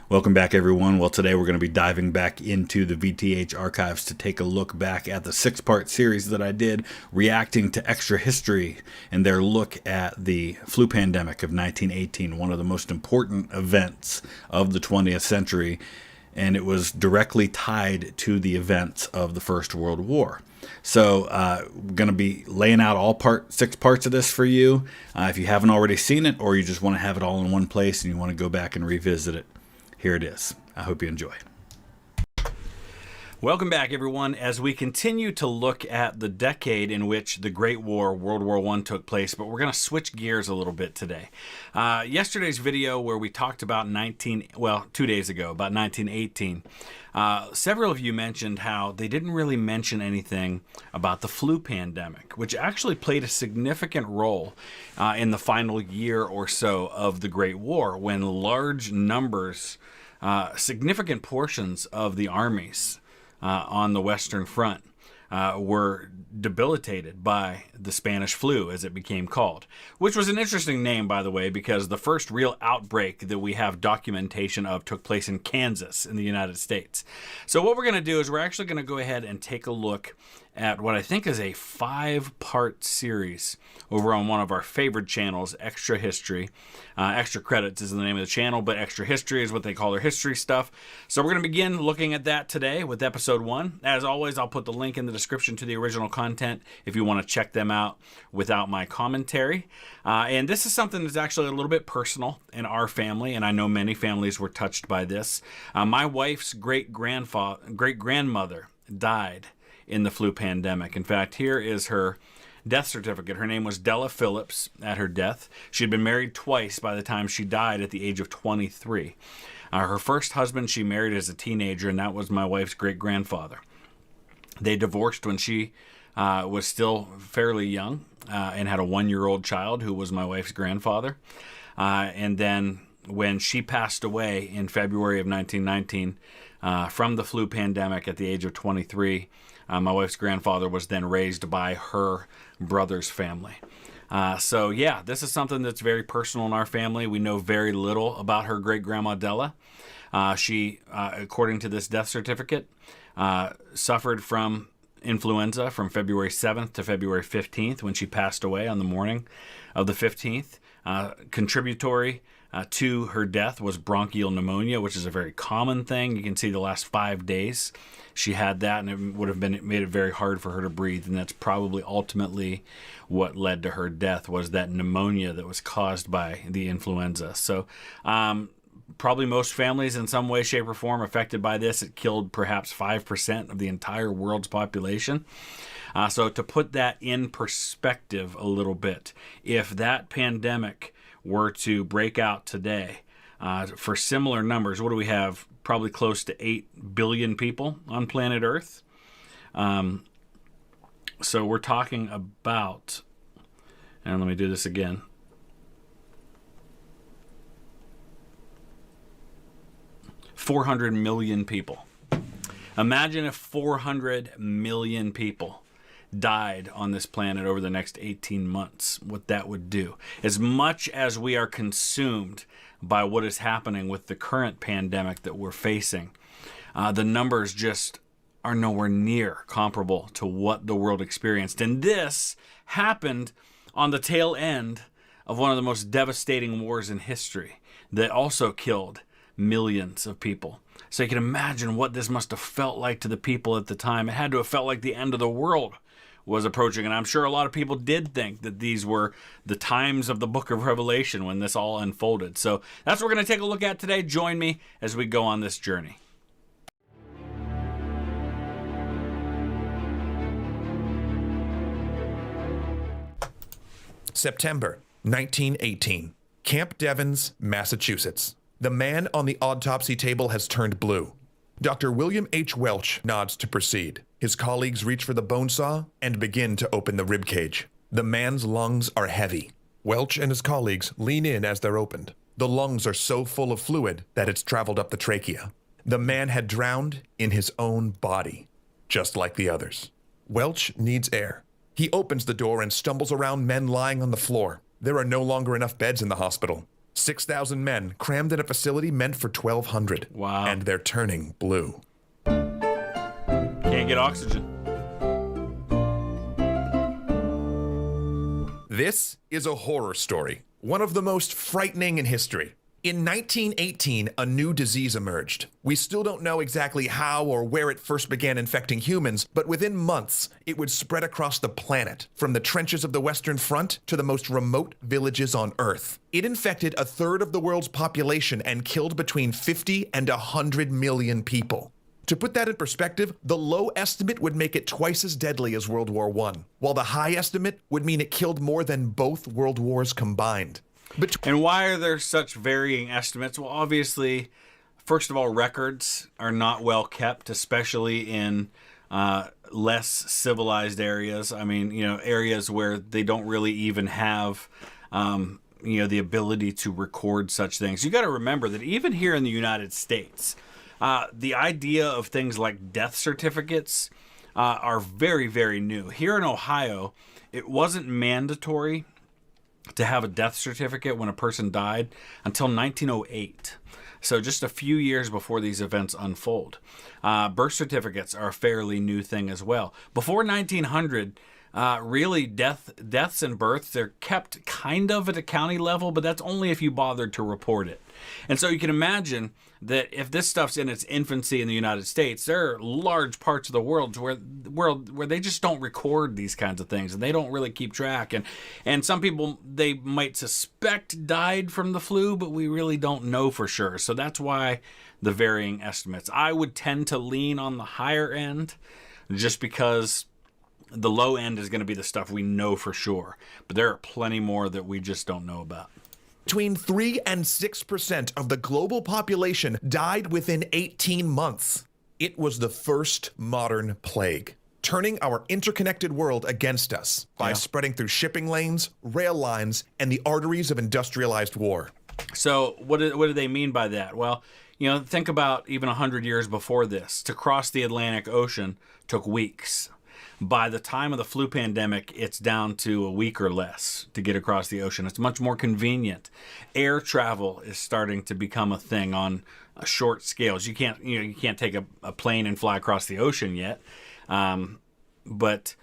Welcome back, everyone. Well, today we're going to be diving back into the VTH archives to take a look back at the 6-part series that I did reacting to Extra History and their look at the flu pandemic of 1918, one of the most important events of the 20th century, and it was directly tied to the events of the First World War. So we're going to be laying out 6 parts of this for you. If you haven't already seen it, or you just want to have it all in one place and you want to go back and revisit it, here it is. I hope you enjoy. Welcome back, everyone, as we continue to look at the decade in which the Great War, World War I, took place, but we're going to switch gears a little bit today. Yesterday's video where we talked about 2 days ago, about 1918, several of you mentioned how they didn't really mention anything about the flu pandemic, which actually played a significant role in the final year or so of the Great War, when large numbers, significant portions of the armies on the Western Front were debilitated by the Spanish flu, as it became called, which was an interesting name, by the way, because the first real outbreak that we have documentation of took place in Kansas in the United States. So what we're going to do is we're actually going to go ahead and take a look at what I think is a 5-part series over on one of our favorite channels, Extra History. Extra Credits is the name of the channel, but Extra History is what they call their history stuff. So we're going to begin looking at that today with episode 1. As always, I'll put the link in the description to the original content if you want to check them out without my commentary. And this is something that's actually a little bit personal in our family, and I know many families were touched by this. My wife's great-grandmother died in the flu pandemic. In fact, here is her death certificate. Her name was Della Phillips at her death. She had been married twice by the time she died at the age of 23. Her first husband she married as a teenager, and that was my wife's great-grandfather. They divorced when she was still fairly young and had a 1-year-old child who was my wife's grandfather. And then when she passed away in February of 1919 from the flu pandemic at the age of 23, my wife's grandfather was then raised by her brother's family. So yeah, this is something that's very personal in our family. We know very little about her great-grandma Della. She, according to this death certificate, suffered from influenza from February 7th to February 15th when she passed away on the morning of the 15th. Contributory to her death was bronchial pneumonia, which is a very common thing. You can see the last 5 days she had that, and it would have made it very hard for her to breathe, and that's probably ultimately what led to her death, was that pneumonia that was caused by the influenza. So probably most families in some way, shape, or form affected by this. It killed perhaps 5% of the entire world's population. So to put that in perspective a little bit, if that pandemic were to break out today, for similar numbers, what do we have? Probably close to 8 billion people on planet Earth. So we're talking about, and let me do this again. $400 million people. Imagine if 400 million people died on this planet over the next 18 months, what that would do. As much as we are consumed by what is happening with the current pandemic that we're facing, the numbers just are nowhere near comparable to what the world experienced. And this happened on the tail end of one of the most devastating wars in history that also killed millions of people. So you can imagine what this must have felt like to the people at the time. It had to have felt like the end of the world was approaching, and I'm sure a lot of people did think that these were the times of the book of Revelation when this all unfolded. So that's what we're going to take a look at today. Join me as we go on this journey. September 1918, Camp Devens, Massachusetts. The man on the autopsy table has turned blue. Dr. William H. Welch nods to proceed. His colleagues reach for the bone saw and begin to open the rib cage. The man's lungs are heavy. Welch and his colleagues lean in as they're opened. The lungs are so full of fluid that it's traveled up the trachea. The man had drowned in his own body, just like the others. Welch needs air. He opens the door and stumbles around men lying on the floor. There are no longer enough beds in the hospital. 6,000 men crammed in a facility meant for 1,200. Wow. And they're turning blue. Can't get oxygen. This is a horror story, one of the most frightening in history. In 1918, a new disease emerged. We still don't know exactly how or where it first began infecting humans, but within months, it would spread across the planet, from the trenches of the Western Front to the most remote villages on Earth. It infected a third of the world's population and killed between 50 and 100 million people. To put that in perspective, the low estimate would make it twice as deadly as World War I, while the high estimate would mean it killed more than both world wars combined. And why are there such varying estimates? Well, obviously, first of all, records are not well kept, especially in less civilized areas. I mean, areas where they don't really even have, the ability to record such things. You got to remember that even here in the United States, the idea of things like death certificates are very, very new. Here in Ohio, it wasn't mandatory to have a death certificate when a person died until 1908. So just a few years before these events unfold. Birth certificates are a fairly new thing as well. Before 1900, really deaths and births, they're kept kind of at a county level, but that's only if you bothered to report it. And so you can imagine that if this stuff's in its infancy in the United States, there are large parts of the world where they just don't record these kinds of things, and they don't really keep track. And some people, they might suspect died from the flu, but we really don't know for sure. So that's why the varying estimates. I would tend to lean on the higher end, just because the low end is going to be the stuff we know for sure. But there are plenty more that we just don't know about. Between 3 and 6% of the global population died within 18 months. It was the first modern plague, turning our interconnected world against us by spreading through shipping lanes, rail lines, and the arteries of industrialized war. So what do they mean by that? Well, think about even 100 years before this. To cross the Atlantic Ocean took weeks. By the time of the flu pandemic, it's down to a week or less to get across the ocean. It's much more convenient. Air travel is starting to become a thing on short scales. You can't take a plane and fly across the ocean yet, but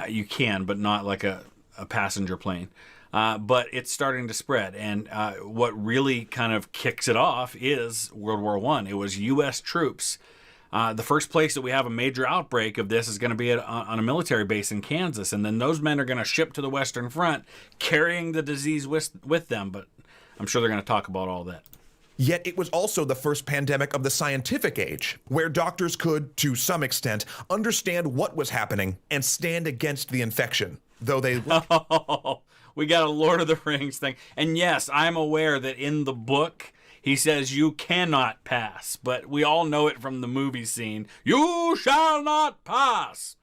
you can, but not like a passenger plane. But it's starting to spread, and what really kind of kicks it off is World War I. It was U.S. troops. The first place that we have a major outbreak of this is going to be on a military base in Kansas, and then those men are going to ship to the Western Front carrying the disease with them, but I'm sure they're going to talk about all that. Yet it was also the first pandemic of the scientific age, where doctors could, to some extent, understand what was happening and stand against the infection, though they... Oh, we got a Lord of the Rings thing. And yes, I'm aware that in the book, he says you cannot pass, but we all know it from the movie scene. You shall not pass.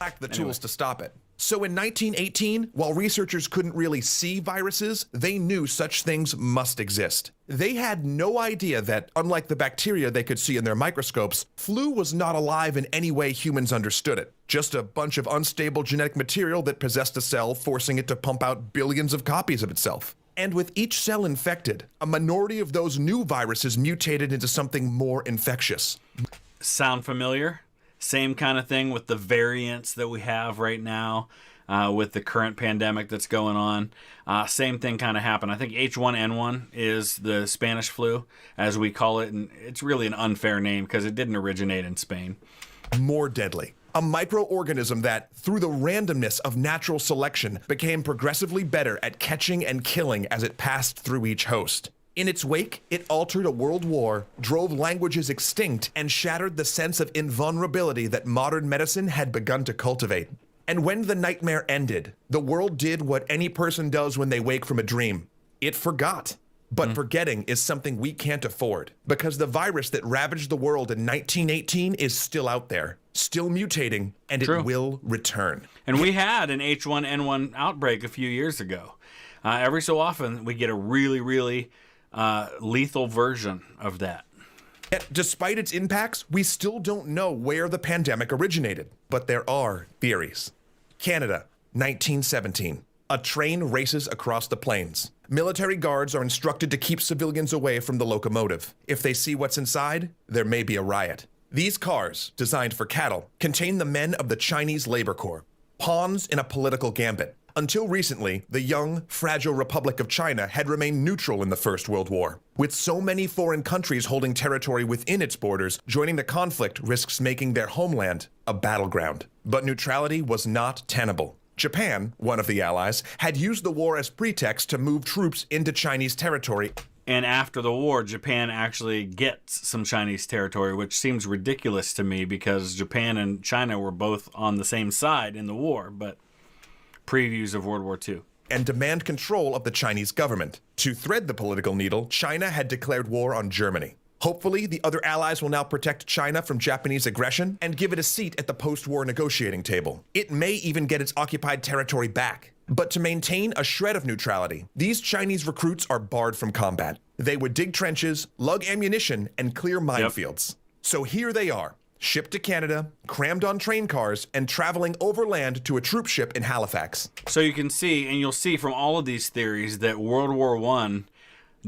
Lacked the tools to stop it. So in 1918, while researchers couldn't really see viruses, they knew such things must exist. They had no idea that, unlike the bacteria they could see in their microscopes, flu was not alive in any way humans understood it. Just a bunch of unstable genetic material that possessed a cell, forcing it to pump out billions of copies of itself. And with each cell infected, a minority of those new viruses mutated into something more infectious. Sound familiar? Same kind of thing with the variants that we have right now, with the current pandemic that's going on. Same thing kind of happened. I think H1N1 is the Spanish flu, as we call it, and it's really an unfair name because it didn't originate in Spain. More deadly. A microorganism that, through the randomness of natural selection, became progressively better at catching and killing as it passed through each host. In its wake, it altered a world war, drove languages extinct, and shattered the sense of invulnerability that modern medicine had begun to cultivate. And when the nightmare ended, the world did what any person does when they wake from a dream. It forgot. But forgetting is something we can't afford, because the virus that ravaged the world in 1918 is still out there, still mutating, and True. It will return. And we had an H1N1 outbreak a few years ago. Every so often, we get a really, really lethal version of that. Yet, despite its impacts, we still don't know where the pandemic originated, but there are theories. Canada, 1917. A train races across the plains. Military guards are instructed to keep civilians away from the locomotive. If they see what's inside, there may be a riot. These cars, designed for cattle, contain the men of the Chinese Labor Corps, pawns in a political gambit. Until recently, the young, fragile Republic of China had remained neutral in the First World War. With so many foreign countries holding territory within its borders, joining the conflict risks making their homeland a battleground. But neutrality was not tenable. Japan, one of the allies, had used the war as pretext to move troops into Chinese territory. And after the war, Japan actually gets some Chinese territory, which seems ridiculous to me because Japan and China were both on the same side in the war, but previews of World War II. And demand control of the Chinese government. To thread the political needle, China had declared war on Germany. Hopefully, the other allies will now protect China from Japanese aggression and give it a seat at the post-war negotiating table. It may even get its occupied territory back. But to maintain a shred of neutrality, these Chinese recruits are barred from combat. They would dig trenches, lug ammunition, and clear minefields. So here they are, shipped to Canada, crammed on train cars, and traveling overland to a troop ship in Halifax. So you can see, and you'll see from all of these theories, that World War I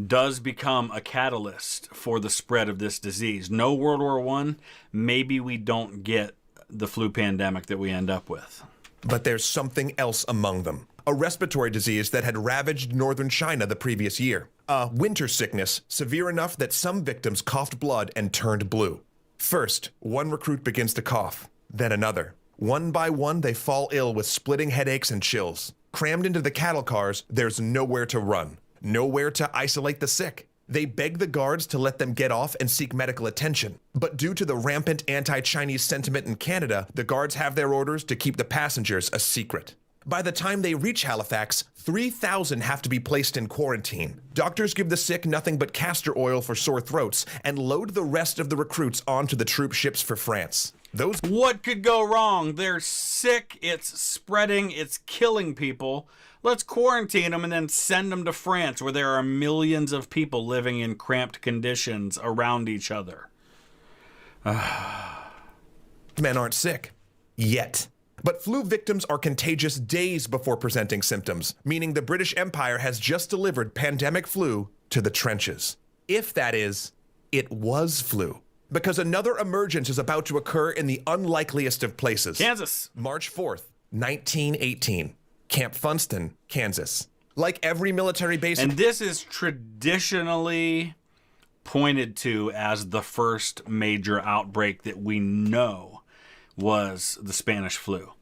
does become a catalyst for the spread of this disease. No World War I, maybe we don't get the flu pandemic that we end up with. But there's something else among them. A respiratory disease that had ravaged northern China the previous year. A winter sickness severe enough that some victims coughed blood and turned blue. First, one recruit begins to cough, then another. One by one, they fall ill with splitting headaches and chills. Crammed into the cattle cars, there's nowhere to run, nowhere to isolate the sick. They beg the guards to let them get off and seek medical attention. But due to the rampant anti-Chinese sentiment in Canada, the guards have their orders to keep the passengers a secret. By the time they reach Halifax, 3,000 have to be placed in quarantine. Doctors give the sick nothing but castor oil for sore throats and load the rest of the recruits onto the troop ships for France. What could go wrong? They're sick, it's spreading, it's killing people. Let's quarantine them and then send them to France, where there are millions of people living in cramped conditions around each other. Men aren't sick. Yet. But flu victims are contagious days before presenting symptoms, meaning the British Empire has just delivered pandemic flu to the trenches. If that is, it was flu. Because another emergence is about to occur in the unlikeliest of places. Kansas. March 4th, 1918. Camp Funston, Kansas. Like every military base... And this is traditionally pointed to as the first major outbreak that we know was the Spanish flu.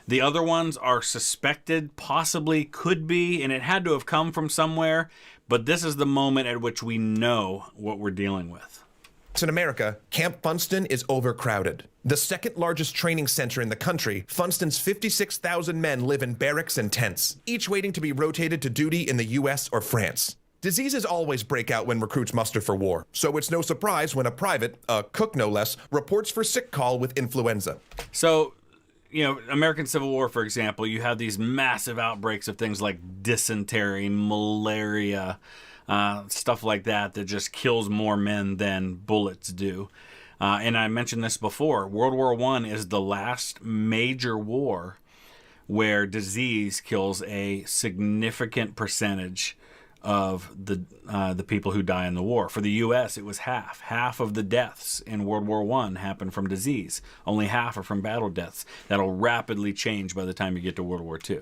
The other ones are suspected, possibly could be, and it had to have come from somewhere, but this is the moment at which we know what we're dealing with. In America, Camp Funston is overcrowded. The second largest training center in the country, Funston's 56,000 men live in barracks and tents, each waiting to be rotated to duty in the US or France. Diseases always break out when recruits muster for war, so it's no surprise when a private, a cook no less, reports for sick call with influenza. So, American Civil War, for example, you have these massive outbreaks of things like dysentery, malaria, stuff like that just kills more men than bullets do. And I mentioned this before, World War I is the last major war where disease kills a significant percentage of the people who die in the war. For the U.S., it was half. Half of the deaths in World War I happened from disease. Only half are from battle deaths. That'll rapidly change by the time you get to World War II.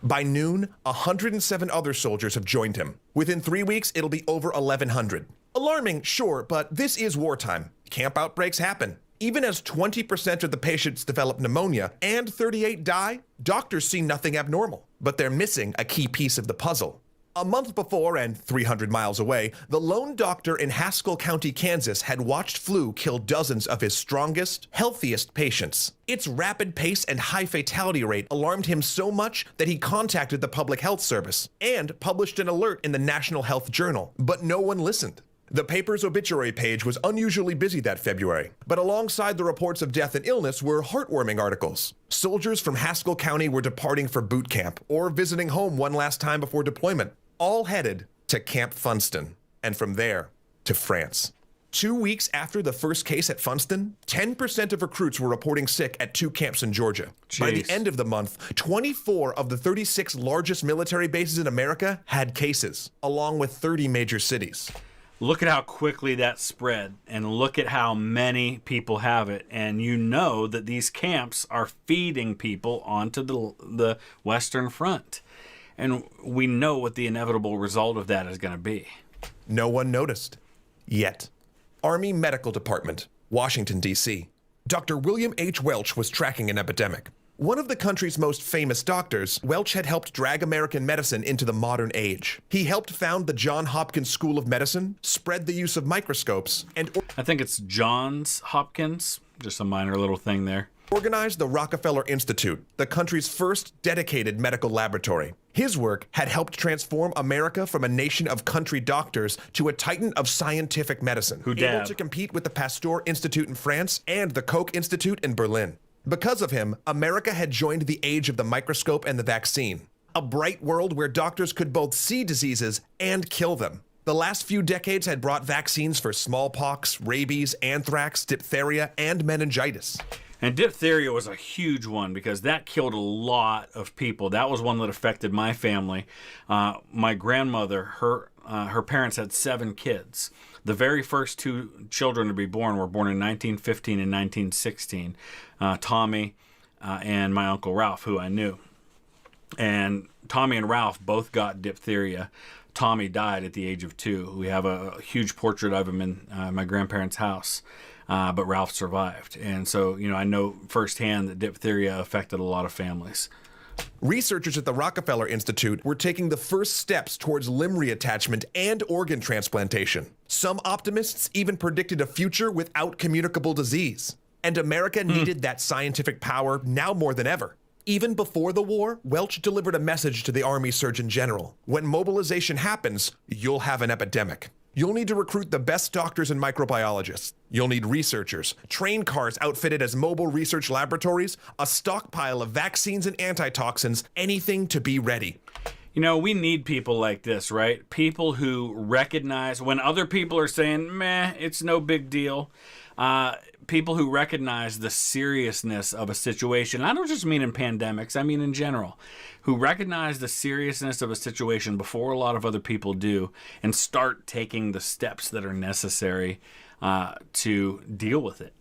By noon, 107 other soldiers have joined him. Within 3 weeks, it'll be over 1,100. Alarming, sure, but this is wartime. Camp outbreaks happen. Even as 20% of the patients develop pneumonia and 38 die, doctors see nothing abnormal. But they're missing a key piece of the puzzle. A month before, and 300 miles away, the lone doctor in Haskell County, Kansas, had watched flu kill dozens of his strongest, healthiest patients. Its rapid pace and high fatality rate alarmed him so much that he contacted the Public Health Service and published an alert in the National Health Journal, but no one listened. The paper's obituary page was unusually busy that February, but alongside the reports of death and illness were heartwarming articles. Soldiers from Haskell County were departing for boot camp or visiting home one last time before deployment, all headed to Camp Funston, and from there to France. 2 weeks after the first case at Funston, 10% of recruits were reporting sick at 2 camps in Georgia. By the end of the month, 24 of the 36 largest military bases in America had cases, along with 30 major cities. Look at how quickly that spread, and look at how many people have it. And you know that these camps are feeding people onto the Western Front. And we know what the inevitable result of that is going to be. No one noticed. Yet. Army Medical Department, Washington, D.C. Dr. William H. Welch was tracking an epidemic. One of the country's most famous doctors, Welch had helped drag American medicine into the modern age. He helped found the Johns Hopkins School of Medicine, spread the use of microscopes, and I think it's Johns Hopkins, just a minor little thing there. Organized the Rockefeller Institute, the country's first dedicated medical laboratory. His work had helped transform America from a nation of country doctors to a titan of scientific medicine, able to compete with the Pasteur Institute in France and the Koch Institute in Berlin. Because of him, America had joined the age of the microscope and the vaccine, a bright world where doctors could both see diseases and kill them. The last few decades had brought vaccines for smallpox, rabies, anthrax, diphtheria, and meningitis. And diphtheria was a huge one because that killed a lot of people. That was one that affected my family. My grandmother, her parents had 7 kids. The very first 2 children to be born were born in 1915 and 1916. Tommy and my Uncle Ralph, who I knew. And Tommy and Ralph both got diphtheria. Tommy died at the age of 2. We have a huge portrait of him in my grandparents' house. But Ralph survived. And so, I know firsthand that diphtheria affected a lot of families. Researchers at the Rockefeller Institute were taking the first steps towards limb reattachment and organ transplantation. Some optimists even predicted a future without communicable disease. And America needed that scientific power now more than ever. Even before the war, Welch delivered a message to the Army Surgeon General. When mobilization happens, you'll have an epidemic. You'll need to recruit the best doctors and microbiologists. You'll need researchers, train cars outfitted as mobile research laboratories, a stockpile of vaccines and antitoxins, anything to be ready. We need people like this, right? People who recognize when other people are saying, meh, it's no big deal. People who recognize the seriousness of a situation. I don't just mean in pandemics, I mean in general. Who recognize the seriousness of a situation before a lot of other people do and start taking the steps that are necessary to deal with it.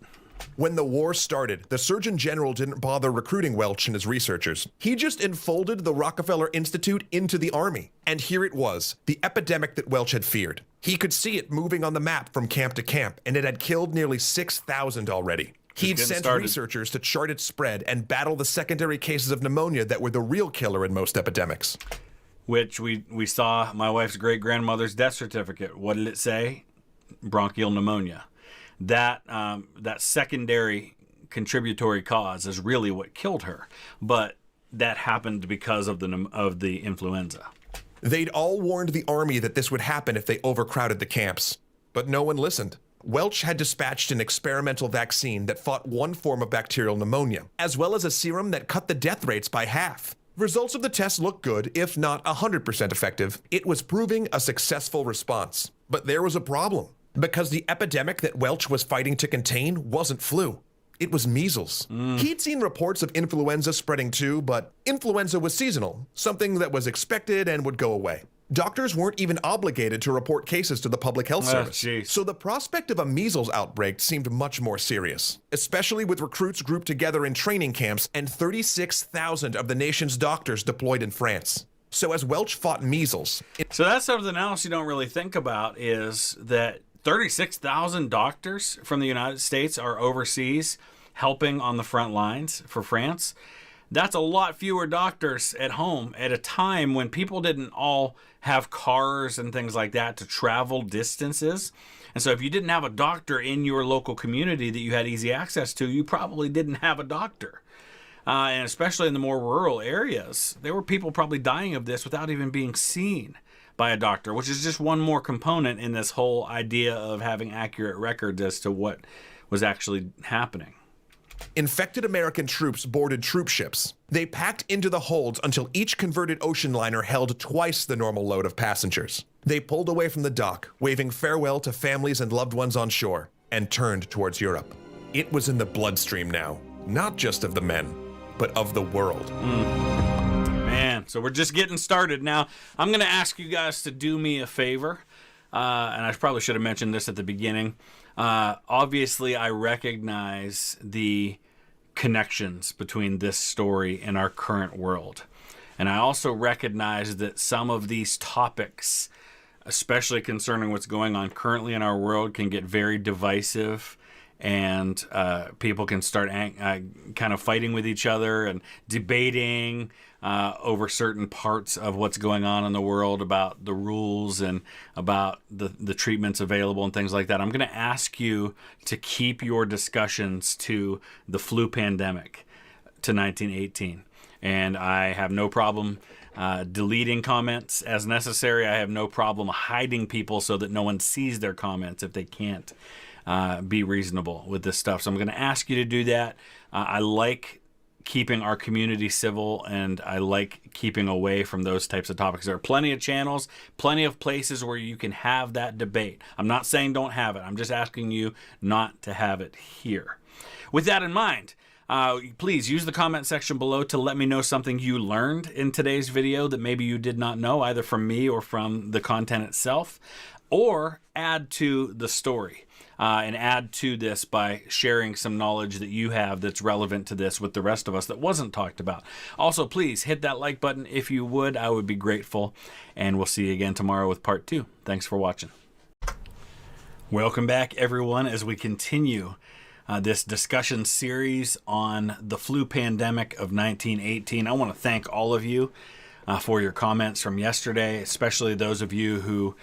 When the war started, the Surgeon General didn't bother recruiting Welch and his researchers. He just enfolded the Rockefeller Institute into the Army. And here it was, the epidemic that Welch had feared. He could see it moving on the map from camp to camp, and it had killed nearly 6,000 already. He'd sent researchers to chart its spread and battle the secondary cases of pneumonia that were the real killer in most epidemics. Which we saw my wife's great-grandmother's death certificate. What did it say? Bronchial pneumonia. That secondary contributory cause is really what killed her, but that happened because of the influenza. They'd all warned the Army that this would happen if they overcrowded the camps, but no one listened. Welch had dispatched an experimental vaccine that fought one form of bacterial pneumonia, as well as a serum that cut the death rates by half. Results of the test looked good, if not 100% effective. It was proving a successful response. But there was a problem. Because the epidemic that Welch was fighting to contain wasn't flu. It was measles. He'd seen reports of influenza spreading too, but influenza was seasonal, something that was expected and would go away. Doctors weren't even obligated to report cases to the Public Health Service. So the prospect of a measles outbreak seemed much more serious, especially with recruits grouped together in training camps and 36,000 of the nation's doctors deployed in France. So as Welch fought measles... So that's something else you don't really think about is that 36,000 doctors from the United States are overseas helping on the front lines for France. That's a lot fewer doctors at home at a time when people didn't all have cars and things like that to travel distances. And so if you didn't have a doctor in your local community that you had easy access to, you probably didn't have a doctor. And especially in the more rural areas, there were people probably dying of this without even being seen by a doctor, which is just one more component in this whole idea of having accurate records as to what was actually happening. Infected American troops boarded troop ships. They packed into the holds until each converted ocean liner held twice the normal load of passengers. They pulled away from the dock, waving farewell to families and loved ones on shore, and turned towards Europe. It was in the bloodstream now, not just of the men, but of the world. Man, so we're just getting started. Now, I'm going to ask you guys to do me a favor, and I probably should have mentioned this at the beginning. Obviously, I recognize the connections between this story and our current world. And I also recognize that some of these topics, especially concerning what's going on currently in our world, can get very divisive, and people can start kind of fighting with each other and debating over certain parts of what's going on in the world, about the rules and about the treatments available and things like that. I'm going to ask you to keep your discussions to the flu pandemic, to 1918. And I have no problem deleting comments as necessary. I have no problem hiding people so that no one sees their comments if they can't be reasonable with this stuff. So I'm going to ask you to do that. I like keeping our community civil, and I like keeping away from those types of topics. There are plenty of channels, plenty of places where you can have that debate. I'm not saying don't have it. I'm just asking you not to have it here. With that in mind, please use the comment section below to let me know something you learned in today's video that maybe you did not know, either from me or from the content itself, or add to the story. And add to this by sharing some knowledge that you have that's relevant to this with the rest of us that wasn't talked about. Also, please hit that like button if you would. I would be grateful. And we'll see you again tomorrow with part 2. Thanks for watching. Welcome back, everyone, as we continue this discussion series on the flu pandemic of 1918. I want to thank all of you for your comments from yesterday, especially those of you who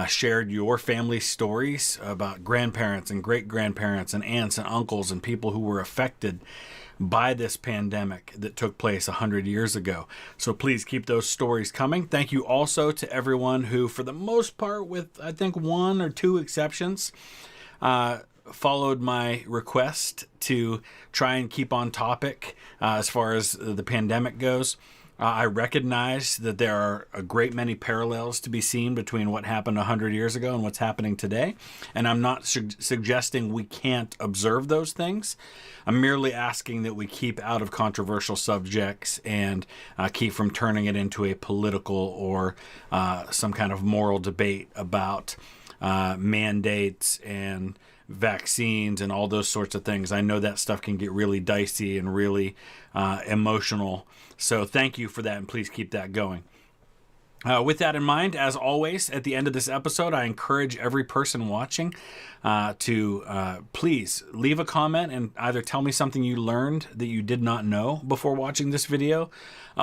shared your family stories about grandparents and great-grandparents and aunts and uncles and people who were affected by this pandemic that took place 100 years ago. So please keep those stories coming. Thank you also to everyone who, for the most part, with I think 1 or 2 exceptions, followed my request to try and keep on topic as far as the pandemic goes. I recognize that there are a great many parallels to be seen between what happened 100 years ago and what's happening today. And I'm not suggesting we can't observe those things. I'm merely asking that we keep out of controversial subjects and keep from turning it into a political or some kind of moral debate about mandates and vaccines and all those sorts of things. I know that stuff can get really dicey and really emotional. So thank you for that, and please keep that going. With that in mind, as always, at the end of this episode, I encourage every person watching to please leave a comment and either tell me something you learned that you did not know before watching this video,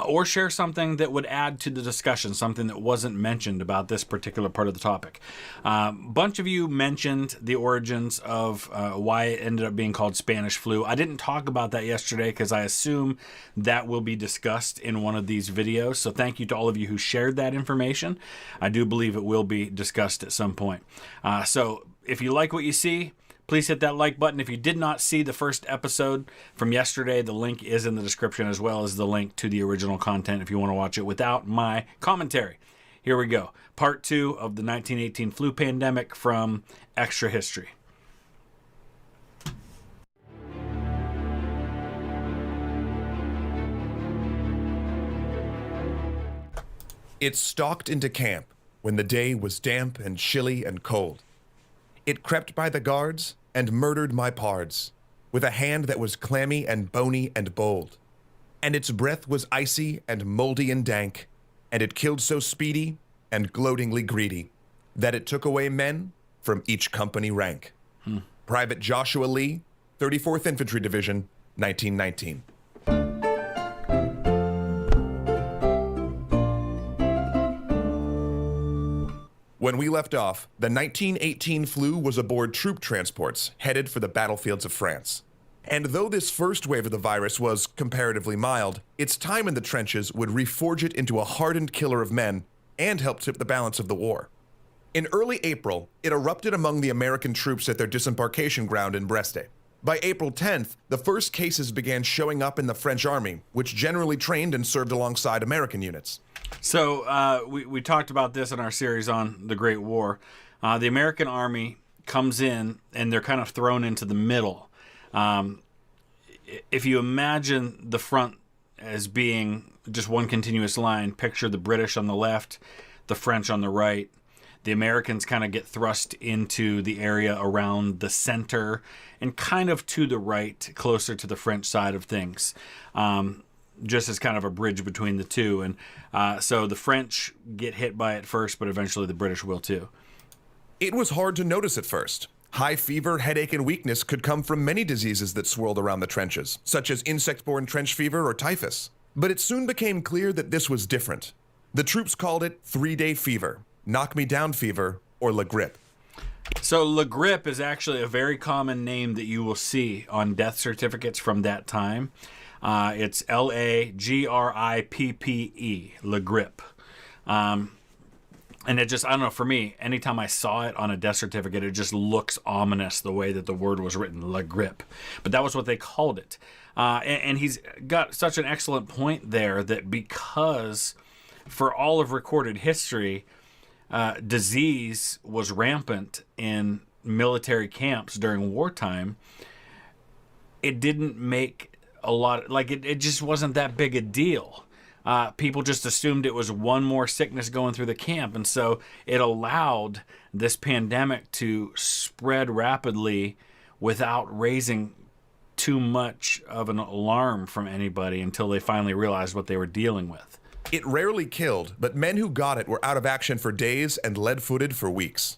or share something that would add to the discussion, something that wasn't mentioned about this particular part of the topic. A bunch of you mentioned the origins of why it ended up being called Spanish flu. I didn't talk about that yesterday because I assume that will be discussed in one of these videos. So thank you to all of you who shared that information. I do believe it will be discussed at some point. So if you like what you see, please hit that like button. If you did not see the first episode from yesterday, the link is in the description, as well as the link to the original content if you want to watch it without my commentary. Here we go. Part 2 of the 1918 flu pandemic from Extra History. It stalked into camp when the day was damp and chilly and cold. It crept by the guards and murdered my pards, with a hand that was clammy and bony and bold. And its breath was icy and moldy and dank, and it killed so speedy and gloatingly greedy, that it took away men from each company rank. Private Joshua Lee, 34th Infantry Division, 1919. When we left off, the 1918 flu was aboard troop transports headed for the battlefields of France. And though this first wave of the virus was comparatively mild, its time in the trenches would reforge it into a hardened killer of men and help tip the balance of the war. In early April, it erupted among the American troops at their disembarkation ground in Brest. By April 10th, the first cases began showing up in the French army, which generally trained and served alongside American units. So we talked about this in our series on the Great War. The American army comes in, and they're kind of thrown into the middle. If you imagine the front as being just one continuous line, picture the British on the left, the French on the right. The Americans kind of get thrust into the area around the center and kind of to the right, closer to the French side of things, just as kind of a bridge between the two. And so the French get hit by it first, but eventually the British will too. It was hard to notice at first. High fever, headache, and weakness could come from many diseases that swirled around the trenches, such as insect-borne trench fever or typhus. But it soon became clear that this was different. The troops called it 3-day fever, knock-me-down fever, or La Grippe. So La Grippe is actually a very common name that you will see on death certificates from that time. It's Lagrippe, La Grippe. And it just, I don't know, for me, anytime I saw it on a death certificate, it just looks ominous the way that the word was written, La Grippe. But that was what they called it. And he's got such an excellent point there that because for all of recorded history, disease was rampant in military camps during wartime, it didn't make a lot, like it just wasn't that big a deal. People just assumed it was one more sickness going through the camp. And so it allowed this pandemic to spread rapidly without raising too much of an alarm from anybody until they finally realized what they were dealing with. It rarely killed, but men who got it were out of action for days and lead-footed for weeks.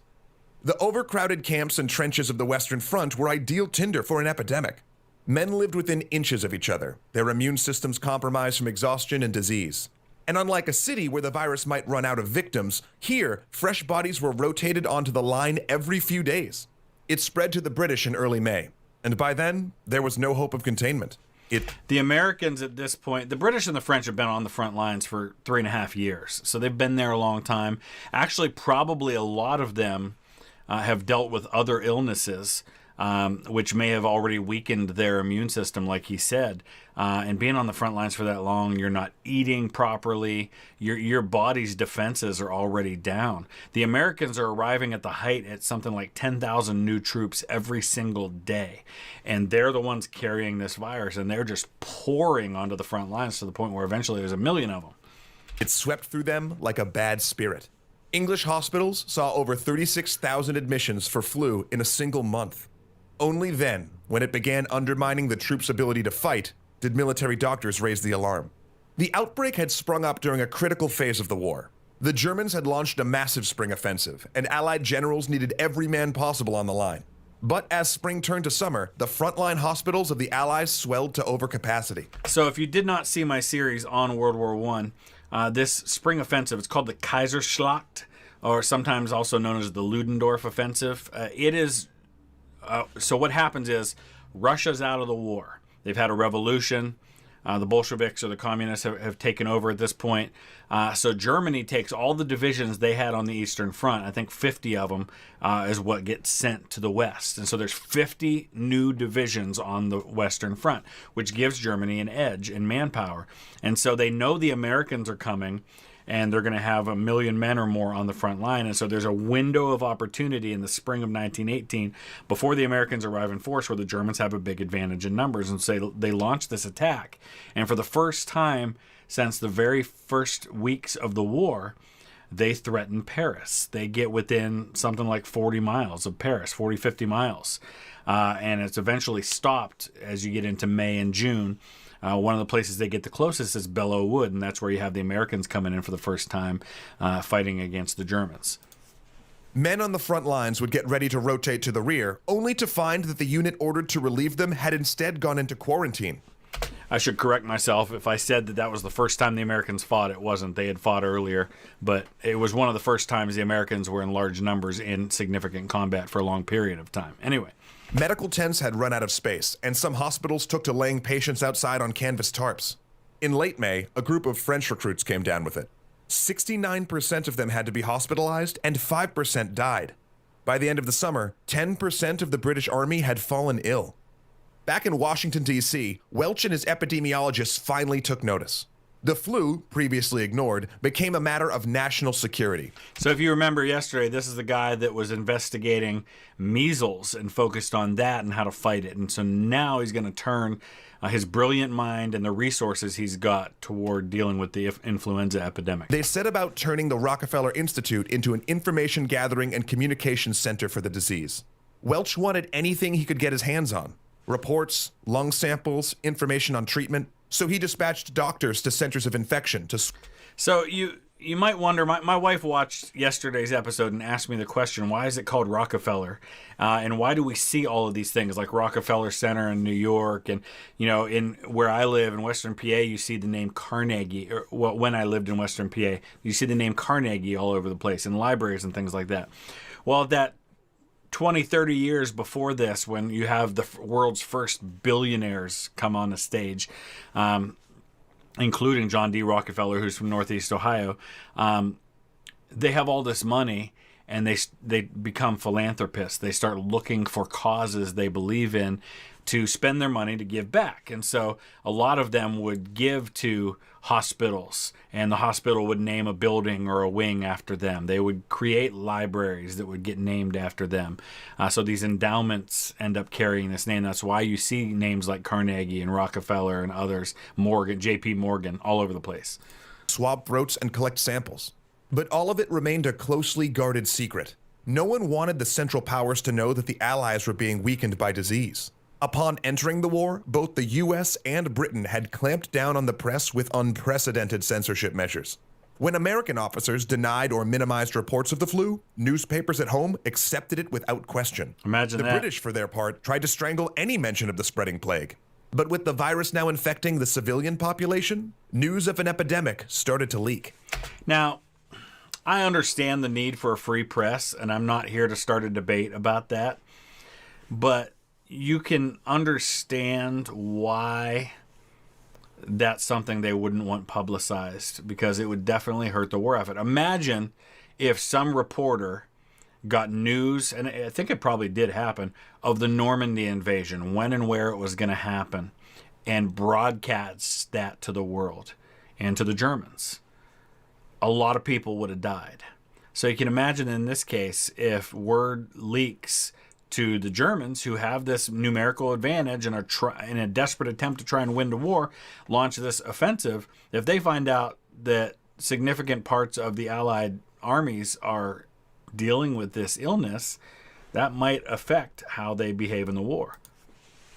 The overcrowded camps and trenches of the Western Front were ideal tinder for an epidemic. Men lived within inches of each other, their immune systems compromised from exhaustion and disease. And unlike a city where the virus might run out of victims, here, fresh bodies were rotated onto the line every few days. It spread to the British in early May, and by then, there was no hope of containment. The Americans at this point, the British and the French have been on the front lines for 3.5 years, so they've been there a long time. Actually, probably a lot of them have dealt with other illnesses, which may have already weakened their immune system, like he said. And being on the front lines for that long, you're not eating properly. Your body's defenses are already down. The Americans are arriving at the height at something like 10,000 new troops every single day. And they're the ones carrying this virus, and they're just pouring onto the front lines to the point where eventually there's 1 million of them. It swept through them like a bad spirit. English hospitals saw over 36,000 admissions for flu in a single month. Only then, when it began undermining the troops' ability to fight, did military doctors raise the alarm. The outbreak had sprung up during a critical phase of the war. The Germans had launched a massive spring offensive, and Allied generals needed every man possible on the line. But as spring turned to summer, the frontline hospitals of the Allies swelled to overcapacity. So if you did not see my series on World War I, this spring offensive, it's called the Kaiserschlacht, or sometimes also known as the Ludendorff Offensive. So what happens is Russia's out of the war. They've had a revolution. The Bolsheviks or the communists have taken over at this point. So Germany takes all the divisions they had on the Eastern Front. I think 50 of them is what gets sent to the West. And so there's 50 new divisions on the Western Front, which gives Germany an edge in manpower. And so they know the Americans are coming, and they're going to have 1 million men or more on the front line. And so there's a window of opportunity in the spring of 1918 before the Americans arrive in force where the Germans have a big advantage in numbers. And so they launch this attack. And for the first time since the very first weeks of the war, they threaten Paris. They get within something like 40 miles of Paris, 40, 50 miles. And it's eventually stopped as you get into May and June. One of the places they get the closest is Belleau Wood, and that's where you have the Americans coming in for the first time fighting against the Germans. Men on the front lines would get ready to rotate to the rear, only to find that the unit ordered to relieve them had instead gone into quarantine. I should correct myself. If I said that was the first time the Americans fought, it wasn't. They had fought earlier, but it was one of the first times the Americans were in large numbers in significant combat for a long period of time. Anyway. Medical tents had run out of space, and some hospitals took to laying patients outside on canvas tarps. In late May, a group of French recruits came down with it. 69% of them had to be hospitalized, and 5% died. By the end of the summer, 10% of the British Army had fallen ill. Back in Washington, D.C., Welch and his epidemiologists finally took notice. The flu, previously ignored, became a matter of national security. So if you remember yesterday, this is the guy that was investigating measles and focused on that and how to fight it. And so now he's going to turn his brilliant mind and the resources he's got toward dealing with the influenza epidemic. They set about turning the Rockefeller Institute into an information gathering and communication center for the disease. Welch wanted anything he could get his hands on. Reports, lung samples, information on treatment. So he dispatched doctors to centers of infection to... So you might wonder, my wife watched yesterday's episode and asked me the question, why is it called Rockefeller? And why do we see all of these things like Rockefeller Center in New York? And, in where I live in Western PA, you see the name Carnegie. When I lived in Western PA, you see the name Carnegie all over the place in libraries and things like that. Well, that 20, 30 years before this, when you have the world's first billionaires come on the stage, including John D. Rockefeller, who's from Northeast Ohio, they have all this money and they become philanthropists. They start looking for causes they believe in to spend their money to give back. And so a lot of them would give to hospitals, and the hospital would name a building or a wing after them. They would create libraries that would get named after them. So these endowments end up carrying this name. That's why you see names like Carnegie and Rockefeller and others, Morgan, J.P. Morgan, all over the place. Swab throats and collect samples. But all of it remained a closely guarded secret. No one wanted the Central Powers to know that the Allies were being weakened by disease. Upon entering the war, both the U.S. and Britain had clamped down on the press with unprecedented censorship measures. When American officers denied or minimized reports of the flu, newspapers at home accepted it without question. Imagine that. The British, for their part, tried to strangle any mention of the spreading plague. But with the virus now infecting the civilian population, news of an epidemic started to leak. Now, I understand the need for a free press, and I'm not here to start a debate about that. But you can understand why that's something they wouldn't want publicized, because it would definitely hurt the war effort. Imagine if some reporter got news, and I think it probably did happen, of the Normandy invasion, when and where it was going to happen, and broadcast that to the world and to the Germans. A lot of people would have died. So you can imagine in this case, if word leaks to the Germans, who have this numerical advantage and are in a desperate attempt to try and win the war, launch this offensive, if they find out that significant parts of the Allied armies are dealing with this illness, that might affect how they behave in the war.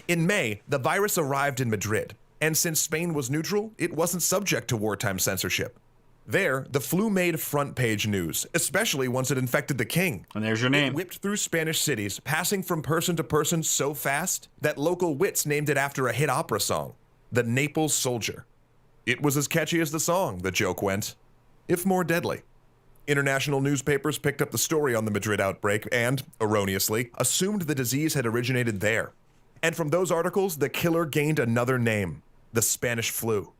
In May, the virus arrived in Madrid, and since Spain was neutral, it wasn't subject to wartime censorship. There, the flu made front-page news, especially once it infected the king. And there's your name. It whipped through Spanish cities, passing from person to person so fast that local wits named it after a hit opera song, The Naples Soldier. It was as catchy as the song, the joke went, if more deadly. International newspapers picked up the story on the Madrid outbreak and, erroneously, assumed the disease had originated there. And from those articles, the killer gained another name, the Spanish flu.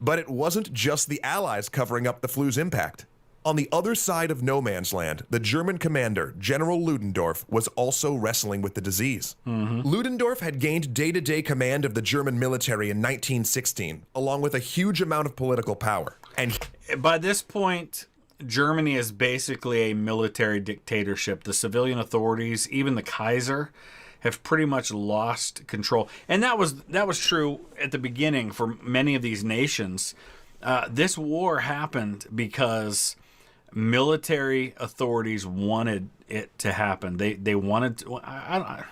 But it wasn't just the Allies covering up the flu's impact. On the other side of no man's land, the German commander, General Ludendorff, was also wrestling with the disease. Ludendorff had gained day-to-day command of the German military in 1916, along with a huge amount of political power. And by this point, Germany is basically a military dictatorship. The civilian authorities, even the Kaiser, have pretty much lost control. And that was true at the beginning for many of these nations. This war happened because military authorities wanted it to happen. They wanted to, I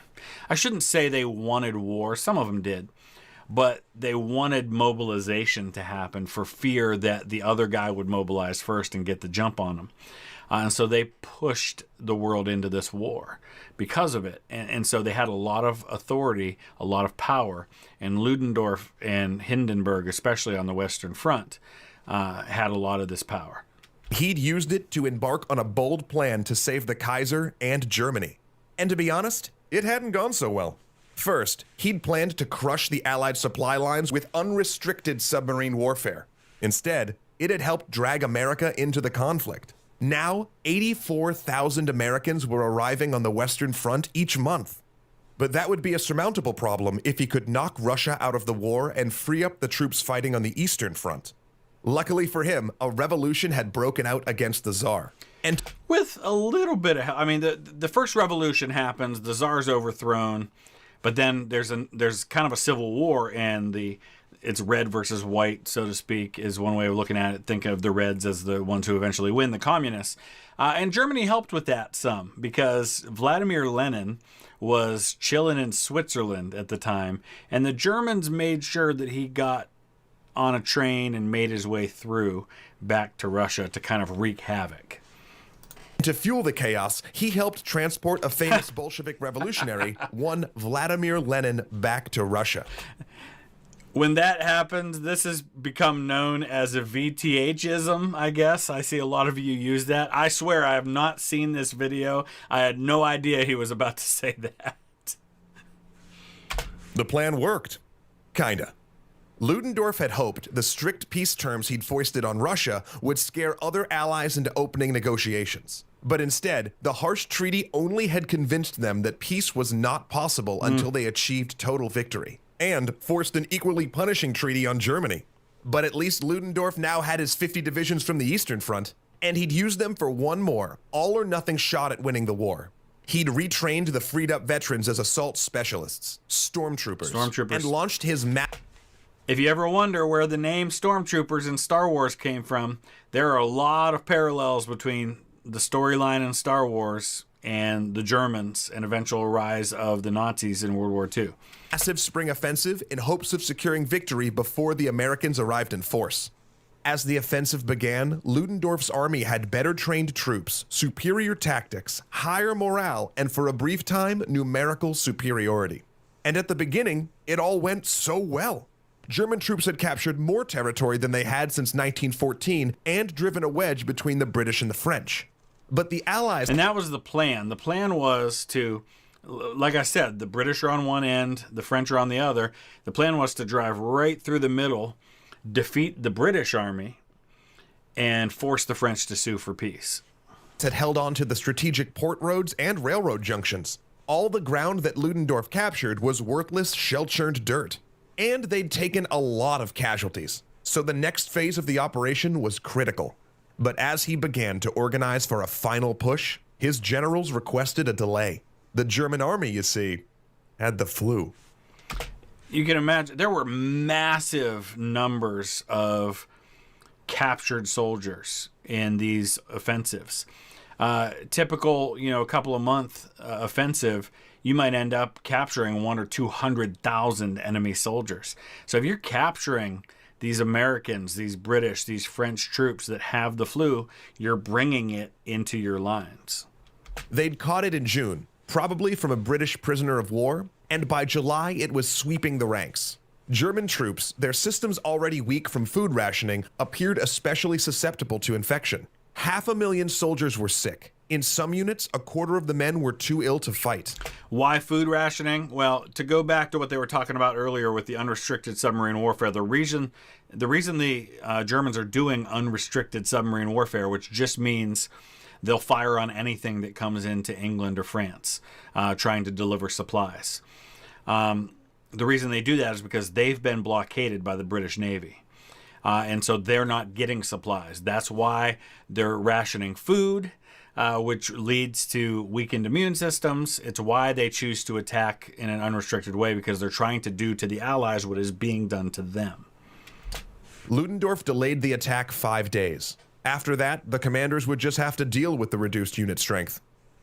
shouldn't say they wanted war. Some of them did. But they wanted mobilization to happen for fear that the other guy would mobilize first and get the jump on them. And so they pushed the world into this war because of it. And so they had a lot of authority, a lot of power. And Ludendorff and Hindenburg, especially on the Western Front, had a lot of this power. He'd used it to embark on a bold plan to save the Kaiser and Germany. And to be honest, it hadn't gone so well. First, he'd planned to crush the Allied supply lines with unrestricted submarine warfare. Instead, it had helped drag America into the conflict. Now, 84,000 Americans were arriving on the Western Front each month. But that would be a surmountable problem if he could knock Russia out of the war and free up the troops fighting on the Eastern Front. Luckily for him, a revolution had broken out against the Tsar. And with a little bit of help, I mean, the first revolution happens, the Tsar's overthrown, but then there's kind of a civil war, and it's red versus white, so to speak, is one way of looking at it. Think of the Reds as the ones who eventually win, the communists. And Germany helped with that some, because Vladimir Lenin was chilling in Switzerland at the time, and the Germans made sure that he got on a train and made his way through back to Russia to kind of wreak havoc. To fuel the chaos, he helped transport a famous Bolshevik revolutionary, one Vladimir Lenin, back to Russia. When that happens, this has become known as a VTHism, I guess. I see a lot of you use that. I swear I have not seen this video. I had no idea he was about to say that. The plan worked. Kinda. Ludendorff had hoped the strict peace terms he'd foisted on Russia would scare other allies into opening negotiations. But instead, the harsh treaty only had convinced them that peace was not possible until they achieved total victory, and forced an equally punishing treaty on Germany. But at least Ludendorff now had his 50 divisions from the Eastern Front, and he'd use them for one more, all-or-nothing shot at winning the war. He'd retrained the freed-up veterans as assault specialists, stormtroopers, and launched his If you ever wonder where the name Stormtroopers in Star Wars came from, there are a lot of parallels between the storyline in Star Wars and the Germans and eventual rise of the Nazis in World War II. Massive spring offensive in hopes of securing victory before the Americans arrived in force. As the offensive began, Ludendorff's army had better trained troops, superior tactics, higher morale, and for a brief time, numerical superiority. And at the beginning, it all went so well. German troops had captured more territory than they had since 1914 and driven a wedge between the British and the French. But the Allies... And that was the plan. The plan was to, like I said, the British are on one end, the French are on the other. The plan was to drive right through the middle, defeat the British army, and force the French to sue for peace. Had held on to the strategic port roads and railroad junctions. All the ground that Ludendorff captured was worthless, shell-churned dirt. And they'd taken a lot of casualties, so the next phase of the operation was critical. But as he began to organize for a final push, his generals requested a delay. The German army, you see, had the flu. You can imagine, there were massive numbers of captured soldiers in these offensives. Typical, a couple of month offensive, you might end up capturing 100,000 or 200,000 enemy soldiers. So if you're capturing these Americans, these British, these French troops that have the flu, you're bringing it into your lines. They'd caught it in June, probably from a British prisoner of war, and by July it was sweeping the ranks. German troops, their systems already weak from food rationing, appeared especially susceptible to infection. 500,000 soldiers were sick. In some units, a quarter of the men were too ill to fight. Why food rationing? Well, to go back to what they were talking about earlier with the unrestricted submarine warfare, the reason the Germans are doing unrestricted submarine warfare, which just means they'll fire on anything that comes into England or France, trying to deliver supplies. The reason they do that is because they've been blockaded by the British Navy. And so they're not getting supplies. That's why they're rationing food, which leads to weakened immune systems. It's why they choose to attack in an unrestricted way, because they're trying to do to the Allies what is being done to them. Ludendorff delayed the attack 5 days. After that, the commanders would just have to deal with the reduced unit strength.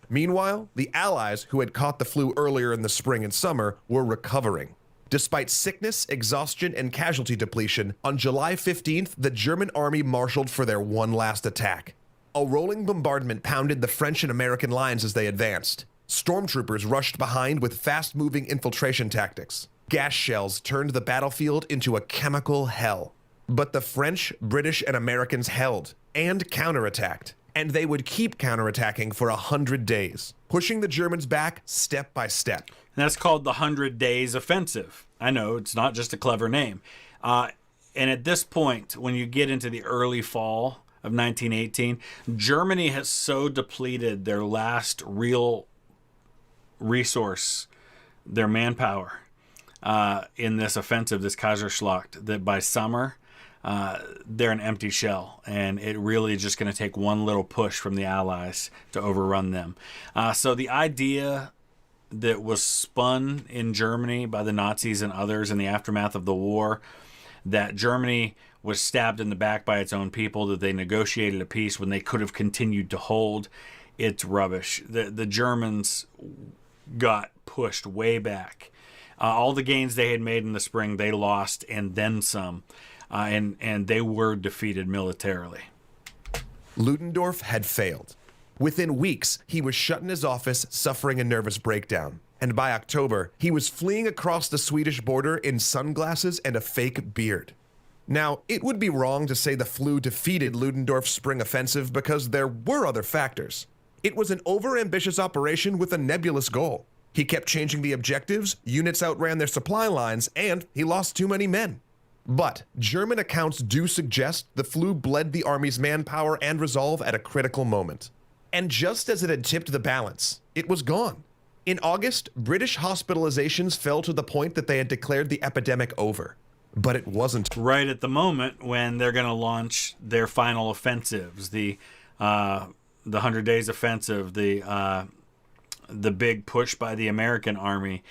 Meanwhile, the Allies, who had caught the flu earlier in the spring and summer, were recovering. Despite sickness, exhaustion, and casualty depletion, on July 15th, the German army marshaled for their one last attack. A rolling bombardment pounded the French and American lines as they advanced. Stormtroopers rushed behind with fast-moving infiltration tactics. Gas shells turned the battlefield into a chemical hell. But the French, British, and Americans held and counterattacked. And they would keep counterattacking for 100 days, pushing the Germans back step by step. And that's called the 100 Days Offensive. I know, it's not just a clever name. And at this point, when you get into the early fall of 1918, Germany has so depleted their last real resource their manpower in this offensive, this Kaiserschlacht, that by summer, they're an empty shell, and it really is just going to take one little push from the Allies to overrun them. So the idea that was spun in Germany by the Nazis and others in the aftermath of the war, that Germany was stabbed in the back by its own people, that they negotiated a peace when they could have continued to hold, it's rubbish. The Germans got pushed way back. All the gains they had made in the spring, they lost, and then some. And they were defeated militarily. Ludendorff had failed. Within weeks, he was shut in his office, suffering a nervous breakdown. And by October, he was fleeing across the Swedish border in sunglasses and a fake beard. Now, it would be wrong to say the flu defeated Ludendorff's spring offensive because there were other factors. It was an overambitious operation with a nebulous goal. He kept changing the objectives, units outran their supply lines, and he lost too many men. But German accounts do suggest the flu bled the army's manpower and resolve at a critical moment. And just as it had tipped the balance, it was gone. In August, British hospitalizations fell to the point that they had declared the epidemic over. But it wasn't. Right at the moment when they're going to launch their final offensives, the 100 Days offensive, the big push by the American army,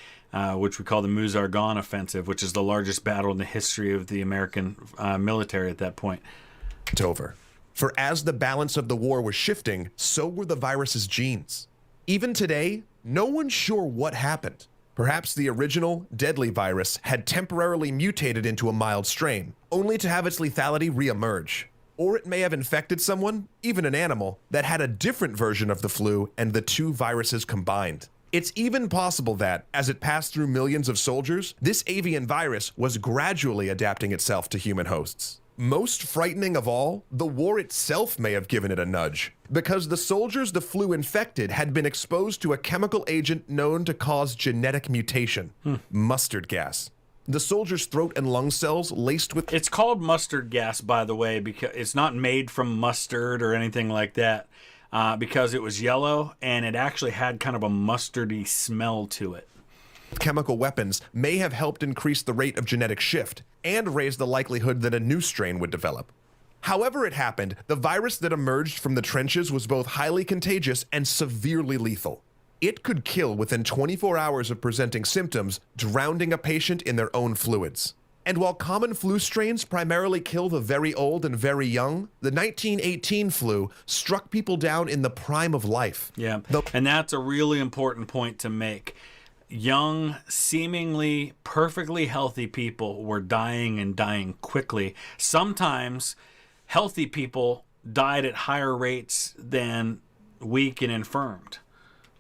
which we call the Meuse-Argonne offensive, which is the largest battle in the history of the American military at that point. It's over. For as the balance of the war was shifting, so were the virus's genes. Even today, no one's sure what happened. Perhaps the original, deadly virus had temporarily mutated into a mild strain, only to have its lethality reemerge. Or it may have infected someone, even an animal, that had a different version of the flu and the two viruses combined. It's even possible that, as it passed through millions of soldiers, this avian virus was gradually adapting itself to human hosts. Most frightening of all, the war itself may have given it a nudge, because the soldiers the flu infected had been exposed to a chemical agent known to cause genetic mutation, mustard gas. The soldiers' throat and lung cells laced with... It's called mustard gas, by the way, because it's not made from mustard or anything like that, because it was yellow, and it actually had kind of a mustardy smell to it. Chemical weapons may have helped increase the rate of genetic shift and raise the likelihood that a new strain would develop. However it happened, the virus that emerged from the trenches was both highly contagious and severely lethal. It could kill within 24 hours of presenting symptoms, drowning a patient in their own fluids. And while common flu strains primarily kill the very old and very young, the 1918 flu struck people down in the prime of life. Yeah, and that's a really important point to make. Young, seemingly perfectly healthy people were dying and dying quickly. Sometimes healthy people died at higher rates than weak and infirmed.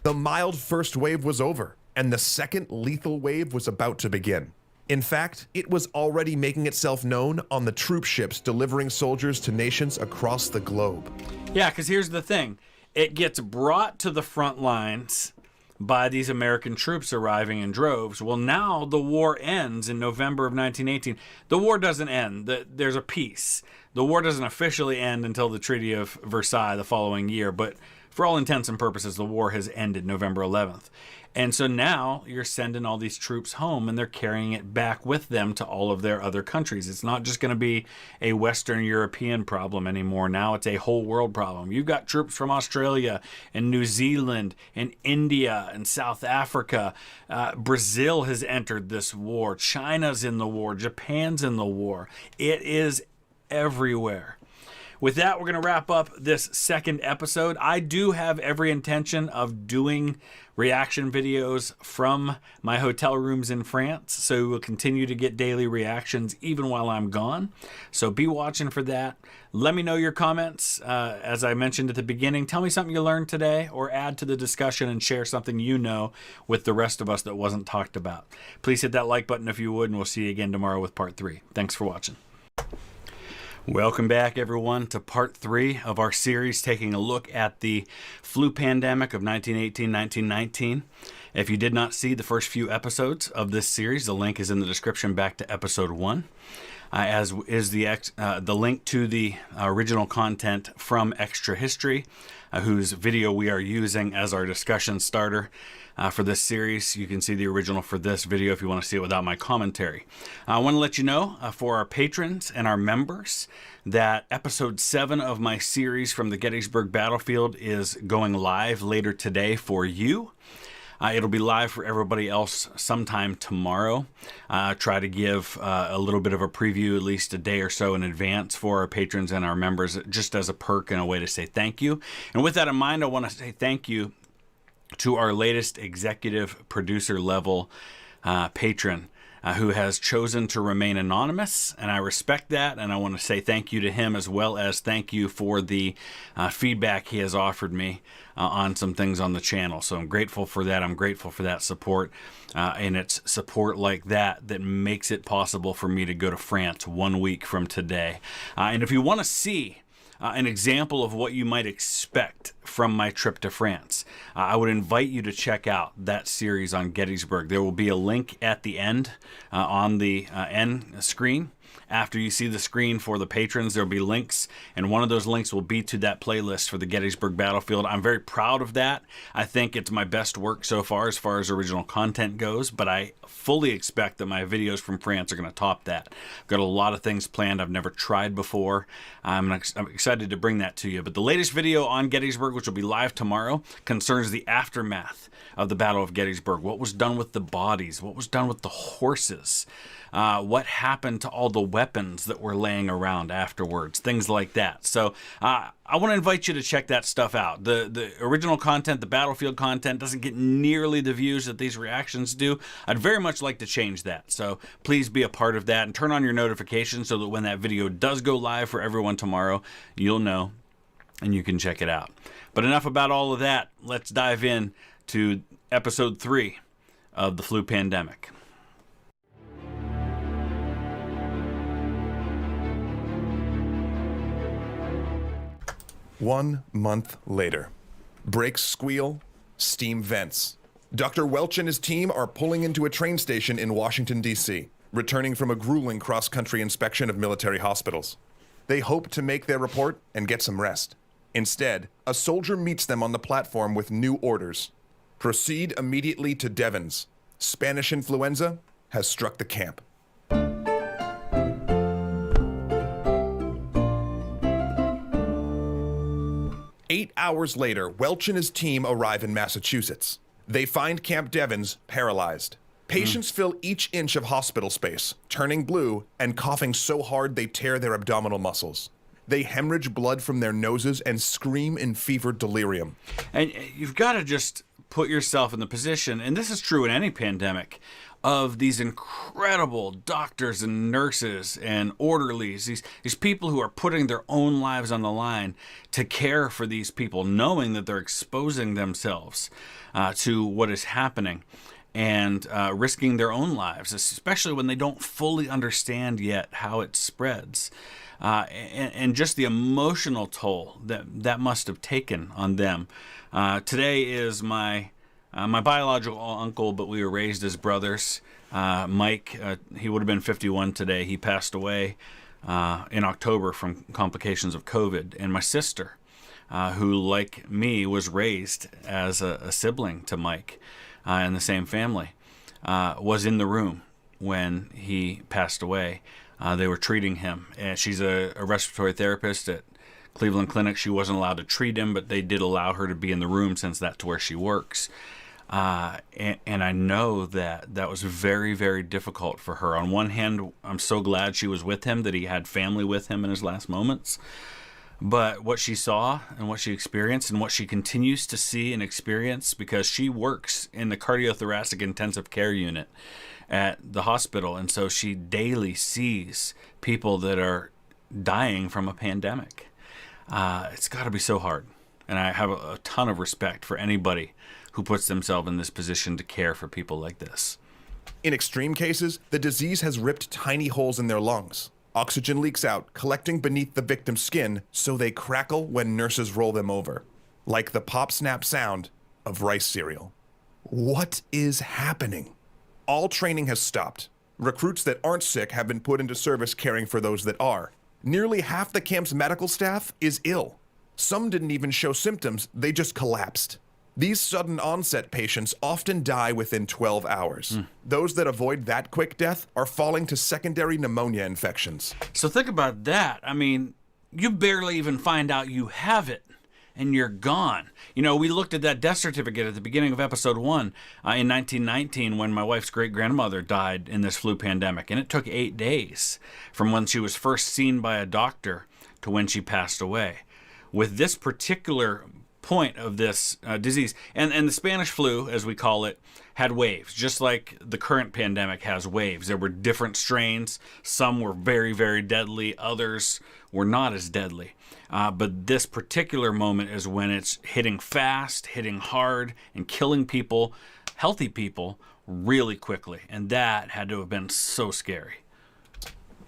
The mild first wave was over, and the second lethal wave was about to begin. In fact, it was already making itself known on the troop ships delivering soldiers to nations across the globe. Yeah, because here's the thing. It gets brought to the front lines by these American troops arriving in droves. Well, now the war ends in November of 1918. The war doesn't end. There's a peace. The war doesn't officially end until the Treaty of Versailles the following year, but for all intents and purposes, the war has ended November 11th. And so now you're sending all these troops home, and they're carrying it back with them to all of their other countries. It's not just going to be a Western European problem anymore. Now it's a whole world problem. You've got troops from Australia and New Zealand and India and South Africa. Brazil has entered this war. China's in the war. Japan's in the war. It is everywhere. With that, we're going to wrap up this second episode. I do have every intention of doing reaction videos from my hotel rooms in France, so we'll continue to get daily reactions even while I'm gone. So be watching for that. Let me know your comments. As I mentioned at the beginning, tell me something you learned today, or add to the discussion and share something you know with the rest of us that wasn't talked about. Please hit that like button if you would, and we'll see you again tomorrow with part 3. Thanks for watching. Welcome back, everyone, to part 3 of our series taking a look at the flu pandemic of 1918-1919. If you did not see the first few episodes of this series, the link is in the description back to episode 1, as is the link to the original content from Extra History. whose video we are using as our discussion starter for this series. You can see the original for this video if you want to see it without my commentary. I want to let you know for our patrons and our members that episode 7 of my series from the Gettysburg Battlefield is going live later today for you. It'll be live for everybody else sometime tomorrow. Try to give a little bit of a preview, at least a day or so in advance for our patrons and our members, just as a perk and a way to say thank you. And with that in mind, I want to say thank you to our latest executive producer level patron, who has chosen to remain anonymous, and I respect that, and I want to say thank you to him, as well as thank you for the feedback he has offered me on some things on the channel. So I'm grateful for that. I'm grateful for that support, and it's support like that that makes it possible for me to go to France 1 week from today. And if you want to see an example of what you might expect from my trip to France, I would invite you to check out that series on Gettysburg. There will be a link at the end on the end screen. After you see the screen for the patrons, there'll be links, and one of those links will be to that playlist for the Gettysburg Battlefield. I'm very proud of that. I think it's my best work so far as original content goes, but I fully expect that my videos from France are going to top that. I've got a lot of things planned I've never tried before. I'm excited to bring that to you. But the latest video on Gettysburg, which will be live tomorrow, concerns the aftermath of the Battle of Gettysburg. What was done with the bodies? What was done with the horses? What happened to all the weapons that were laying around afterwards? Things like that. So I want to invite you to check that stuff out. The original content, the Battlefield content, doesn't get nearly the views that these reactions do. I'd very much like to change that. So please be a part of that and turn on your notifications so that when that video does go live for everyone tomorrow, you'll know and you can check it out. But enough about all of that. Let's dive in to episode 3 of the flu pandemic. One month later. Brakes squeal, steam vents. Dr. Welch and his team are pulling into a train station in Washington, D.C., returning from a grueling cross-country inspection of military hospitals. They hope to make their report and get some rest. Instead, a soldier meets them on the platform with new orders. Proceed immediately to Devens. Spanish influenza has struck the camp. 8 hours later, Welch and his team arrive in Massachusetts. They find Camp Devens paralyzed. Patients fill each inch of hospital space, turning blue and coughing so hard they tear their abdominal muscles. They hemorrhage blood from their noses and scream in fevered delirium. And you've got to just put yourself in the position, and this is true in any pandemic, of these incredible doctors and nurses and orderlies, these people who are putting their own lives on the line to care for these people, knowing that they're exposing themselves to what is happening and risking their own lives, especially when they don't fully understand yet how it spreads. And just the emotional toll that must have taken on them. Today is my biological uncle, but we were raised as brothers. Mike, he would have been 51 today. He passed away in October from complications of COVID. And my sister, who, like me, was raised as a sibling to Mike in the same family, was in the room when he passed away. They were treating him. And she's a respiratory therapist at Cleveland Clinic. She wasn't allowed to treat him, but they did allow her to be in the room since that's where she works. And I know that was very, very difficult for her. On one hand, I'm so glad she was with him, that he had family with him in his last moments. But what she saw and what she experienced and what she continues to see and experience, because she works in the cardiothoracic intensive care unit at the hospital, and so she daily sees people that are dying from a pandemic. It's got to be so hard. And I have a ton of respect for anybody who puts themselves in this position to care for people like this. In extreme cases, the disease has ripped tiny holes in their lungs. Oxygen leaks out, collecting beneath the victim's skin, so they crackle when nurses roll them over, like the pop-snap sound of rice cereal. What is happening? All training has stopped. Recruits that aren't sick have been put into service caring for those that are. Nearly half the camp's medical staff is ill. Some didn't even show symptoms, they just collapsed. These sudden onset patients often die within 12 hours. Those that avoid that quick death are falling to secondary pneumonia infections. So think about that. I mean, you barely even find out you have it, and you're gone. You know, we looked at that death certificate at the beginning of episode 1 in 1919 when my wife's great-grandmother died in this flu pandemic, and it took 8 days from when she was first seen by a doctor to when she passed away. With this particular point of this disease, and the Spanish flu, as we call it, had waves, just like the current pandemic has waves. There were different strains. Some were very, very deadly. Others were not as deadly. But this particular moment is when it's hitting fast, hitting hard, and killing people, healthy people, really quickly. And that had to have been so scary.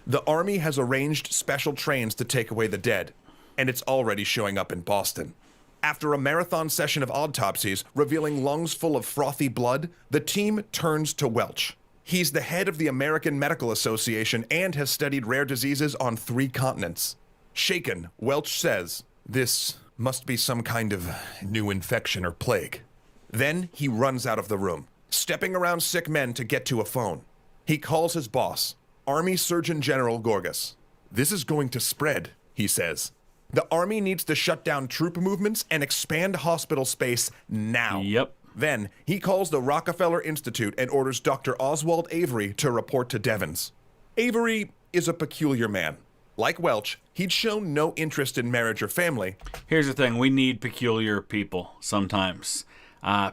The Army has arranged special trains to take away the dead, and it's already showing up in Boston. After a marathon session of autopsies revealing lungs full of frothy blood, the team turns to Welch. He's the head of the American Medical Association and has studied rare diseases on 3 continents. Shaken, Welch says, "This must be some kind of new infection or plague." Then he runs out of the room, stepping around sick men to get to a phone. He calls his boss, Army Surgeon General Gorgas. "This is going to spread," he says. "The Army needs to shut down troop movements and expand hospital space now." Yep. Then he calls the Rockefeller Institute and orders Dr. Oswald Avery to report to Devens. Avery is a peculiar man. Like Welch, he'd shown no interest in marriage or family. Here's the thing. We need peculiar people sometimes.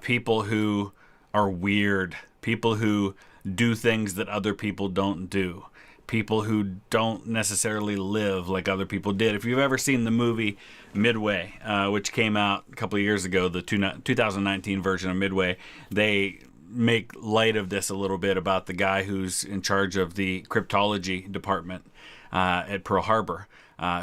People who are weird. People who do things that other people don't do. People who don't necessarily live like other people did. If you've ever seen the movie Midway, which came out a couple of years ago, the 2019 version of Midway, they make light of this a little bit about the guy who's in charge of the cryptology department at Pearl Harbor,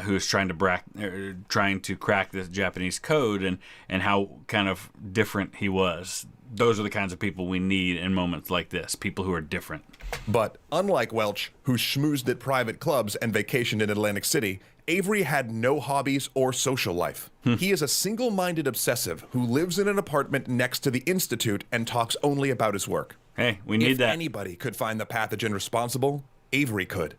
who's trying to crack this Japanese code, and how kind of different he was. Those are the kinds of people we need in moments like this, people who are different. But unlike Welch, who schmoozed at private clubs and vacationed in Atlantic City, Avery had no hobbies or social life. He is a single-minded obsessive who lives in an apartment next to the Institute and talks only about his work. Hey, we need that. If anybody could find the pathogen responsible, Avery could.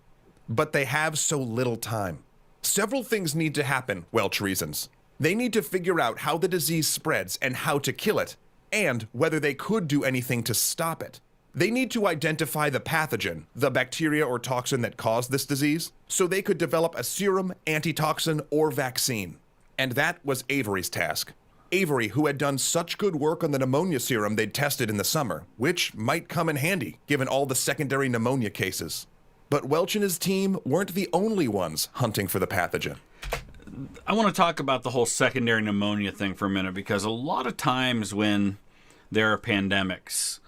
But they have so little time. Several things need to happen, Welch reasons. They need to figure out how the disease spreads and how to kill it, and whether they could do anything to stop it. They need to identify the pathogen, the bacteria or toxin that caused this disease, so they could develop a serum, antitoxin, or vaccine. And that was Avery's task. Avery, who had done such good work on the pneumonia serum they'd tested in the summer, which might come in handy given all the secondary pneumonia cases. But Welch and his team weren't the only ones hunting for the pathogen. I want to talk about the whole secondary pneumonia thing for a minute, because a lot of times when there are pandemics,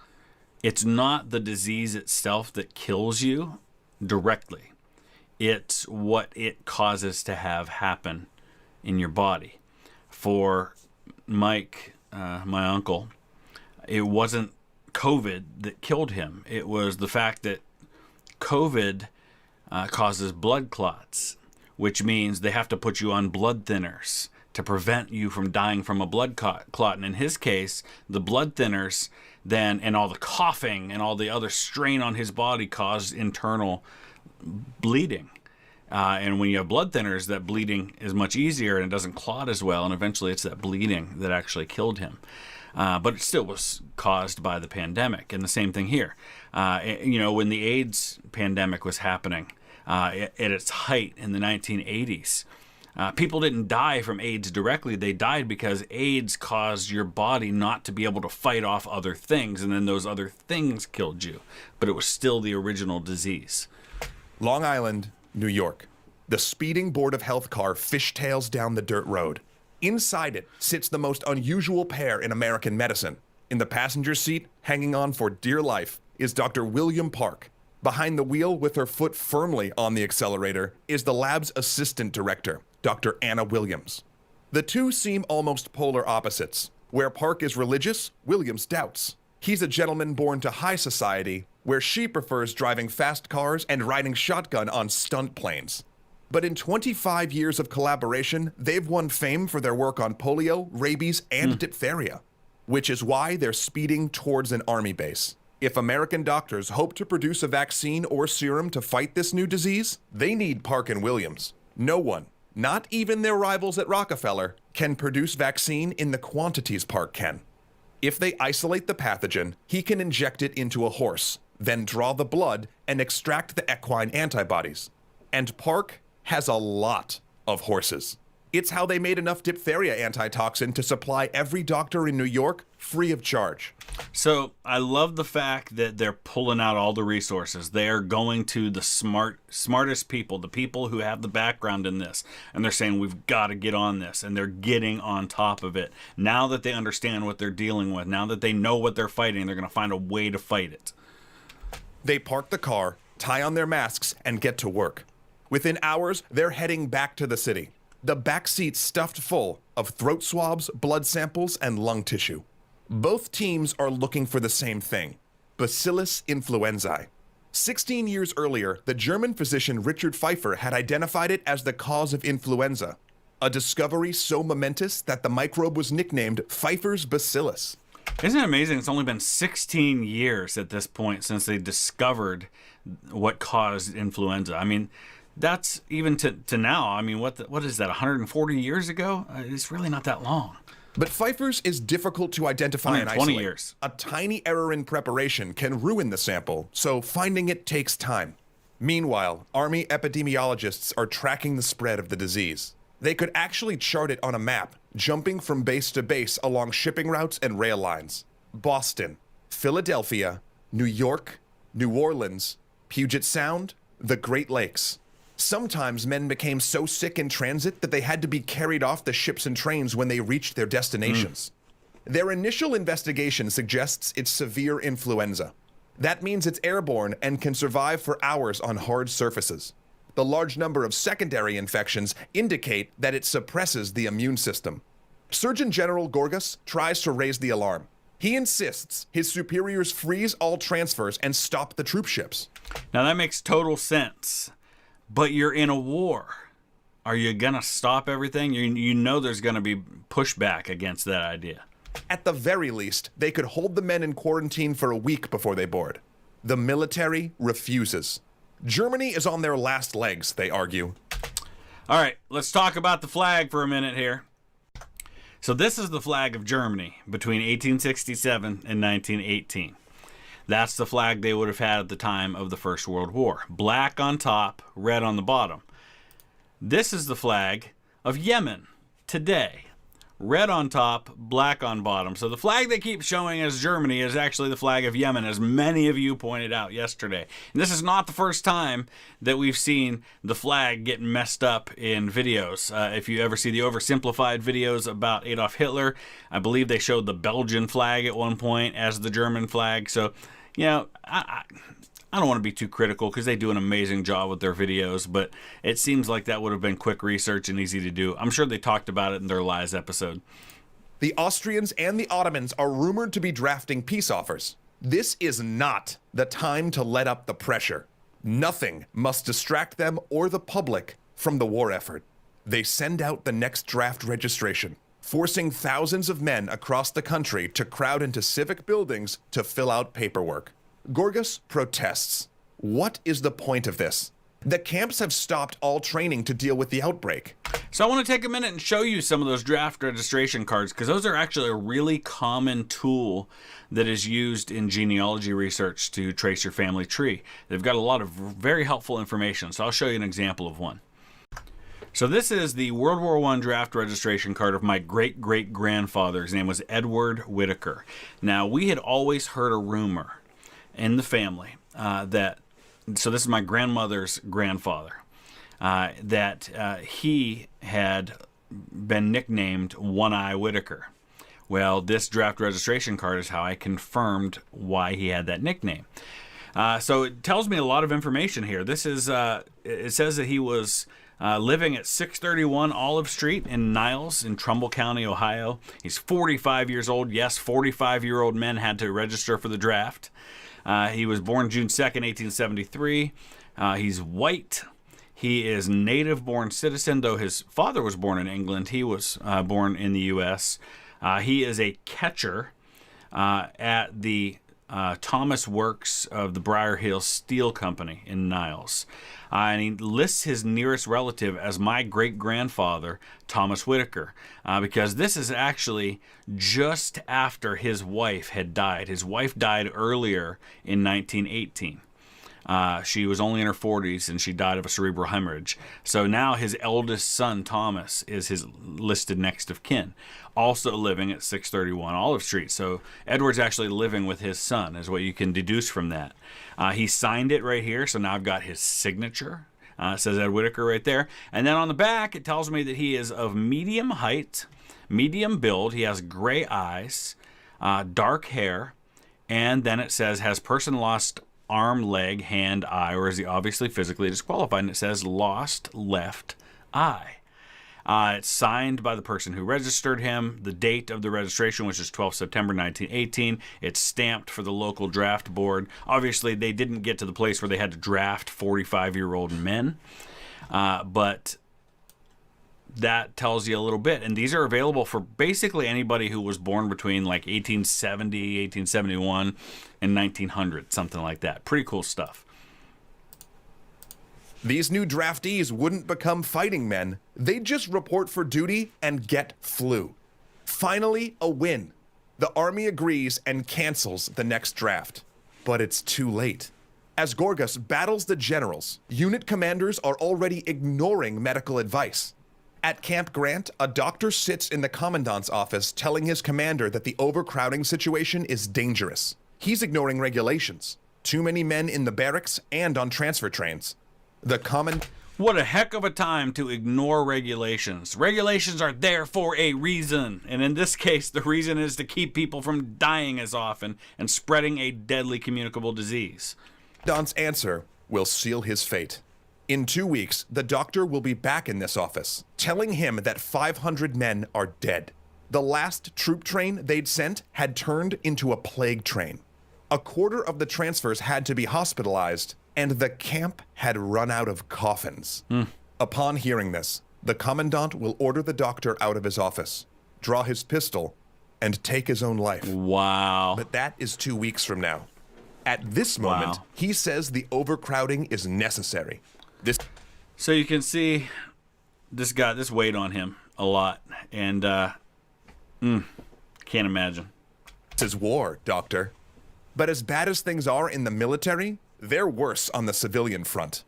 it's not the disease itself that kills you directly. It's what it causes to have happen in your body. For Mike, my uncle, it wasn't COVID that killed him. It was the fact that COVID causes blood clots, which means they have to put you on blood thinners to prevent you from dying from a blood clot. And in his case, the blood thinners then, and all the coughing and all the other strain on his body caused internal bleeding. And when you have blood thinners, that bleeding is much easier and it doesn't clot as well. And eventually it's that bleeding that actually killed him. But it still was caused by the pandemic. And the same thing here. When the AIDS pandemic was happening at its height in the 1980s, people didn't die from AIDS directly. They died because AIDS caused your body not to be able to fight off other things, and then those other things killed you. But it was still the original disease. Long Island, New York. The speeding Board of Health car fishtails down the dirt road. Inside it sits the most unusual pair in American medicine. In the passenger seat, hanging on for dear life, is Dr. William Park. Behind the wheel, with her foot firmly on the accelerator, is the lab's assistant director, Dr. Anna Williams. The two seem almost polar opposites. Where Park is religious, Williams doubts. He's a gentleman born to high society, where she prefers driving fast cars and riding shotgun on stunt planes. But in 25 years of collaboration, they've won fame for their work on polio, rabies, and diphtheria, which is why they're speeding towards an army base. If American doctors hope to produce a vaccine or serum to fight this new disease, they need Park and Williams. No one, not even their rivals at Rockefeller, can produce vaccine in the quantities Park can. If they isolate the pathogen, he can inject it into a horse, then draw the blood and extract the equine antibodies. And Park has a lot of horses. It's how they made enough diphtheria antitoxin to supply every doctor in New York free of charge. So I love the fact that they're pulling out all the resources. They are going to the smartest people, the people who have the background in this. And they're saying, we've got to get on this. And they're getting on top of it. Now that they understand what they're dealing with, now that they know what they're fighting, they're going to find a way to fight it. They park the car, tie on their masks, and get to work. Within hours, they're heading back to the city. The back seat stuffed full of throat swabs, blood samples, and lung tissue. Both teams are looking for the same thing, Bacillus influenzae. 16 years earlier, the German physician Richard Pfeiffer had identified it as the cause of influenza, a discovery so momentous that the microbe was nicknamed Pfeiffer's bacillus. Isn't it amazing? It's only been 16 years at this point since they discovered what caused influenza. I mean, that's even to now. I mean, what is that, 140 years ago? It's really not that long. But Pfeiffer's is difficult to identify and isolate. 20 years. A tiny error in preparation can ruin the sample, so finding it takes time. Meanwhile, Army epidemiologists are tracking the spread of the disease. They could actually chart it on a map, jumping from base to base along shipping routes and rail lines. Boston, Philadelphia, New York, New Orleans, Puget Sound, the Great Lakes. Sometimes men became so sick in transit that they had to be carried off the ships and trains when they reached their destinations. Their initial investigation suggests it's severe influenza. That means it's airborne and can survive for hours on hard surfaces. The large number of secondary infections indicate that it suppresses the immune system. Surgeon General Gorgas tries to raise the alarm. He insists his superiors freeze all transfers and stop the troop ships. Now that makes total sense. But you're in a war. Are you going to stop everything? You know there's going to be pushback against that idea. At the very least, they could hold the men in quarantine for a week before they board. The military refuses. Germany is on their last legs, they argue. All right, let's talk about the flag for a minute here. So this is the flag of Germany between 1867 and 1918. That's the flag they would have had at the time of the First World War. Black on top, red on the bottom. This is the flag of Yemen today. Red on top, black on bottom. So the flag they keep showing as Germany is actually the flag of Yemen, as many of you pointed out yesterday. And this is not the first time that we've seen the flag get messed up in videos. If you ever see the oversimplified videos about Adolf Hitler, I believe they showed the Belgian flag at one point as the German flag. So, you know, I don't want to be too critical because they do an amazing job with their videos, but it seems like that would have been quick research and easy to do. I'm sure they talked about it in their Lies episode. The Austrians and the Ottomans are rumored to be drafting peace offers. This is not the time to let up the pressure. Nothing must distract them or the public from the war effort. They send out the next draft registration, forcing thousands of men across the country to crowd into civic buildings to fill out paperwork. Gorgas protests. What is the point of this? The camps have stopped all training to deal with the outbreak. So I want to take a minute and show you some of those draft registration cards, because those are actually a really common tool that is used in genealogy research to trace your family tree. They've got a lot of very helpful information, so I'll show you an example of one. So this is the World War I draft registration card of my great-great-grandfather. His name was Edward Whitaker. Now, we had always heard a rumor in the family so this is my grandmother's grandfather, that he had been nicknamed One-Eye Whitaker. Well, this draft registration card is how I confirmed why he had that nickname. So it tells me a lot of information here. This is, it says that he was living at 631 Olive Street in Niles in Trumbull County, Ohio. He's 45 years old. Yes, 45-year-old men had to register for the draft. He was born June 2nd, 1873. He's white. He is native-born citizen, though his father was born in England. He was born in the U.S. He is a catcher at the Thomas Works of the Briar Hill Steel Company in Niles. And he lists his nearest relative as my great-grandfather, Thomas Whitaker, because this is actually just after his wife had died. His wife died earlier in 1918. She was only in her 40s, and she died of a cerebral hemorrhage. So now his eldest son, Thomas, is his listed next of kin, also living at 631 Olive Street. So Edward's actually living with his son, is what you can deduce from that. He signed it right here, so now I've got his signature. It says Ed Whitaker right there. And then on the back, it tells me that he is of medium height, medium build. He has gray eyes, dark hair, and then it says, has person lost arm, leg, hand, eye, or is he obviously physically disqualified? And it says lost left eye. It's signed by the person who registered him. The date of the registration, which is 12 September 1918. It's stamped for the local draft board. Obviously, they didn't get to the place where they had to draft 45-year-old men, but that tells you a little bit. And these are available for basically anybody who was born between like 1870, 1871, and 1900, something like that. Pretty cool stuff. These new draftees wouldn't become fighting men. They'd just report for duty and get flu. Finally, a win. The Army agrees and cancels the next draft. But it's too late. As Gorgas battles the generals, unit commanders are already ignoring medical advice. At Camp Grant, a doctor sits in the commandant's office telling his commander that the overcrowding situation is dangerous. He's ignoring regulations. Too many men in the barracks and on transfer trains. What a heck of a time to ignore regulations. Regulations are there for a reason. And in this case, the reason is to keep people from dying as often and spreading a deadly communicable disease. Don's answer will seal his fate. In 2 weeks, the doctor will be back in this office, telling him that 500 men are dead. The last troop train they'd sent had turned into a plague train. A quarter of the transfers had to be hospitalized, and the camp had run out of coffins. Upon hearing this, the commandant will order the doctor out of his office, draw his pistol, and take his own life. Wow. But that is 2 weeks from now. At this moment, he says the overcrowding is necessary. So you can see this guy, this weighed on him a lot, and can't imagine. This is war, Doctor. But as bad as things are in the military, they're worse on the civilian front.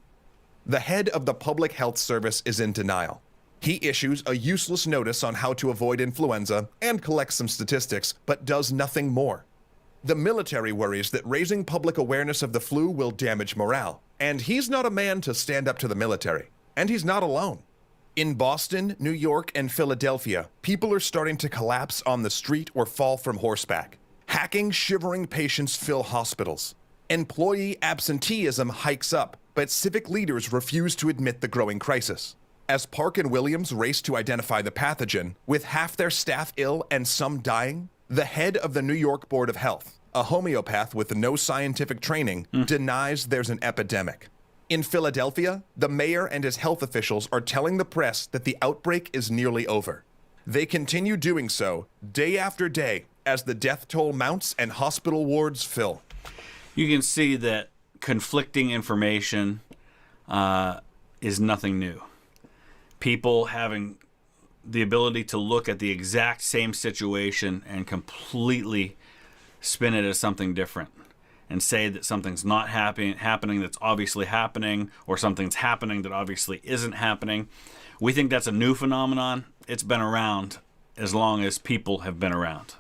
The head of the Public Health Service is in denial. He issues a useless notice on how to avoid influenza and collects some statistics, but does nothing more. The military worries that raising public awareness of the flu will damage morale, and he's not a man to stand up to the military. And he's not alone. In Boston, New York, and Philadelphia, people are starting to collapse on the street or fall from horseback. Hacking, shivering patients fill hospitals. Employee absenteeism hikes up, but civic leaders refuse to admit the growing crisis. As Park and Williams race to identify the pathogen, with half their staff ill and some dying, the head of the New York Board of Health, a homeopath with no scientific training, denies there's an epidemic. In Philadelphia, the mayor and his health officials are telling the press that the outbreak is nearly over. They continue doing so day after day as the death toll mounts and hospital wards fill. You can see that conflicting information is nothing new. People having the ability to look at the exact same situation and completely spin it as something different and say that something's not happening that's obviously happening, or something's happening that obviously isn't happening. We think that's a new phenomenon. It's been around as long as people have been around.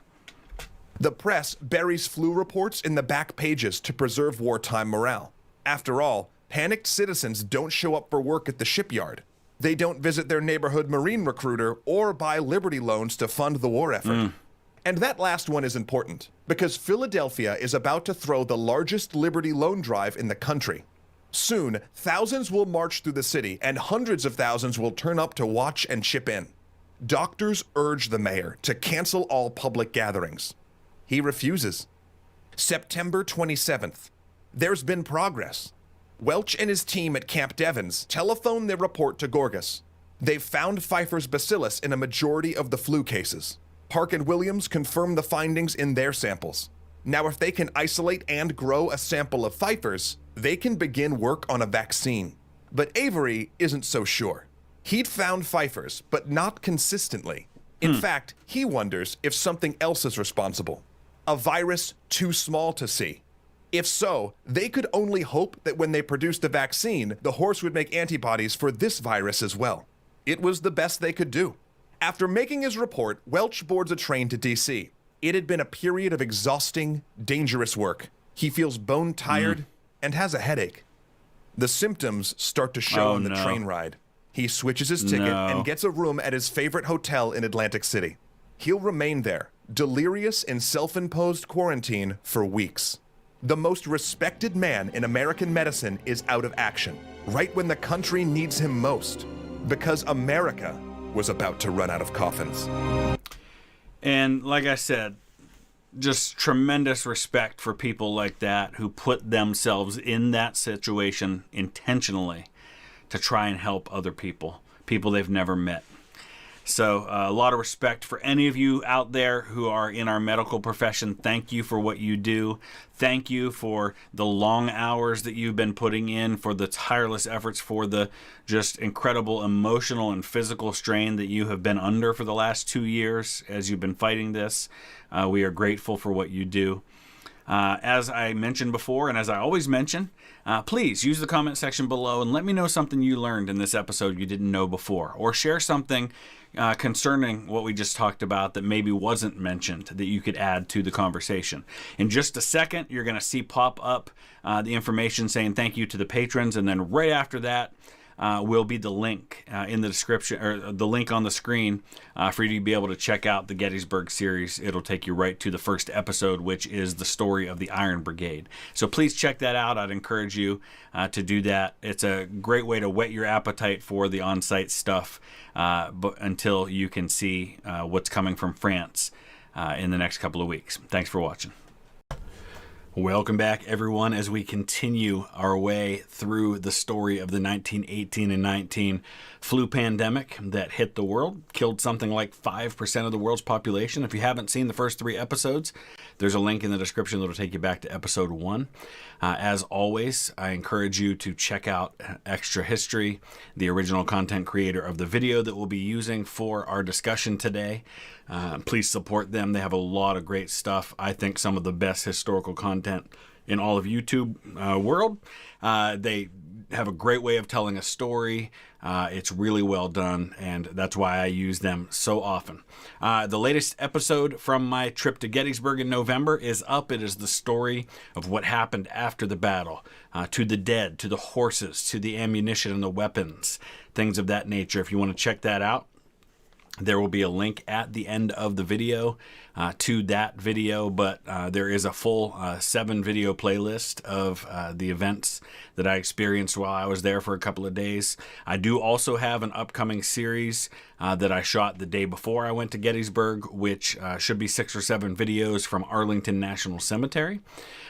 The press buries flu reports in the back pages to preserve wartime morale. After all, panicked citizens don't show up for work at the shipyard. They don't visit their neighborhood Marine recruiter or buy Liberty loans to fund the war effort. And that last one is important, because Philadelphia is about to throw the largest Liberty loan drive in the country. Soon, thousands will march through the city, and hundreds of thousands will turn up to watch and chip in. Doctors urge the mayor to cancel all public gatherings. He refuses. September 27th. There's been progress. Welch and his team at Camp Devens telephone their report to Gorgas. They've found Pfeiffer's bacillus in a majority of the flu cases. Park and Williams confirm the findings in their samples. Now, if they can isolate and grow a sample of Pfeiffer's, they can begin work on a vaccine. But Avery isn't so sure. He'd found Pfeiffer's, but not consistently. In fact, he wonders if something else is responsible. A virus too small to see. If so, they could only hope that when they produced the vaccine, the horse would make antibodies for this virus as well. It was the best they could do. After making his report, Welch boards a train to D.C. It had been a period of exhausting, dangerous work. He feels bone tired and has a headache. The symptoms start to show on the train ride. He switches his ticket and gets a room at his favorite hotel in Atlantic City. He'll remain there, delirious in self-imposed quarantine for weeks. The most respected man in American medicine is out of action, right when the country needs him most, because America was about to run out of coffins. And like I said, just tremendous respect for people like that who put themselves in that situation intentionally to try and help other people they've never met. So a lot of respect for any of you out there who are in our medical profession. Thank you for what you do. Thank you for the long hours that you've been putting in, for the tireless efforts, for the just incredible emotional and physical strain that you have been under for the last 2 years as you've been fighting this. We are grateful for what you do. As I mentioned before, and as I always mention, please use the comment section below and let me know something you learned in this episode you didn't know before, or share something concerning what we just talked about that maybe wasn't mentioned that you could add to the conversation. In just a second, you're going to see pop up the information saying thank you to the patrons, and then right after that will be the link in the description, or the link on the screen for you to be able to check out the Gettysburg series. It'll take you right to the first episode, which is the story of the Iron Brigade. So please check that out. I'd encourage you to do that. It's a great way to whet your appetite for the on-site stuff but until you can see what's coming from France in the next couple of weeks. Thanks for watching. Welcome back, everyone, as we continue our way through the story of the 1918 and 19 flu pandemic that hit the world, killed something like 5% of the world's population. If you haven't seen the first 3 episodes, there's a link in the description that will take you back to episode 1. As always, I encourage you to check out Extra History, the original content creator of the video that we'll be using for our discussion today. Please support them. They have a lot of great stuff. I think some of the best historical content in all of YouTube world. They have a great way of telling a story. It's really well done, and that's why I use them so often. The latest episode from my trip to Gettysburg in November is up. It is the story of what happened after the battle, to the dead, to the horses, to the ammunition and the weapons, things of that nature. If you want to check that out, there will be a link at the end of the video to that video, but there is a full 7-video playlist of the events that I experienced while I was there for a couple of days. I do also have an upcoming series that I shot the day before I went to Gettysburg, which should be 6 or 7 videos from Arlington National Cemetery.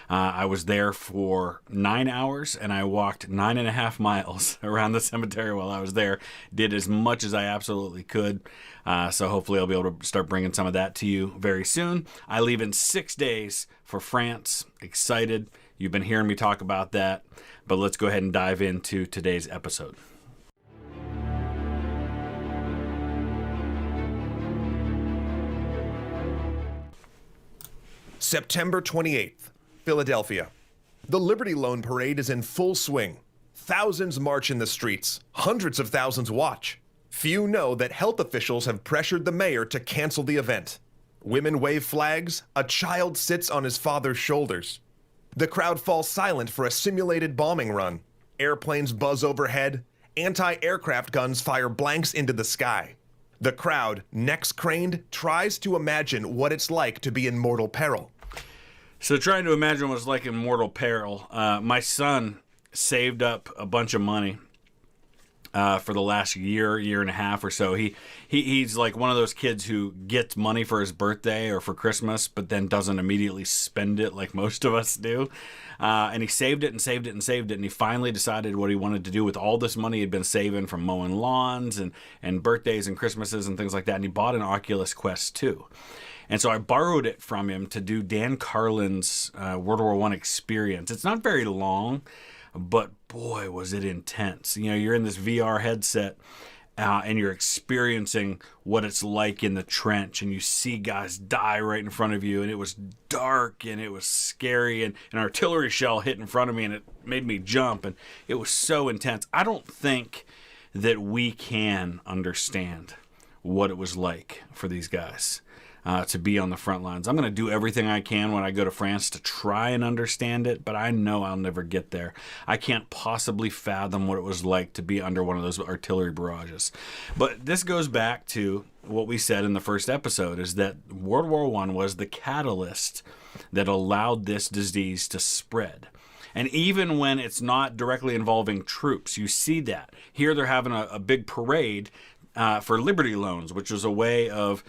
I was there for 9 hours, and I walked 9.5 miles around the cemetery while I was there. Did as much as I absolutely could. So hopefully I'll be able to start bringing some of that to you very soon. I leave in 6 days for France. Excited. You've been hearing me talk about that. But let's go ahead and dive into today's episode. September 28th, Philadelphia. The Liberty Loan Parade is in full swing. Thousands march in the streets. Hundreds of thousands watch. Few know that health officials have pressured the mayor to cancel the event. Women wave flags. A child sits on his father's shoulders. The crowd falls silent for a simulated bombing run. Airplanes buzz overhead. Anti-aircraft guns fire blanks into the sky. The crowd, necks craned, tries to imagine what it's like to be in mortal peril. So trying to imagine what it's like in mortal peril, my son saved up a bunch of money for the last year and a half or so. He's like one of those kids who gets money for his birthday or for Christmas, but then doesn't immediately spend it like most of us do. And he saved it and saved it and saved it, and he finally decided what he wanted to do with all this money he'd been saving from mowing lawns and birthdays and Christmases and things like that. And he bought an Oculus Quest 2. And so I borrowed it from him to do Dan Carlin's World War I experience. It's not very long, but boy, was it intense. You know, you're in this VR headset and you're experiencing what it's like in the trench, and you see guys die right in front of you, and it was dark and it was scary, and an artillery shell hit in front of me and it made me jump, and it was so intense. I don't think that we can understand what it was like for these guys. To be on the front lines. I'm going to do everything I can when I go to France to try and understand it, but I know I'll never get there. I can't possibly fathom what it was like to be under one of those artillery barrages. But this goes back to what we said in the first episode, is that World War I was the catalyst that allowed this disease to spread. And even when it's not directly involving troops, you see that. Here they're having a big parade for Liberty loans, which was a way of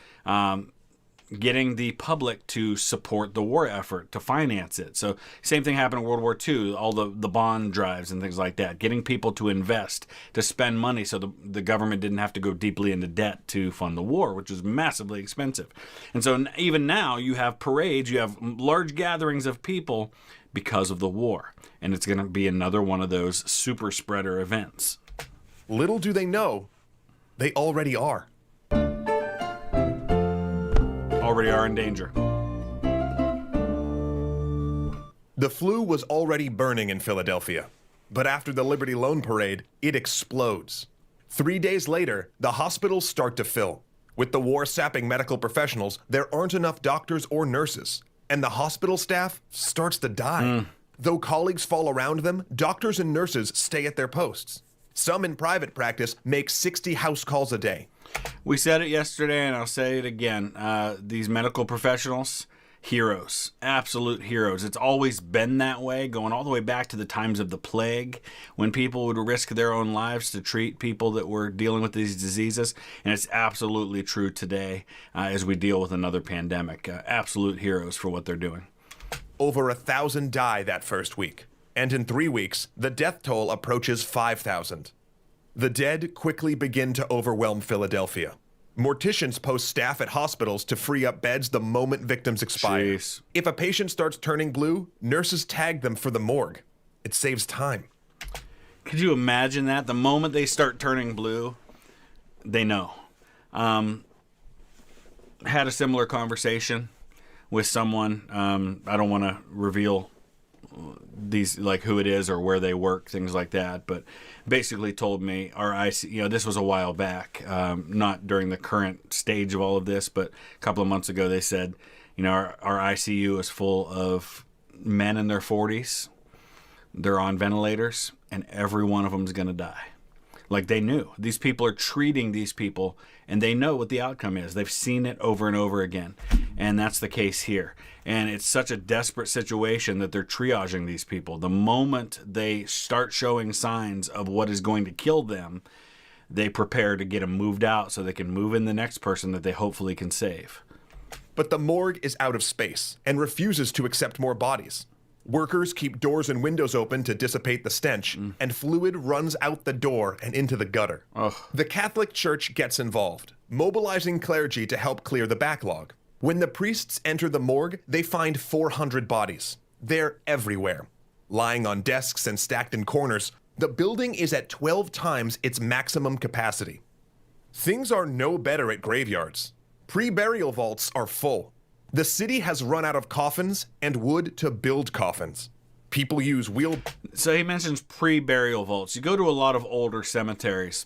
getting the public to support the war effort, to finance it. So same thing happened in World War II, all the bond drives and things like that, getting people to invest, to spend money so the government didn't have to go deeply into debt to fund the war, which was massively expensive. And so even now you have parades, you have large gatherings of people because of the war. And it's going to be another one of those super spreader events. Little do they know, they already are. Already are in danger. The flu was already burning in Philadelphia, but after the Liberty Loan Parade, it explodes. 3 days later, the hospitals start to fill. With the war sapping medical professionals, there aren't enough doctors or nurses, and the hospital staff starts to die. Though colleagues fall around them, doctors and nurses stay at their posts. Some in private practice make 60 house calls a day. We said it yesterday, and I'll say it again. These medical professionals, heroes, absolute heroes. It's always been that way, going all the way back to the times of the plague, when people would risk their own lives to treat people that were dealing with these diseases. And it's absolutely true today as we deal with another pandemic. Absolute heroes for what they're doing. Over 1,000 die that first week, and in 3 weeks, the death toll approaches 5,000. The dead quickly begin to overwhelm Philadelphia. Morticians post staff at hospitals to free up beds the moment victims expire. Jeez. If a patient starts turning blue, nurses tag them for the morgue. It saves time. Could you imagine that? The moment they start turning blue, they know. Had a similar conversation with someone. I don't want to reveal these, like, who it is or where they work, things like that, but basically told me our IC, this was a while back, not during the current stage of all of this, but a couple of months ago, they said, our ICU is full of men in their 40s. They're on ventilators, and every one of them is going to die. Like, they knew. These people are treating these people, and they know what the outcome is. They've seen it over and over again, and that's the case here. And it's such a desperate situation that they're triaging these people. The moment they start showing signs of what is going to kill them, they prepare to get them moved out so they can move in the next person that they hopefully can save. But the morgue is out of space and refuses to accept more bodies. Workers keep doors and windows open to dissipate the stench, and fluid runs out the door and into the gutter. Ugh. The Catholic Church gets involved, mobilizing clergy to help clear the backlog. When the priests enter the morgue, they find 400 bodies. They're everywhere. Lying on desks and stacked in corners, the building is at 12 times its maximum capacity. Things are no better at graveyards. Pre-burial vaults are full. The city has run out of coffins and wood to build coffins. People use So he mentions pre-burial vaults. You go to a lot of older cemeteries,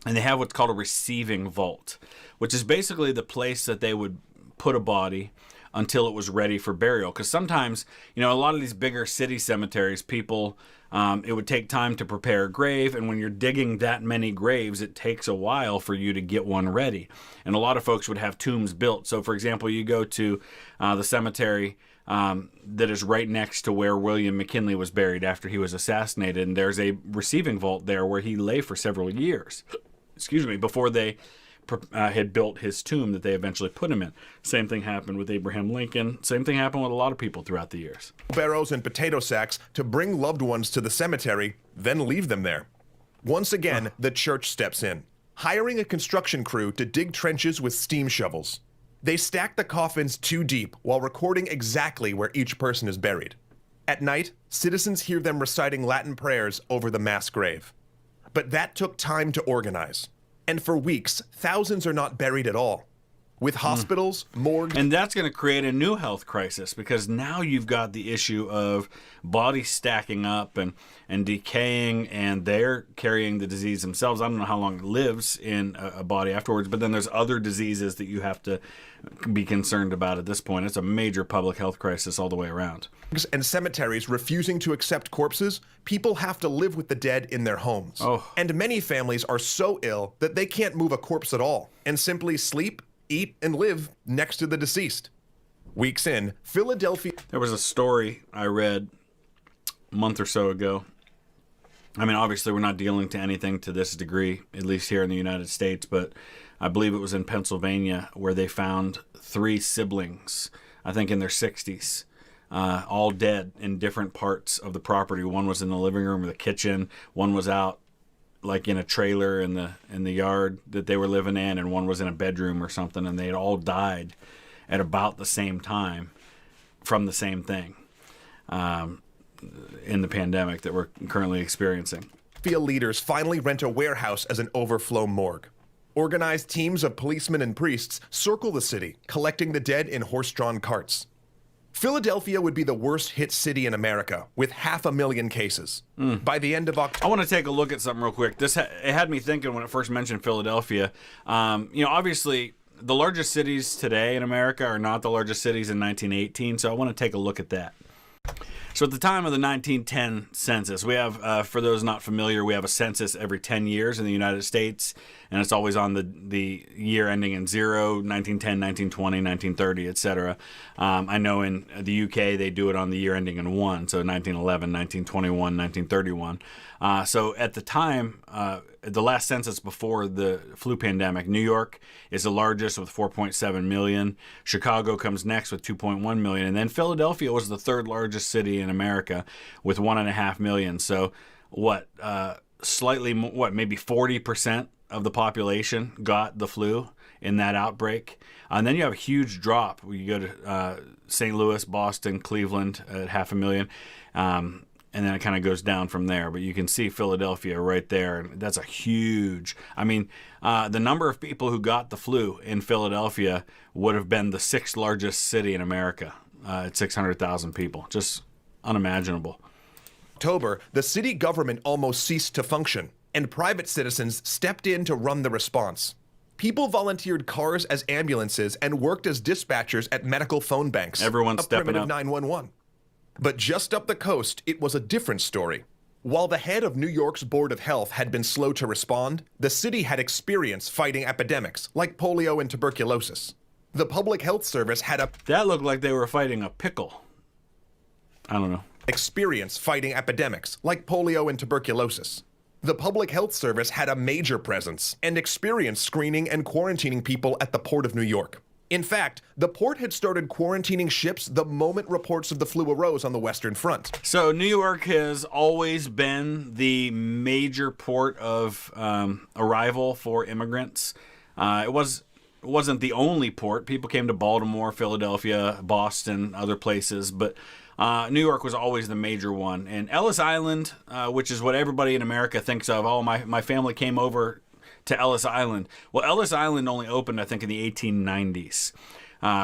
and they have what's called a receiving vault, which is basically the place that they would put a body until it was ready for burial. Because sometimes, a lot of these bigger city cemeteries, people, it would take time to prepare a grave, and when you're digging that many graves, it takes a while for you to get one ready. And a lot of folks would have tombs built. So, for example, you go to the cemetery that is right next to where William McKinley was buried after he was assassinated. And there's a receiving vault there where he lay for several years, before they had built his tomb that they eventually put him in. Same thing happened with Abraham Lincoln. Same thing happened with a lot of people throughout the years. Barrows and potato sacks to bring loved ones to the cemetery, then leave them there. Once again, the church steps in, hiring a construction crew to dig trenches with steam shovels. They stack the coffins 2 deep while recording exactly where each person is buried. At night, citizens hear them reciting Latin prayers over the mass grave. But that took time to organize. And for weeks, thousands are not buried at all. With hospitals, morgues... And that's going to create a new health crisis, because now you've got the issue of bodies stacking up and decaying, and they're carrying the disease themselves. I don't know how long it lives in a body afterwards, but then there's other diseases that you have to be concerned about at this point. It's a major public health crisis all the way around. And cemeteries refusing to accept corpses, people have to live with the dead in their homes. And many families are so ill that they can't move a corpse at all and simply sleep, eat, and live next to the deceased. Weeks in, Philadelphia... There was a story I read a month or so ago. I mean, obviously we're not dealing to anything to this degree, at least here in the United States, but I believe it was in Pennsylvania where they found 3 siblings, I think in their 60s, all dead in different parts of the property. One was in the living room or the kitchen. One was out like in a trailer in the yard that they were living in, and one was in a bedroom or something, and they had all died at about the same time from the same thing in the pandemic that we're currently experiencing. Leaders finally rent a warehouse as an overflow morgue. Organized teams of policemen and priests circle the city, collecting the dead in horse-drawn carts. Philadelphia would be the worst hit city in America, with 500,000 cases. By the end of October... I want to take a look at something real quick. It had me thinking when it first mentioned Philadelphia. Obviously, the largest cities today in America are not the largest cities in 1918, so I want to take a look at that. So at the time of the 1910 census, we have, for those not familiar, we have a census every 10 years in the United States, and it's always on the year ending in 0, 1910, 1920, 1930, etc. I know in the UK they do it on the year ending in 1, so 1911, 1921, 1931. So at the time, the last census before the flu pandemic, New York is the largest with 4.7 million. Chicago comes next with 2.1 million. And then Philadelphia was the 3rd largest city in America with 1.5 million. So maybe 40% of the population got the flu in that outbreak. And then you have a huge drop. You go to St. Louis, Boston, Cleveland at 500,000. And then it kind of goes down from there. But you can see Philadelphia right there. That's a huge... I mean, the number of people who got the flu in Philadelphia would have been the 6th largest city in America at 600,000 people. Just unimaginable. October, the city government almost ceased to function, and private citizens stepped in to run the response. People volunteered cars as ambulances and worked as dispatchers at medical phone banks. Everyone's stepping up. 911. But just up the coast, it was a different story. While the head of New York's Board of Health had been slow to respond, the city had experience fighting epidemics like polio and tuberculosis. The Public Health Service had That looked like they were fighting a pickle. I don't know. Experience fighting epidemics like polio and tuberculosis. The Public Health Service had a major presence and experience screening and quarantining people at the Port of New York. In fact, the port had started quarantining ships the moment reports of the flu arose on the Western Front. So New York has always been the major port of arrival for immigrants. It wasn't the only port. People came to Baltimore, Philadelphia, Boston, other places, but New York was always the major one. And Ellis Island, which is what everybody in America thinks of, my family came over to Ellis Island. Well, Ellis Island only opened, I think, in the 1890s,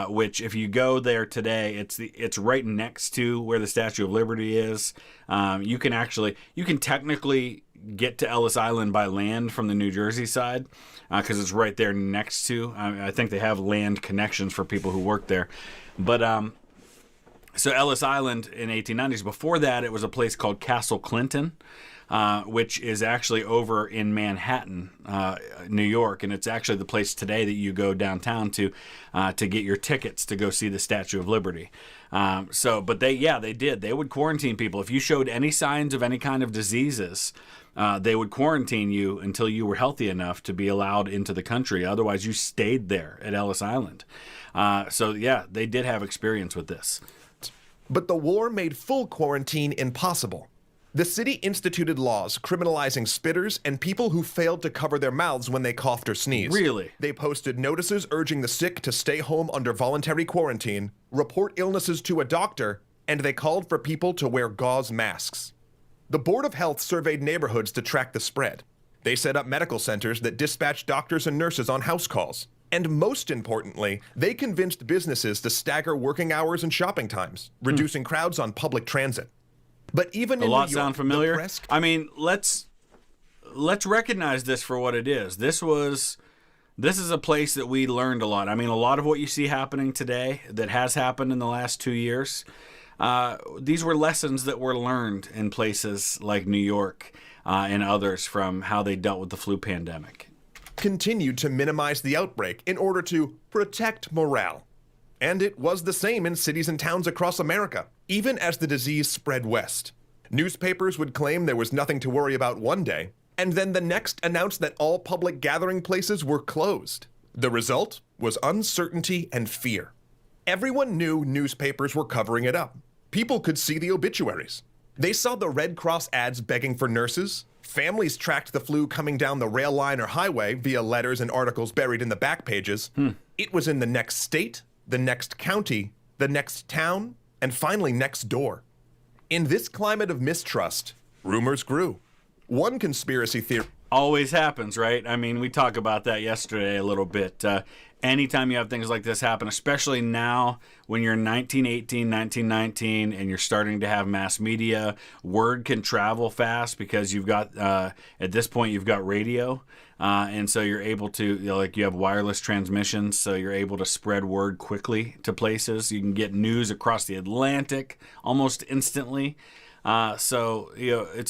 which if you go there today, it's right next to where the Statue of Liberty is. You can technically get to Ellis Island by land from the New Jersey side because it's right there next to. I think they have land connections for people who work there. But so Ellis Island in 1890s. Before that, it was a place called Castle Clinton. which is actually over in Manhattan, New York, and it's actually the place today that you go downtown to get your tickets to go see the Statue of Liberty. But they did. They would quarantine people if you showed any signs of any kind of diseases. They would quarantine you until you were healthy enough to be allowed into the country. Otherwise, you stayed there at Ellis Island. They did have experience with this. But the war made full quarantine impossible. The city instituted laws criminalizing spitters and people who failed to cover their mouths when they coughed or sneezed. Really? They posted notices urging the sick to stay home under voluntary quarantine, report illnesses to a doctor, and they called for people to wear gauze masks. The Board of Health surveyed neighborhoods to track the spread. They set up medical centers that dispatched doctors and nurses on house calls. And most importantly, they convinced businesses to stagger working hours and shopping times, reducing crowds on public transit. But even in New York, sound familiar? The press... I mean, let's recognize this for what it is. This is a place that we learned a lot. I mean, a lot of what you see happening today that has happened in the last 2 years, these were lessons that were learned in places like New York and others from how they dealt with the flu pandemic. Continued to minimize the outbreak in order to protect morale. And it was the same in cities and towns across America, even as the disease spread west. Newspapers would claim there was nothing to worry about one day, and then the next announced that all public gathering places were closed. The result was uncertainty and fear. Everyone knew newspapers were covering it up. People could see the obituaries. They saw the Red Cross ads begging for nurses. Families tracked the flu coming down the rail line or highway via letters and articles buried in the back pages. It was in the next state, the next county, the next town, and finally next door. In this climate of mistrust, rumors grew. One conspiracy theory... Always happens, right? I mean, we talked about that yesterday a little bit. Anytime you have things like this happen, especially now when you're in 1918, 1919, and you're starting to have mass media, word can travel fast because you've got, at this point, you've got radio. And so you're able to, you have wireless transmissions, so you're able to spread word quickly to places. You can get news across the Atlantic almost instantly. It's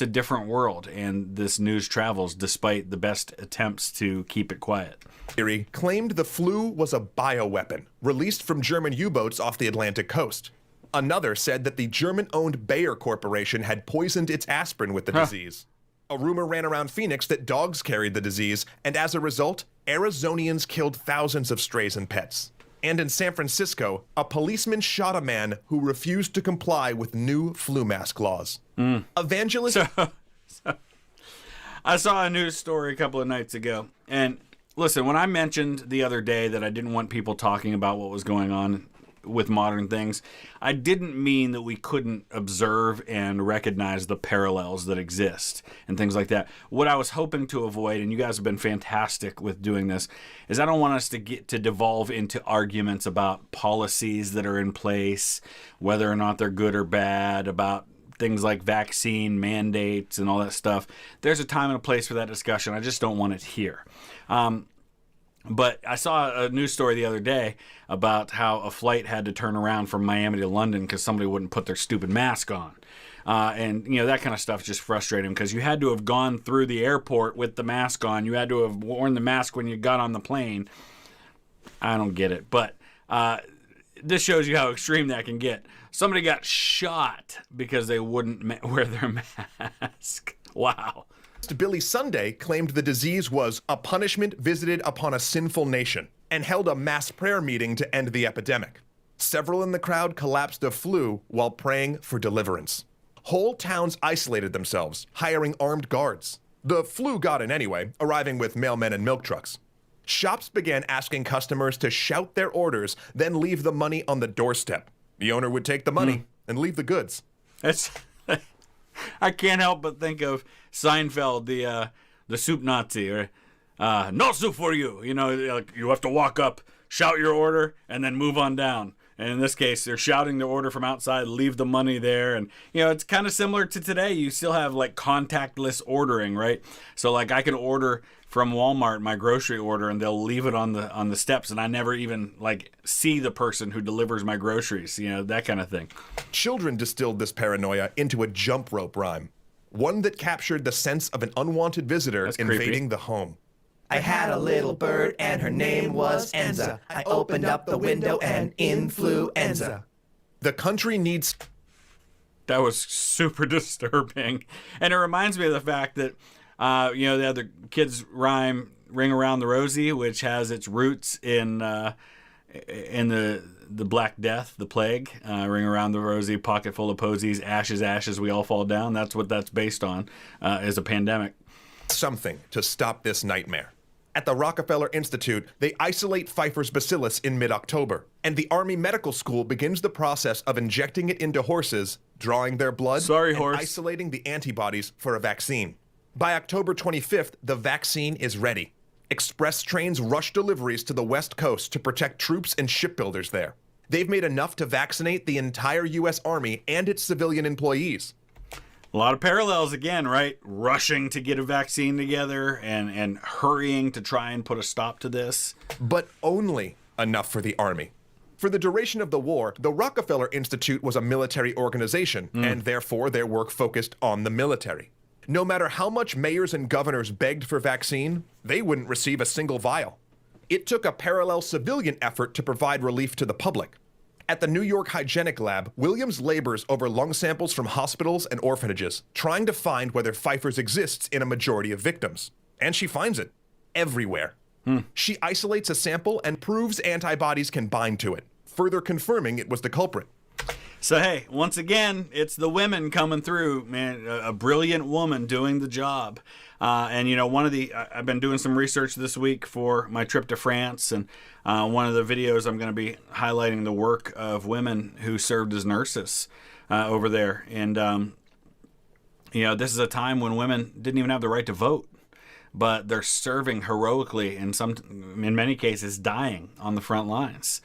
a different world, and this news travels despite the best attempts to keep it quiet. Theory claimed the flu was a bioweapon released from German U-boats off the Atlantic coast. Another said that the German-owned Bayer Corporation had poisoned its aspirin with the disease. A rumor ran around Phoenix that dogs carried the disease, and as a result, Arizonians killed thousands of strays and pets. And in San Francisco, a policeman shot a man who refused to comply with new flu mask laws. Evangelist... I saw a news story a couple of nights ago, and listen, when I mentioned the other day that I didn't want people talking about what was going on with modern things, I didn't mean that we couldn't observe and recognize the parallels that exist and things like that. What I was hoping to avoid, and you guys have been fantastic with doing this, is I don't want us to get to devolve into arguments about policies that are in place, whether or not they're good or bad, about things like vaccine mandates and all that stuff. There's a time and a place for that discussion. I just don't want it here. But I saw a news story the other day about how a flight had to turn around from Miami to London because somebody wouldn't put their stupid mask on. And that kind of stuff is just frustrating because you had to have gone through the airport with the mask on. You had to have worn the mask when you got on the plane. I don't get it. But this shows you how extreme that can get. Somebody got shot because they wouldn't wear their mask. Wow. Billy Sunday claimed the disease was a punishment visited upon a sinful nation and held a mass prayer meeting to end the epidemic. Several in the crowd collapsed of flu while praying for deliverance. Whole towns isolated themselves, hiring armed guards. The flu got in anyway, arriving with mailmen and milk trucks. Shops began asking customers to shout their orders, then leave the money on the doorstep. The owner would take the money and leave the goods. I can't help but think of Seinfeld, the soup Nazi, or no soup for you. You have to walk up, shout your order, and then move on down. And in this case, they're shouting the order from outside, leave the money there. And, it's kind of similar to today. You still have, contactless ordering, right? So, I can order from Walmart my grocery order, and they'll leave it on the steps, and I never even, see the person who delivers my groceries, that kind of thing. Children distilled this paranoia into a jump rope rhyme. one that captured the sense of an unwanted visitor invading the home. I had a little bird and her name was Enza. I opened up the window and influenza. The country needs... That was super disturbing. And it reminds me of the fact that, the other kids' rhyme, Ring Around the Rosie, which has its roots in the Black Death, the plague. Ring around the rosy, pocket full of posies, ashes, ashes, we all fall down. That's what that's based on, is a pandemic. Something to stop this nightmare. At the Rockefeller Institute, they isolate Pfeiffer's bacillus in mid-October, and the Army Medical School begins the process of injecting it into horses, drawing their blood, and isolating the antibodies for a vaccine. By October 25th, the vaccine is ready. Express trains rush deliveries to the West Coast to protect troops and shipbuilders there. They've made enough to vaccinate the entire U.S. Army and its civilian employees. A lot of parallels again, right? Rushing to get a vaccine together and hurrying to try and put a stop to this. But only enough for the Army. For the duration of the war, the Rockefeller Institute was a military organization, and therefore their work focused on the military. No matter how much mayors and governors begged for vaccine, they wouldn't receive a single vial. It took a parallel civilian effort to provide relief to the public. At the New York Hygienic Lab, Williams labors over lung samples from hospitals and orphanages, trying to find whether Pfeiffer's exists in a majority of victims. And she finds it. Everywhere. She isolates a sample and proves antibodies can bind to it, further confirming it was the culprit. So, hey, once again, it's the women coming through, man, a brilliant woman doing the job. I've been doing some research this week for my trip to France, and one of the videos I'm going to be highlighting the work of women who served as nurses over there. And, this is a time when women didn't even have the right to vote, but they're serving heroically and in many cases dying on the front lines.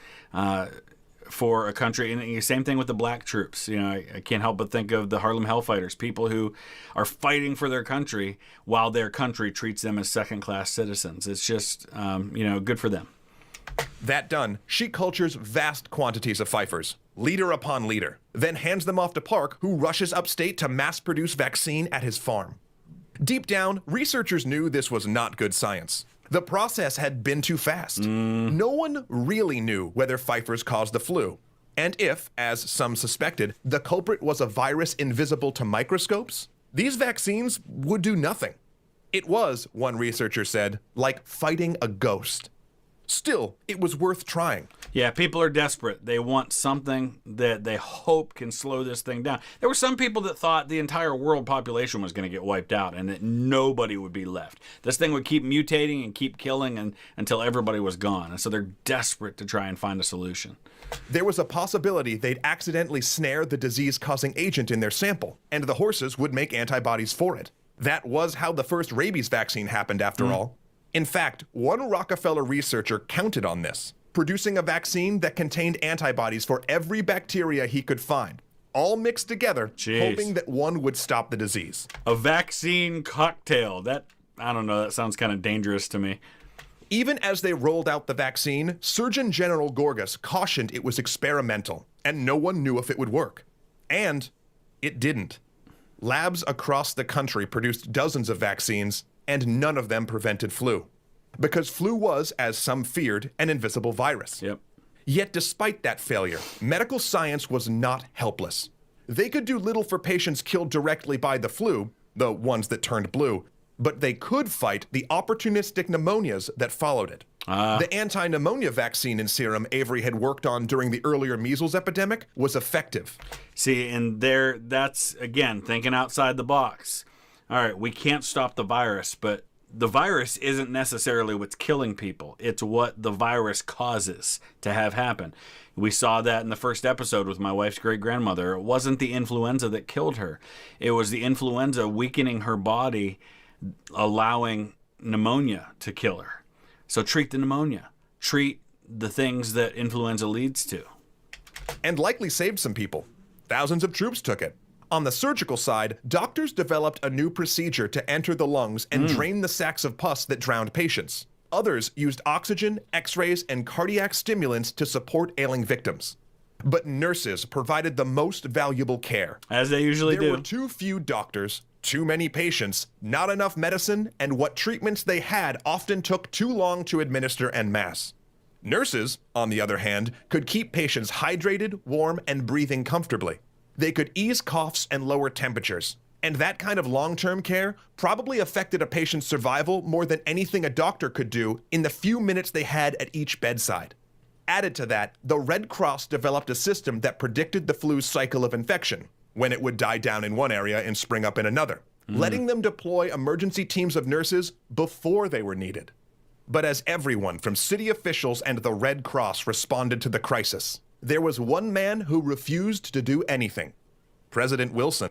For a country, and same thing with the black troops. I can't help but think of the Harlem Hellfighters, people who are fighting for their country while their country treats them as second-class citizens. It's just, good for them. That done, she cultures vast quantities of Pfeiffers, liter upon liter, then hands them off to Park, who rushes upstate to mass-produce vaccine at his farm. Deep down, researchers knew this was not good science. The process had been too fast. No one really knew whether Pfeiffer's caused the flu. And if, as some suspected, the culprit was a virus invisible to microscopes, these vaccines would do nothing. It was, one researcher said, like fighting a ghost. Still, it was worth trying. Yeah, people are desperate. They want something that they hope can slow this thing down. There were some people that thought the entire world population was going to get wiped out and that nobody would be left. This thing would keep mutating and keep killing until everybody was gone. And so they're desperate to try and find a solution. There was a possibility they'd accidentally snare the disease-causing agent in their sample, and the horses would make antibodies for it. That was how the first rabies vaccine happened, after all. In fact, one Rockefeller researcher counted on this, producing a vaccine that contained antibodies for every bacteria he could find, all mixed together, hoping that one would stop the disease. A vaccine cocktail. I don't know, that sounds kind of dangerous to me. Even as they rolled out the vaccine, Surgeon General Gorgas cautioned it was experimental, and no one knew if it would work. And it didn't. Labs across the country produced dozens of vaccines, and none of them prevented flu. Because flu was, as some feared, an invisible virus. Yep. Yet despite that failure, medical science was not helpless. They could do little for patients killed directly by the flu, the ones that turned blue, but they could fight the opportunistic pneumonias that followed it. The anti-pneumonia vaccine in serum Avery had worked on during the earlier measles epidemic was effective. See, and that's, again, thinking outside the box. All right, we can't stop the virus, but the virus isn't necessarily what's killing people. It's what the virus causes to have happen. We saw that in the first episode with my wife's great-grandmother. It wasn't the influenza that killed her. It was the influenza weakening her body, allowing pneumonia to kill her. So treat the pneumonia. Treat the things that influenza leads to. And likely saved some people. Thousands of troops took it. On the surgical side, doctors developed a new procedure to enter the lungs and drain the sacs of pus that drowned patients. Others used oxygen, x-rays, and cardiac stimulants to support ailing victims. But nurses provided the most valuable care. As they usually do. There were too few doctors, Too many patients, not enough medicine, and what treatments they had often took too long to administer en masse. Nurses, on the other hand, could keep patients hydrated, warm, and breathing comfortably. They could ease coughs and lower temperatures. And that kind of long-term care probably affected a patient's survival more than anything a doctor could do in the few minutes they had at each bedside. Added to that, the Red Cross developed a system that predicted the flu's cycle of infection, when it would die down in one area and spring up in another, letting them deploy emergency teams of nurses before they were needed. But as everyone from city officials and the Red Cross responded to the crisis, there was one man who refused to do anything. President Wilson.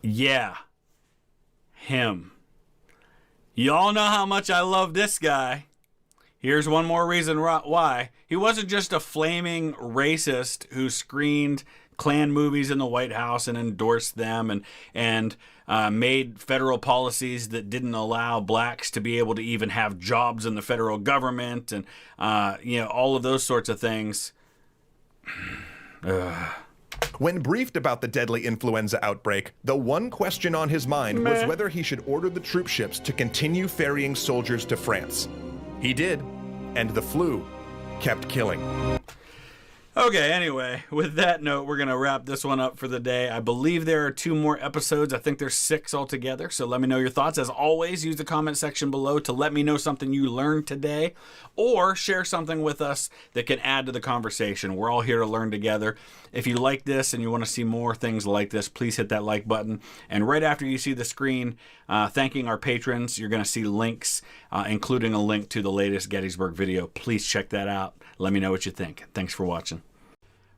Yeah. Him. Y'all know how much I love this guy. Here's one more reason why. He wasn't just a flaming racist who screened Klan movies in the White House and endorsed them and made federal policies that didn't allow blacks to be able to even have jobs in the federal government and all of those sorts of things. When briefed about the deadly influenza outbreak, the one question on his mind was whether he should order the troop ships to continue ferrying soldiers to France. He did, and the flu kept killing. Okay, anyway, with that note, we're going to wrap this one up for the day. I believe there are 2 more episodes. I think there's 6 altogether, so let me know your thoughts. As always, use the comment section below to let me know something you learned today, or share something with us that can add to the conversation. We're all here to learn together. If you like this and you want to see more things like this, please hit that like button. And right after you see the screen thanking our patrons, you're going to see links, including a link to the latest Gettysburg video. Please check that out. Let me know what you think. Thanks for watching.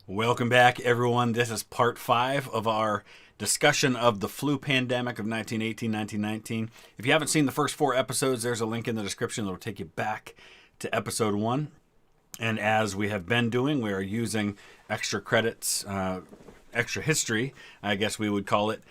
Welcome back, everyone. This is part 5 of our discussion of the flu pandemic of 1918-1919. If you haven't seen the first 4 episodes, there's a link in the description that will take you back to episode 1. And as we have been doing, we are using extra credits, extra history, I guess we would call it,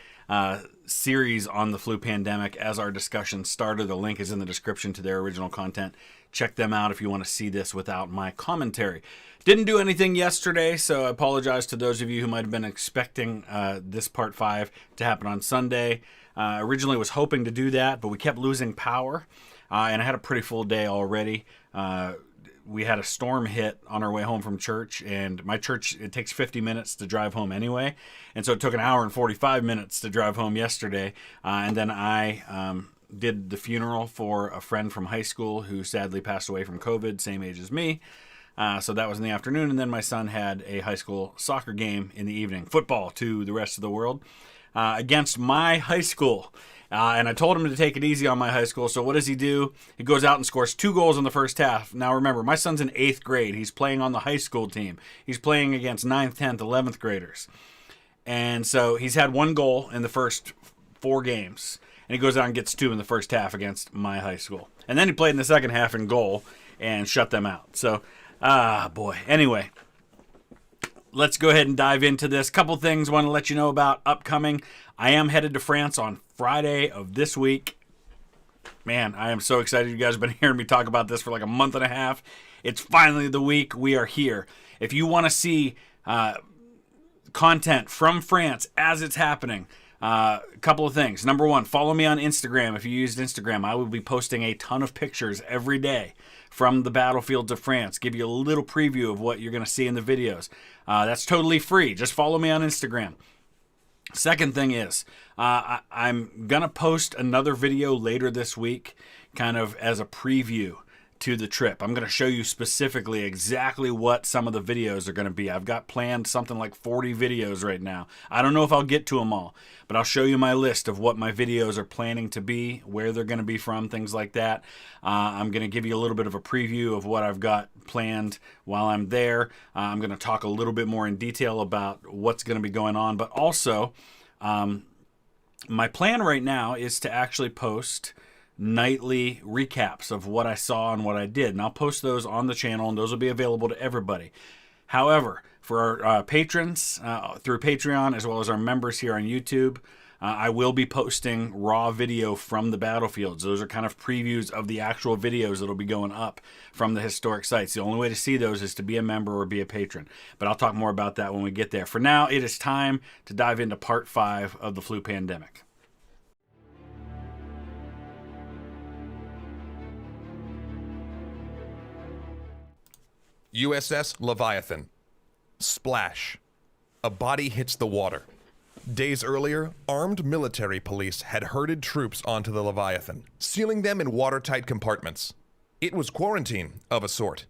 series on the flu pandemic as our discussion started. The link is in the description to their original content. Check them out if you want to see this without my commentary. Didn't do anything yesterday, so I apologize to those of you who might have been expecting this part 5 to happen on Sunday. Originally was hoping to do that, but we kept losing power, and I had a pretty full day already. We had a storm hit on our way home from church, and my church, it takes 50 minutes to drive home anyway, and so it took an hour and 45 minutes to drive home yesterday, and then I did the funeral for a friend from high school who sadly passed away from COVID, same age as me. So that was in the afternoon, and then my son had a high school soccer game in the evening, football to the rest of the world, against my high school. And I told him to take it easy on my high school, so what does he do? He goes out and scores 2 goals in the first half. Now remember, my son's in 8th grade. He's playing on the high school team. He's playing against 9th, 10th, 11th graders. And so he's had 1 goal in the first 4 games. And he goes out and gets 2 in the first half against my high school. And then he played in the second half in goal and shut them out. So, boy. Anyway, let's go ahead and dive into this. Couple things I want to let you know about upcoming. I am headed to France on Friday of this week. Man, I am so excited. You guys have been hearing me talk about this for like a month and a half. It's finally the week. We are here. If you want to see content from France as it's happening, a couple of things. Number 1, follow me on Instagram. If you used Instagram, I will be posting a ton of pictures every day from the battlefields of France. Give you a little preview of what you're going to see in the videos. That's totally free. Just follow me on Instagram. Second thing is, I'm going to post another video later this week, kind of as a preview to the trip. I'm going to show you specifically exactly what some of the videos are going to be. I've got planned something like 40 videos right now. I don't know if I'll get to them all, but I'll show you my list of what my videos are planning to be, where they're going to be from, things like that. I'm going to give you a little bit of a preview of what I've got planned while I'm there. I'm going to talk a little bit more in detail about what's going to be going on, but also my plan right now is to actually post nightly recaps of what I saw and what I did. And I'll post those on the channel, and those will be available to everybody. However, for our patrons through Patreon, as well as our members here on YouTube, I will be posting raw video from the battlefields. Those are kind of previews of the actual videos that'll be going up from the historic sites. The only way to see those is to be a member or be a patron. But I'll talk more about that when we get there. For now, it is time to dive into part 5 of the flu pandemic. USS Leviathan. Splash. A body hits the water. Days earlier, armed military police had herded troops onto the Leviathan, sealing them in watertight compartments. It was quarantine of a sort.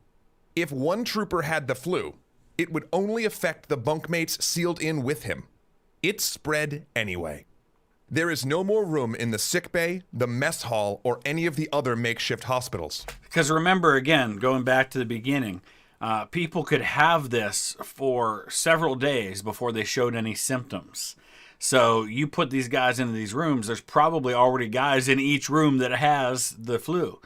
If one trooper had the flu, it would only affect the bunkmates sealed in with him. It spread anyway. There is no more room in the sick bay, the mess hall, or any of the other makeshift hospitals. Because remember, again, going back to the beginning, people could have this for several days before they showed any symptoms. So you put these guys into these rooms, there's probably already guys in each room that has the flu.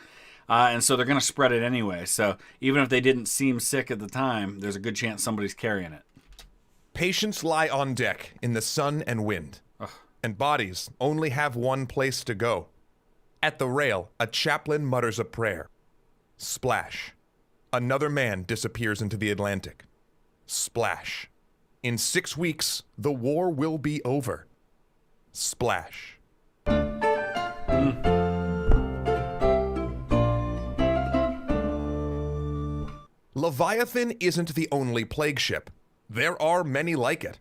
And so they're going to spread it anyway. So even if they didn't seem sick at the time, there's a good chance somebody's carrying it. Patients lie on deck in the sun and wind. And bodies only have one place to go. At the rail, a chaplain mutters a prayer. Splash. Another man disappears into the Atlantic. Splash. In 6 weeks, the war will be over. Splash. Leviathan isn't the only plague ship. There are many like it.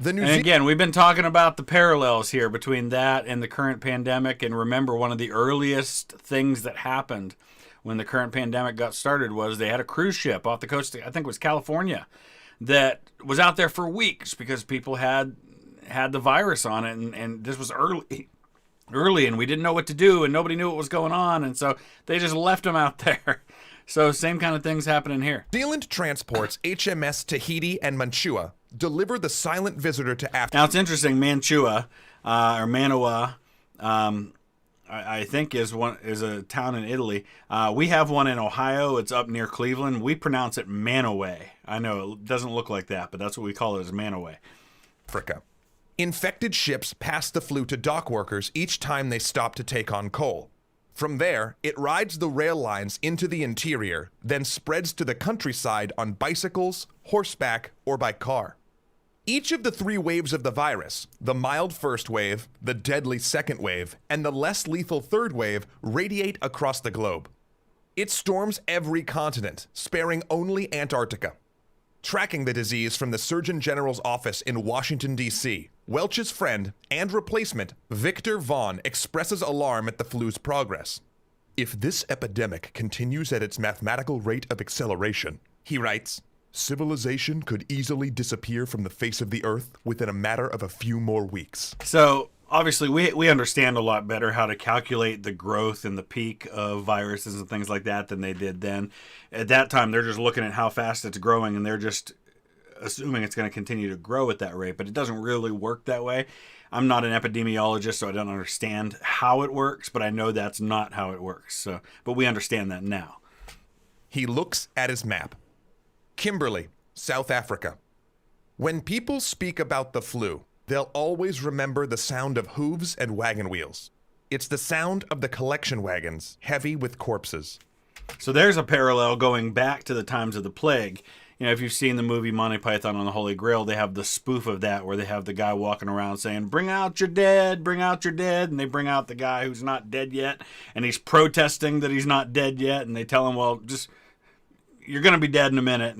And again, we've been talking about the parallels here between that and the current pandemic. And remember, one of the earliest things that happened when the current pandemic got started was they had a cruise ship off the coast, I think it was California, that was out there for weeks because people had the virus on it, and this was early, and we didn't know what to do, and nobody knew what was going on, and so they just left them out there. So same kind of things happening here. New Zealand transports HMS Tahiti and Mantua deliver the silent visitor to Africa. Now it's interesting, Mantua, or Manoa, I think is a town in Italy. We have one in Ohio. It's up near Cleveland. We pronounce it Manaway. I know it doesn't look like that, but that's what we call it, is Manaway. Africa. Infected ships pass the flu to dock workers each time they stop to take on coal. From there, it rides the rail lines into the interior, then spreads to the countryside on bicycles, horseback, or by car. Each of the 3 waves of the virus, the mild first wave, the deadly second wave, and the less lethal third wave, radiate across the globe. It storms every continent, sparing only Antarctica. Tracking the disease from the Surgeon General's office in Washington, D.C., Welch's friend and replacement, Victor Vaughn, expresses alarm at the flu's progress. If this epidemic continues at its mathematical rate of acceleration, he writes, civilization could easily disappear from the face of the earth within a matter of a few more weeks. So obviously we understand a lot better how to calculate the growth and the peak of viruses and things like that than they did then. At that time, they're just looking at how fast it's growing, and they're just assuming it's going to continue to grow at that rate, but it doesn't really work that way. I'm not an epidemiologist, so I don't understand how it works, but I know that's not how it works. So, but we understand that now. He looks at his map. Kimberley, South Africa. When people speak about the flu, they'll always remember the sound of hooves and wagon wheels. It's the sound of the collection wagons, heavy with corpses. So there's a parallel going back to the times of the plague. You know, if you've seen the movie Monty Python on the Holy Grail, they have the spoof of that where they have the guy walking around saying, bring out your dead, bring out your dead. And they bring out the guy who's not dead yet. And he's protesting that he's not dead yet. And they tell him, well, just, you're going to be dead in a minute.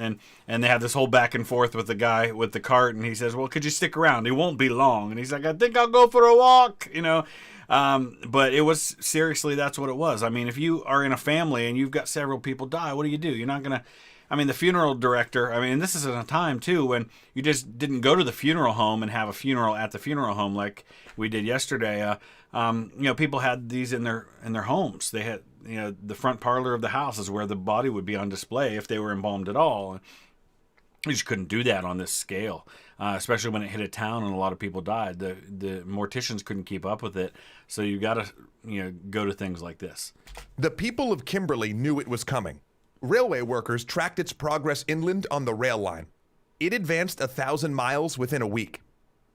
And they have this whole back and forth with the guy with the cart. And he says, well, could you stick around? It won't be long. And he's like, I think I'll go for a walk, you know. But it was, seriously, that's what it was. I mean, if you are in a family and you've got several people die, what do? You're not going to, I mean, the funeral director, I mean, this is at a time too when you just didn't go to the funeral home and have a funeral at the funeral home like we did yesterday. You know, people had these in their homes. They had, you know, the front parlor of the house is where the body would be on display if they were embalmed at all. You just couldn't do that on this scale, especially when it hit a town and a lot of people died. The morticians couldn't keep up with it, so you got to, you know, go to things like this. The people of Kimberley knew it was coming. Railway workers tracked its progress inland on the rail line. It advanced 1,000 miles within a week.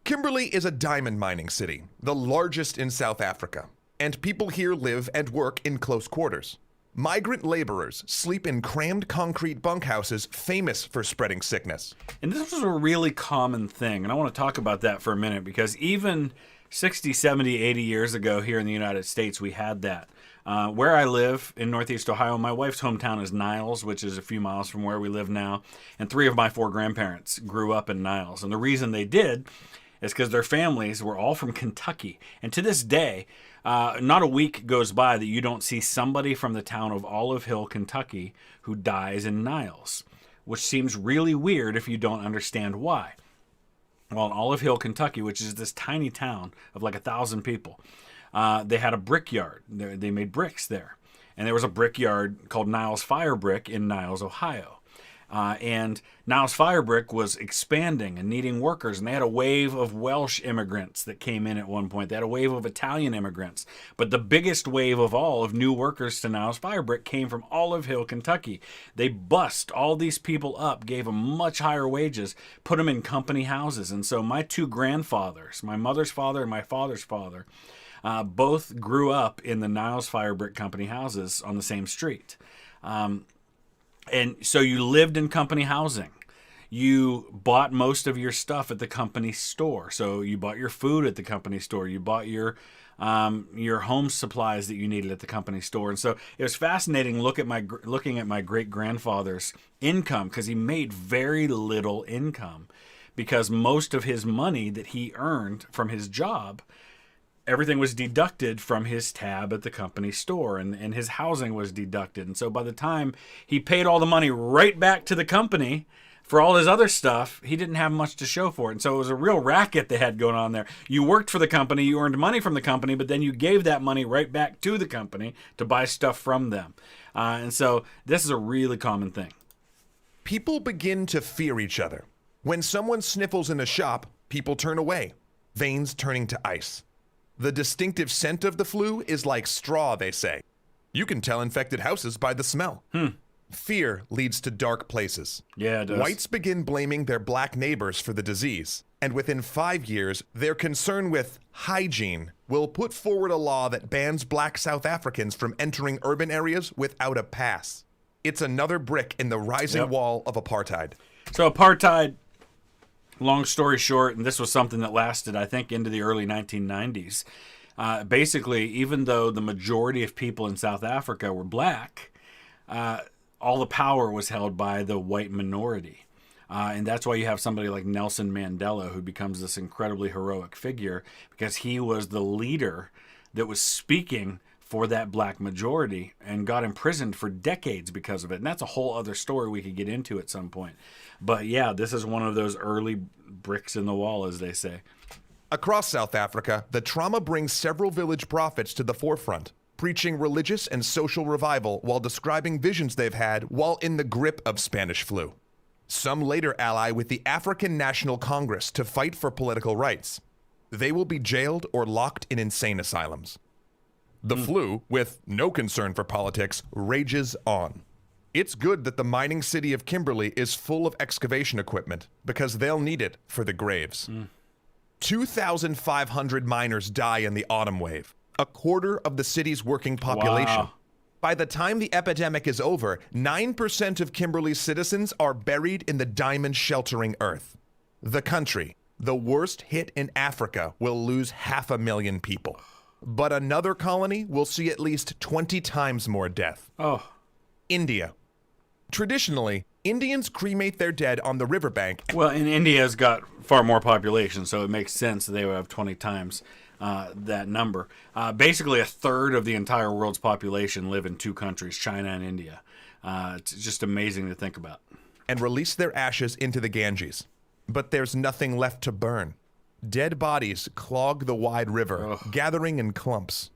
Kimberley is a diamond mining city, the largest in South Africa, and people here live and work in close quarters. Migrant laborers sleep in crammed concrete bunkhouses famous for spreading sickness. And this was a really common thing, and I want to talk about that for a minute, because even 60, 70, 80 years ago here in the United States, we had that. Where I live in Northeast Ohio, my wife's hometown is Niles, which is a few miles from where we live now, and 3 of my 4 grandparents grew up in Niles. And the reason they did is because their families were all from Kentucky. And to this day, not a week goes by that you don't see somebody from the town of Olive Hill, Kentucky, who dies in Niles, which seems really weird if you don't understand why. Well, in Olive Hill, Kentucky, which is this tiny town of like 1,000 people, they had a brickyard. They made bricks there. And there was a brickyard called Niles Fire Brick in Niles, Ohio. And Niles Fire Brick was expanding and needing workers. And they had a wave of Welsh immigrants that came in at one point. They had a wave of Italian immigrants. But the biggest wave of all of new workers to Niles Fire Brick came from Olive Hill, Kentucky. They bussed all these people up, gave them much higher wages, put them in company houses. And so my 2 grandfathers, my mother's father and my father's father, both grew up in the Niles Fire Brick Company houses on the same street. And so you lived in company housing. You bought most of your stuff at the company store. So you bought your food at the company store. You bought your home supplies that you needed at the company store. And so it was fascinating looking at my great-grandfather's income, because he made very little income, because most of his money that he earned from his job, everything was deducted from his tab at the company store, and his housing was deducted. And so by the time he paid all the money right back to the company for all his other stuff, he didn't have much to show for it. And so it was a real racket they had going on there. You worked for the company, you earned money from the company, but then you gave that money right back to the company to buy stuff from them. And so this is a really common thing. People begin to fear each other. When someone sniffles in a shop, people turn away, veins turning to ice. The distinctive scent of the flu is like straw, they say. You can tell infected houses by the smell. Fear leads to dark places. Yeah, it does. Whites begin blaming their black neighbors for the disease, and within 5 years, their concern with hygiene will put forward a law that bans black South Africans from entering urban areas without a pass. It's another brick in the rising wall of apartheid. So apartheid, long story short, and this was something that lasted, I think, into the early 1990s. Basically, even though the majority of people in South Africa were black, all the power was held by the white minority. And that's why you have somebody like Nelson Mandela, who becomes this incredibly heroic figure, because he was the leader that was speaking for that black majority and got imprisoned for decades because of it. And that's a whole other story we could get into at some point. But yeah, this is one of those early bricks in the wall, as they say. Across South Africa, the trauma brings several village prophets to the forefront, preaching religious and social revival while describing visions they've had while in the grip of Spanish flu. Some later ally with the African National Congress to fight for political rights. They will be jailed or locked in insane asylums. The flu, with no concern for politics, rages on. It's good that the mining city of Kimberley is full of excavation equipment, because they'll need it for the graves. 2,500 miners die in the autumn wave, a quarter of the city's working population. Wow. By the time the epidemic is over, 9% of Kimberley's citizens are buried in the diamond sheltering earth. The country, the worst hit in Africa, will lose 500,000 people. But another colony will see at least 20 times more death. India. Traditionally, Indians cremate their dead on the riverbank. Well, and India's got far more population, so it makes sense that they would have 20 times that number. Basically, a third of the entire world's population live in 2 countries, China and India. It's just amazing to think about. And release their ashes into the Ganges. But there's nothing left to burn. Dead bodies clog the wide river, gathering in clumps.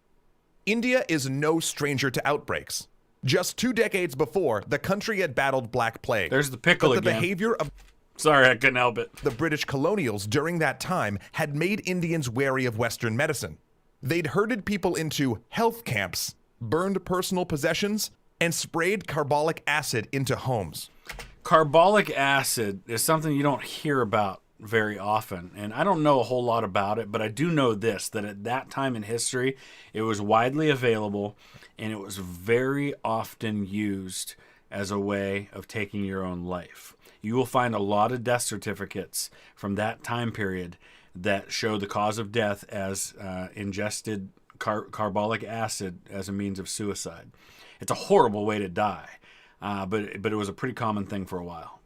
India is no stranger to outbreaks. Just 2 decades before, the country had battled Black Plague. There's the pickle but the again. behavior of Sorry, I couldn't help it. the British colonials during that time had made Indians wary of Western medicine. They'd herded people into health camps, burned personal possessions, and sprayed carbolic acid into homes. Carbolic acid is something you don't hear about very often. And I don't know a whole lot about it, but I do know this, that at that time in history, it was widely available and it was very often used as a way of taking your own life. You will find a lot of death certificates from that time period that show the cause of death as ingested carbolic acid as a means of suicide. It's a horrible way to die, but it was a pretty common thing for a while.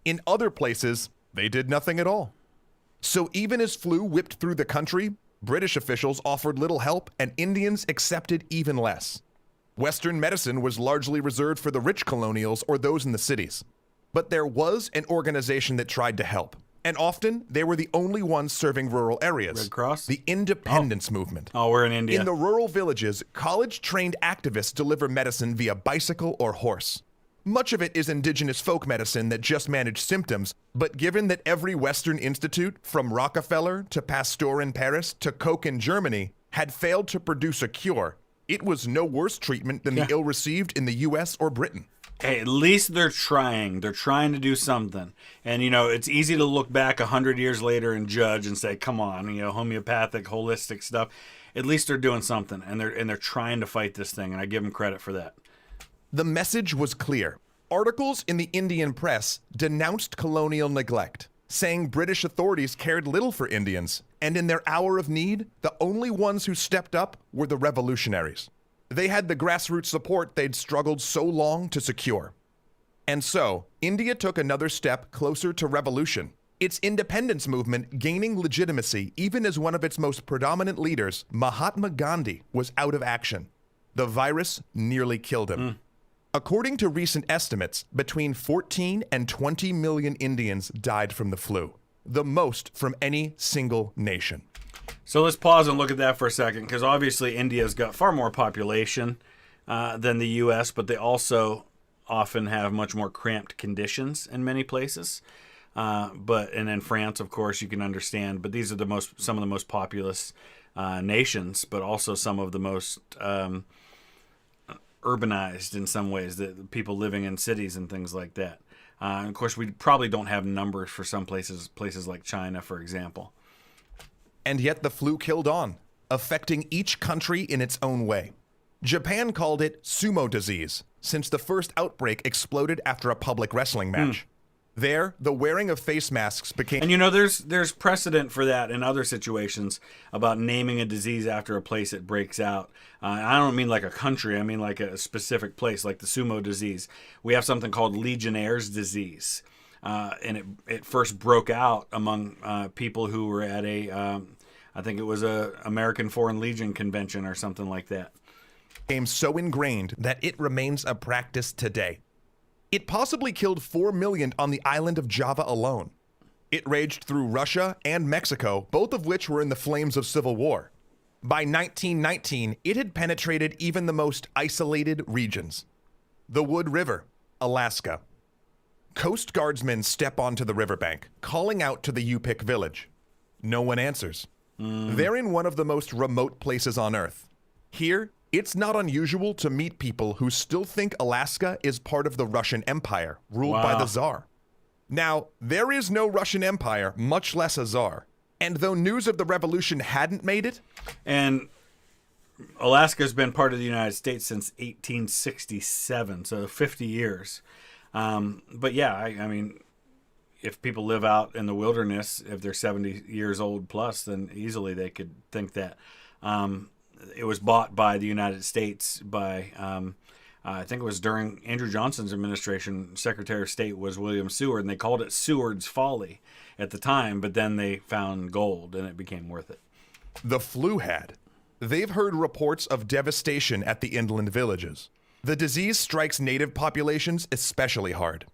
In other places, they did nothing at all. So even as flu whipped through the country, British officials offered little help and Indians accepted even less. Western medicine was largely reserved for the rich colonials or those in the cities. But there was an organization that tried to help. And often, they were the only ones serving rural areas. Red Cross? The independence movement. Oh, we're in India. In the rural villages, college-trained activists deliver medicine via bicycle or horse. Much of it is indigenous folk medicine that just managed symptoms, but given that every Western institute, from Rockefeller to Pasteur in Paris to Koch in Germany, had failed to produce a cure, it was no worse treatment than the ill-received in the US or Britain. Hey, at least they're trying. They're trying to do something. And, it's easy to look back 100 years later and judge and say, come on, homeopathic, holistic stuff. At least they're doing something, and they're trying to fight this thing, and I give them credit for that. The message was clear. Articles in the Indian press denounced colonial neglect, saying British authorities cared little for Indians, and in their hour of need, the only ones who stepped up were the revolutionaries. They had the grassroots support they'd struggled so long to secure. And so, India took another step closer to revolution, its independence movement gaining legitimacy even as one of its most predominant leaders, Mahatma Gandhi, was out of action. The virus nearly killed him. According to recent estimates, between 14 and 20 million Indians died from the flu, the most from any single nation. So let's pause and look at that for a second, because obviously India's got far more population than the U.S., but they also often have much more cramped conditions in many places. And then France, of course, you can understand. But these are some of the most populous nations, but also some of the most urbanized in some ways. The people living in cities and things like that. And of course, we probably don't have numbers for some places like China, for example. And yet the flu killed on, affecting each country in its own way. Japan called it sumo disease, since the first outbreak exploded after a public wrestling match. There, the wearing of face masks became... And there's precedent for that in other situations about naming a disease after a place it breaks out. I don't mean like a country, I mean like a specific place, like the sumo disease. We have something called Legionnaire's disease. And it first broke out among people who were at I think it was a American Foreign Legion convention or something like that. Became so ingrained that it remains a practice today. It possibly killed 4 million on the island of Java alone. It raged through Russia and Mexico, both of which were in the flames of civil war. By 1919, it had penetrated even the most isolated regions. The Wood River, Alaska. Coast Guardsmen step onto the riverbank, calling out to the Yupik village. No one answers. They're in one of the most remote places on Earth. Here, it's not unusual to meet people who still think Alaska is part of the Russian Empire, ruled by the Tsar. Now, there is no Russian Empire, much less a Tsar. And though news of the revolution hadn't made it... And Alaska's been part of the United States since 1867, so 50 years. But yeah, I mean, if people live out in the wilderness, if they're 70 years old plus, then easily they could think that. It was bought by the United States by, I think it was during Andrew Johnson's administration, Secretary of State was William Seward, and they called it Seward's Folly at the time, but then they found gold and it became worth it. The flu had. They've heard reports of devastation at the inland villages. The disease strikes native populations especially hard.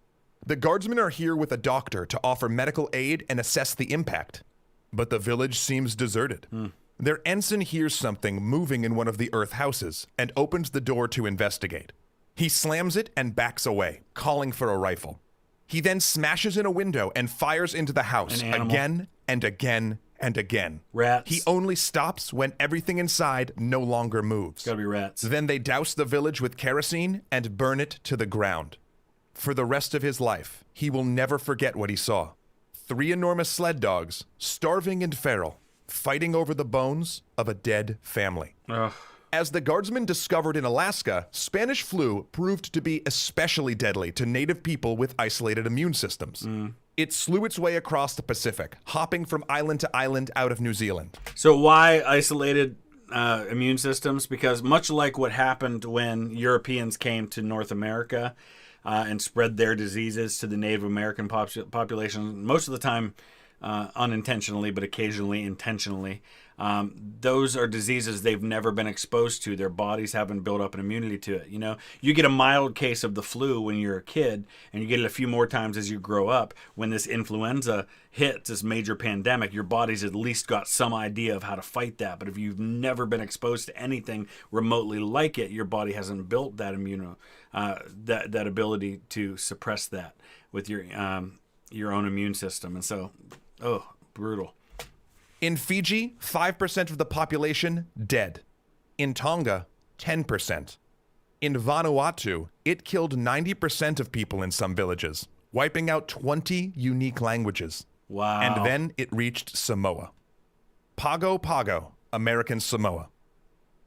The guardsmen are here with a doctor to offer medical aid and assess the impact. But the village seems deserted. Their ensign hears something moving in one of the earth houses and opens the door to investigate. He slams it and backs away, calling for a rifle. He then smashes in a window and fires into the house again and again and again. Rats. He only stops when everything inside no longer moves. It's gotta be rats. Then they douse the village with kerosene and burn it to the ground. For the rest of his life, he will never forget what he saw. 3 enormous sled dogs, starving and feral, fighting over the bones of a dead family. Ugh. As the guardsmen discovered in Alaska, Spanish flu proved to be especially deadly to native people with isolated immune systems. It slew its way across the Pacific, hopping from island to island out of New Zealand. So why isolated immune systems? Because much like what happened when Europeans came to North America and spread their diseases to the Native American population, most of the time unintentionally, but occasionally intentionally, those are diseases they've never been exposed to. Their bodies haven't built up an immunity to it. You know, you get a mild case of the flu when you're a kid, and you get it a few more times as you grow up. When this influenza hits, this major pandemic, your body's at least got some idea of how to fight that. But if you've never been exposed to anything remotely like it, your body hasn't built that that ability to suppress that with your own immune system. And so, brutal. In Fiji, 5% of the population dead. In Tonga, 10%. In Vanuatu, it killed 90% of people in some villages, wiping out 20 unique languages. Wow. And then it reached Samoa. Pago Pago, American Samoa.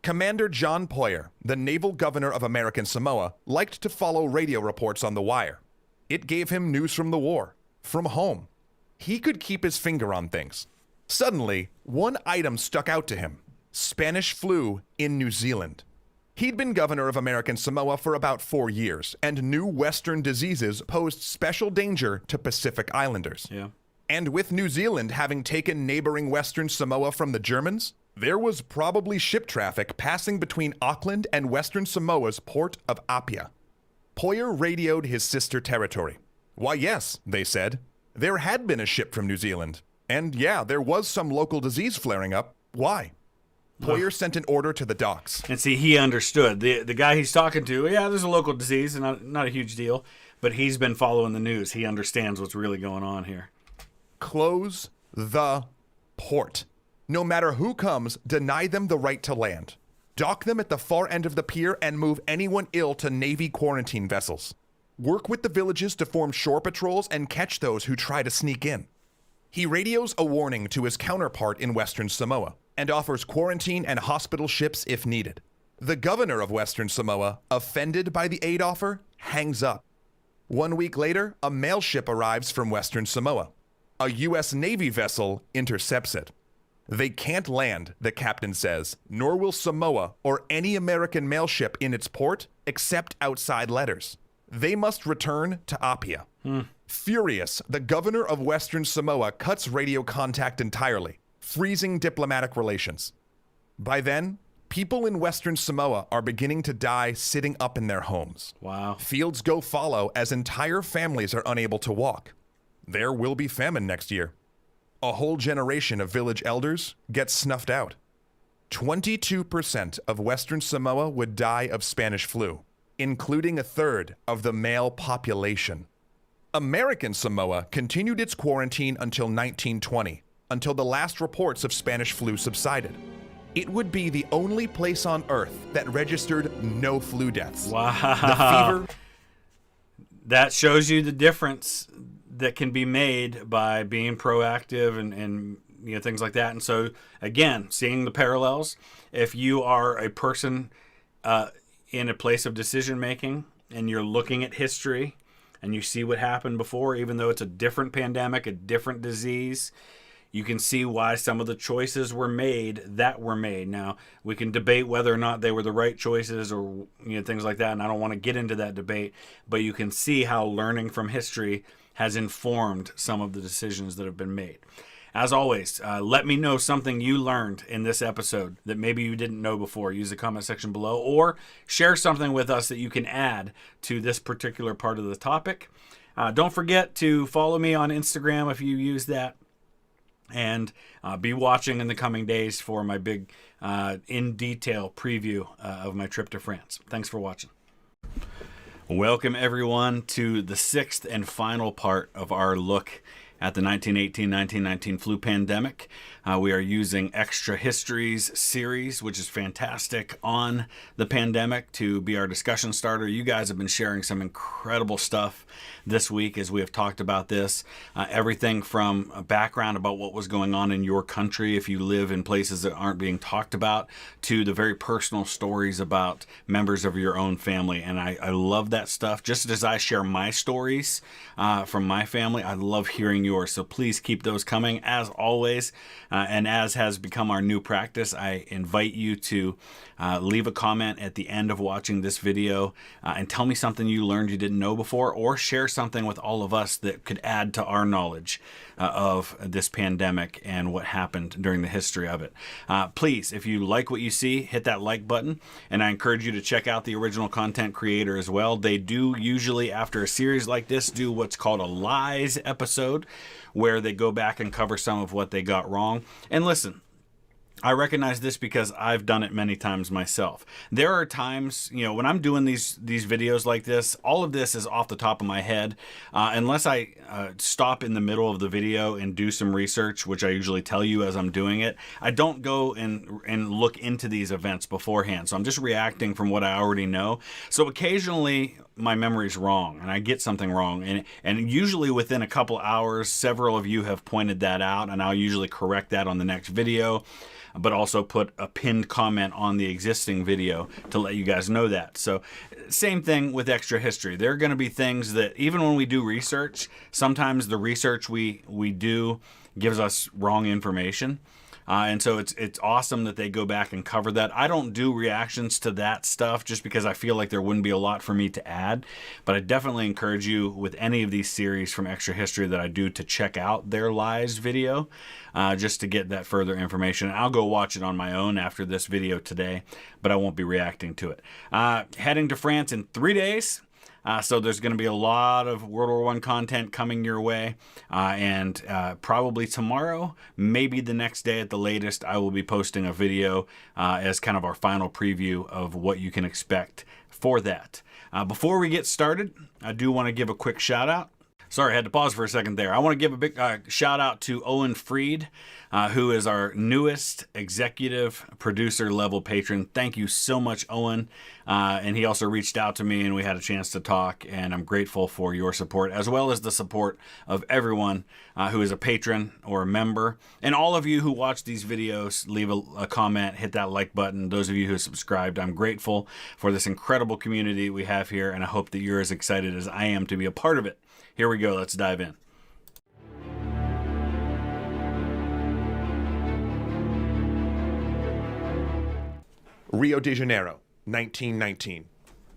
Commander John Poyer, the naval governor of American Samoa, liked to follow radio reports on the wire. It gave him news from the war, from home. He could keep his finger on things. Suddenly, one item stuck out to him: Spanish flu in New Zealand. He'd been governor of American Samoa for about 4 years and knew Western diseases posed special danger to Pacific Islanders. Yeah. And with New Zealand having taken neighboring Western Samoa from the Germans, there was probably ship traffic passing between Auckland and Western Samoa's port of Apia. Poyer radioed his sister territory. Why, yes, they said. There had been a ship from New Zealand. And yeah, there was some local disease flaring up. Why? Poyer sent an order to the docks. And see, he understood. The guy he's talking to, yeah, there's a local disease, and not a huge deal, but he's been following the news. He understands what's really going on here. Close the port. No matter who comes, deny them the right to land. Dock them at the far end of the pier and move anyone ill to Navy quarantine vessels. Work with the villages to form shore patrols and catch those who try to sneak in. He radios a warning to his counterpart in Western Samoa and offers quarantine and hospital ships if needed. The governor of Western Samoa, offended by the aid offer, hangs up. 1 week later, a mail ship arrives from Western Samoa. A U.S. Navy vessel intercepts it. They can't land, the captain says, nor will Samoa or any American mail ship in its port except outside letters. They must return to Apia. Furious, the governor of Western Samoa cuts radio contact entirely, freezing diplomatic relations. By then, people in Western Samoa are beginning to die sitting up in their homes. Wow. Fields go fallow as entire families are unable to walk. There will be famine next year. A whole generation of village elders gets snuffed out. 22% of Western Samoa would die of Spanish flu, including a third of the male population. American Samoa continued its quarantine until 1920, until the last reports of Spanish flu subsided. It would be the only place on Earth that registered no flu deaths. Wow. The fever... That shows you the difference that can be made by being proactive and you know, things like that. And so, again, seeing the parallels, if you are a person in a place of decision making and you're looking at history and you see what happened before, even though it's a different pandemic, a different disease, you can see why some of the choices were made that were made. Now, we can debate whether or not they were the right choices or things like that, and I don't want to get into that debate, but you can see how learning from history has informed some of the decisions that have been made. As always, let me know something you learned in this episode that maybe you didn't know before. Use the comment section below, or share something with us that you can add to this particular part of the topic. Don't forget to follow me on Instagram if you use that, and be watching in the coming days for my big in-detail preview of my trip to France. Thanks for watching. Welcome, everyone, to the 6th and final part of our look at the 1918-1919 flu pandemic. We are using Extra Histories series, which is fantastic, on the pandemic to be our discussion starter. You guys have been sharing some incredible stuff this week as we have talked about this. Everything from a background about what was going on in your country if you live in places that aren't being talked about, to the very personal stories about members of your own family. And I love that stuff. Just as I share my stories from my family, I love hearing yours. So please keep those coming as always. And as has become our new practice, I invite you to leave a comment at the end of watching this video and tell me something you learned you didn't know before, or share something with all of us that could add to our knowledge of this pandemic and what happened during the history of it. Please, if you like what you see, hit that like button, and I encourage you to check out the original content creator as well. They do usually, after a series like this, do what's called a lies episode, where they go back and cover some of what they got wrong. And listen, I recognize this because I've done it many times myself. There are times, when I'm doing these videos like this, all of this is off the top of my head. Unless I stop in the middle of the video and do some research, which I usually tell you as I'm doing it, I don't go and look into these events beforehand. So I'm just reacting from what I already know. So occasionally my memory's wrong and I get something wrong. And usually within a couple hours, several of you have pointed that out, and I'll usually correct that on the next video, but also put a pinned comment on the existing video to let you guys know that. So same thing with Extra History. There are going to be things that even when we do research, sometimes the research we do gives us wrong information. And so it's awesome that they go back and cover that. I don't do reactions to that stuff just because I feel like there wouldn't be a lot for me to add. But I definitely encourage you with any of these series from Extra History that I do to check out their lies video just to get that further information. I'll go watch it on my own after this video today, but I won't be reacting to it. Heading to France in 3 days. So there's going to be a lot of World War I content coming your way, and probably tomorrow, maybe the next day at the latest, I will be posting a video as kind of our final preview of what you can expect for that. Before we get started, I do want to give a quick shout out. Sorry, I had to pause for a second there. I want to give a big shout out to Owen Freed, who is our newest executive producer level patron. Thank you so much, Owen. And he also reached out to me and we had a chance to talk, and I'm grateful for your support, as well as the support of everyone who is a patron or a member. And all of you who watch these videos, leave a comment, hit that like button. Those of you who have subscribed, I'm grateful for this incredible community we have here, and I hope that you're as excited as I am to be a part of it. Here we go. Let's dive in. Rio de Janeiro, 1919.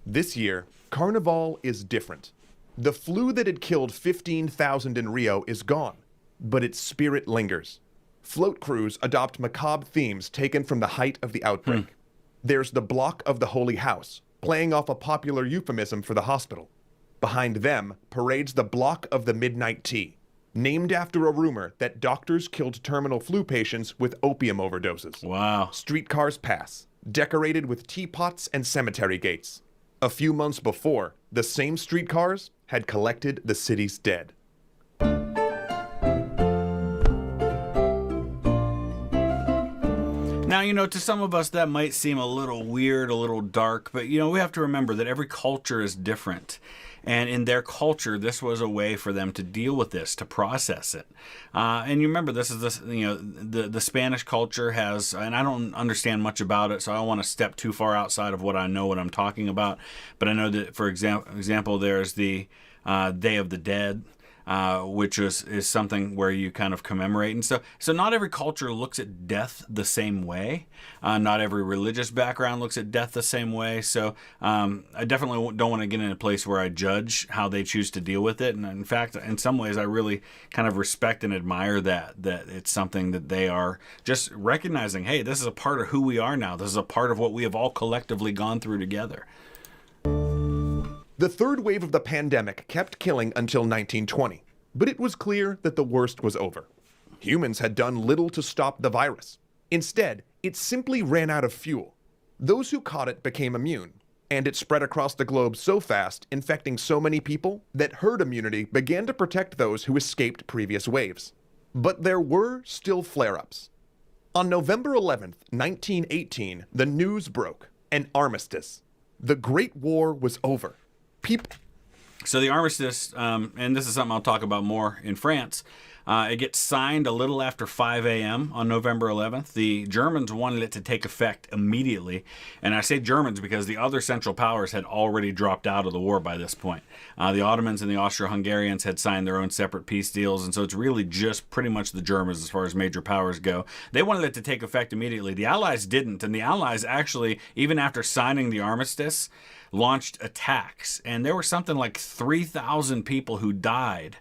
This year, Carnival is different. The flu that had killed 15,000 in Rio is gone, but its spirit lingers. Float crews adopt macabre themes taken from the height of the outbreak. There's the Block of the Holy House, playing off a popular euphemism for the hospital. Behind them parades the Block of the Midnight Tea, named after a rumor that doctors killed terminal flu patients with opium overdoses. Wow. Streetcars pass, decorated with teapots and cemetery gates. A few months before, the same streetcars had collected the city's dead. Now, to some of us that might seem a little weird, a little dark, but, we have to remember that every culture is different. And in their culture, this was a way for them to deal with this, to process it. And you remember, this is the Spanish culture has, and I don't understand much about it, so I don't want to step too far outside of what I know, what I'm talking about. But I know that, for example, there's the Day of the Dead, which is something where you kind of commemorate and stuff. So not every culture looks at death the same way. Not every religious background looks at death the same way. So I definitely don't want to get in a place where I judge how they choose to deal with it. And in fact, in some ways, I really kind of respect and admire that it's something that they are just recognizing, hey, this is a part of who we are now. This is a part of what we have all collectively gone through together. The third wave of the pandemic kept killing until 1920, but it was clear that the worst was over. Humans had done little to stop the virus. Instead, it simply ran out of fuel. Those who caught it became immune, and it spread across the globe so fast, infecting so many people, that herd immunity began to protect those who escaped previous waves. But there were still flare-ups. On November 11th, 1918, the news broke. An armistice. The Great War was over. So the armistice, and this is something I'll talk about more in France, it gets signed a little after 5 a.m. on November 11th. The Germans wanted it to take effect immediately. And I say Germans because the other Central Powers had already dropped out of the war by this point. The Ottomans and the Austro-Hungarians had signed their own separate peace deals, and so it's really just pretty much the Germans as far as major powers go. They wanted it to take effect immediately. The Allies didn't, and the Allies actually, even after signing the armistice, launched attacks. And there were something like 3,000 people who died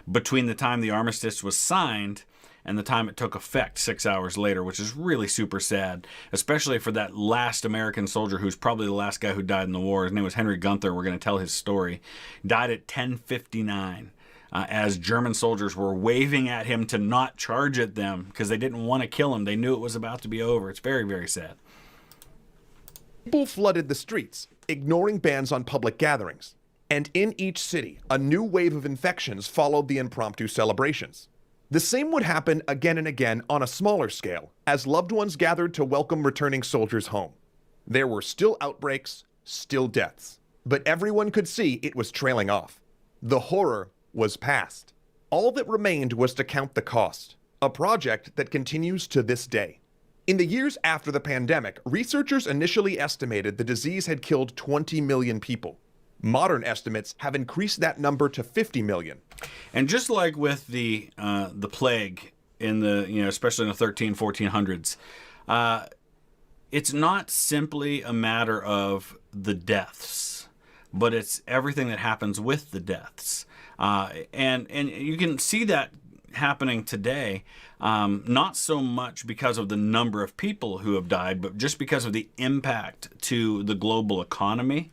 between the time the armistice was signed and the time it took effect 6 hours later, which is really super sad, especially for that last American soldier who's probably the last guy who died in the war. His name was Henry Gunther. We're going to tell his story. Died at 10:59 as German soldiers were waving at him to not charge at them because they didn't want to kill him. They knew it was about to be over. It's very, very sad. People flooded the streets, ignoring bans on public gatherings. And in each city, a new wave of infections followed the impromptu celebrations. The same would happen again and again on a smaller scale, as loved ones gathered to welcome returning soldiers home. There were still outbreaks, still deaths, but everyone could see it was trailing off. The horror was past. All that remained was to count the cost, a project that continues to this day. In the years after the pandemic, researchers initially estimated the disease had killed 20 million people. Modern estimates have increased that number to 50 million. And just like with the plague in the, especially in the 1400s, it's not simply a matter of the deaths, but it's everything that happens with the deaths. And you can see that happening today, not so much because of the number of people who have died, but just because of the impact to the global economy.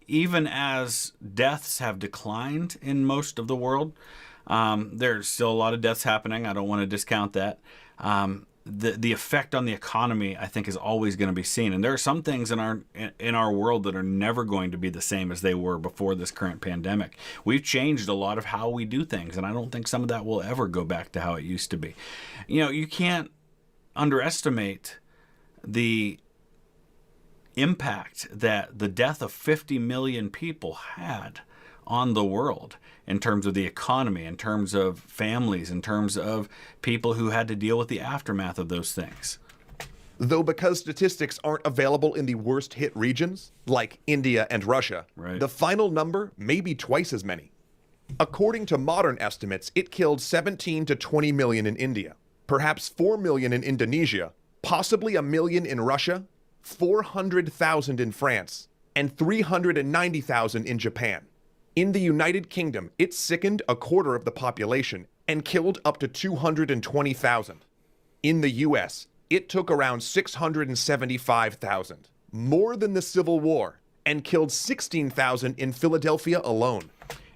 Even as deaths have declined in most of the world, there's still a lot of deaths happening. I don't want to discount that. The effect on the economy, I think, is always going to be seen. And there are some things in our world that are never going to be the same as they were before this current pandemic. We've changed a lot of how we do things, and I don't think some of that will ever go back to how it used to be. You can't underestimate the impact that the death of 50 million people had on the world in terms of the economy, in terms of families, in terms of people who had to deal with the aftermath of those things. Though because statistics aren't available in the worst hit regions, like India and Russia, right, the final number may be twice as many. According to modern estimates, it killed 17 to 20 million in India, perhaps 4 million in Indonesia, possibly 1 million in Russia, 400,000 in France, and 390,000 in Japan. In the United Kingdom, it sickened a quarter of the population and killed up to 220,000. In the US, it took around 675,000, more than the Civil War, and killed 16,000 in Philadelphia alone.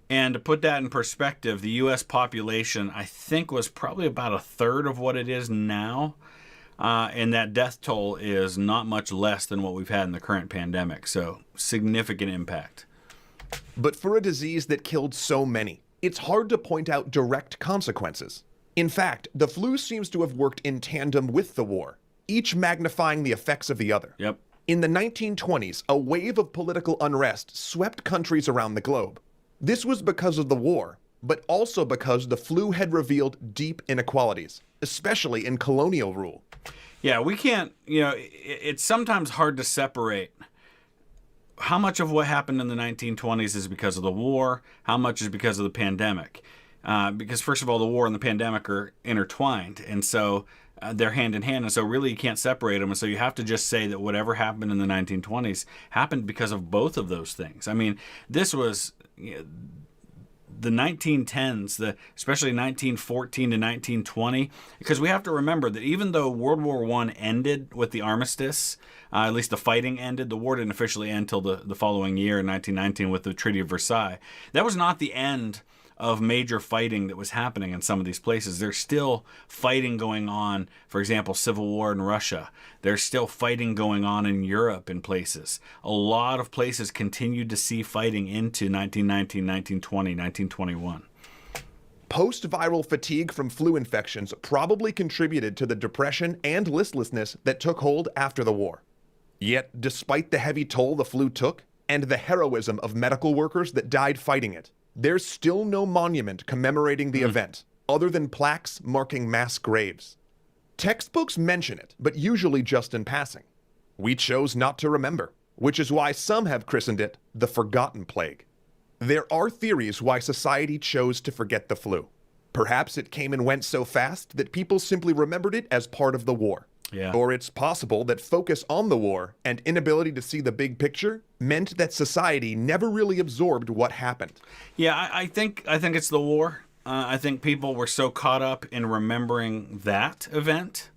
And to put that in perspective, the US population, I think, was probably about a third of what it is now. And that death toll is not much less than what we've had in the current pandemic. So significant impact. But for a disease that killed so many, it's hard to point out direct consequences. In fact, the flu seems to have worked in tandem with the war, each magnifying the effects of the other. Yep. In the 1920s, a wave of political unrest swept countries around the globe. This was because of the war, but also because the flu had revealed deep inequalities, especially in colonial rule. Yeah, we can't, it's sometimes hard to separate how much of what happened in the 1920s is because of the war, how much is because of the pandemic. Because first of all, the war and the pandemic are intertwined, and so they're hand in hand, and so really you can't separate them. And so you have to just say that whatever happened in the 1920s happened because of both of those things. I mean, this was... the 1910s, especially 1914 to 1920, because we have to remember that even though World War I ended with the armistice, at least the fighting ended, the war didn't officially end until the following year in 1919 with the Treaty of Versailles. That was not the end of major fighting that was happening in some of these places. There's still fighting going on, for example, civil war in Russia. There's still fighting going on in Europe in places. A lot of places continued to see fighting into 1919, 1920, 1921. Post-viral fatigue from flu infections probably contributed to the depression and listlessness that took hold after the war. Yet, despite the heavy toll the flu took, and the heroism of medical workers that died fighting it, there's still no monument commemorating the event, other than plaques marking mass graves. Textbooks mention it, but usually just in passing. We chose not to remember, which is why some have christened it the Forgotten Plague. There are theories why society chose to forget the flu. Perhaps it came and went so fast that people simply remembered it as part of the war. Yeah. Or it's possible that focus on the war and inability to see the big picture meant that society never really absorbed what happened. Yeah, I think it's the war. I think people were so caught up in remembering that event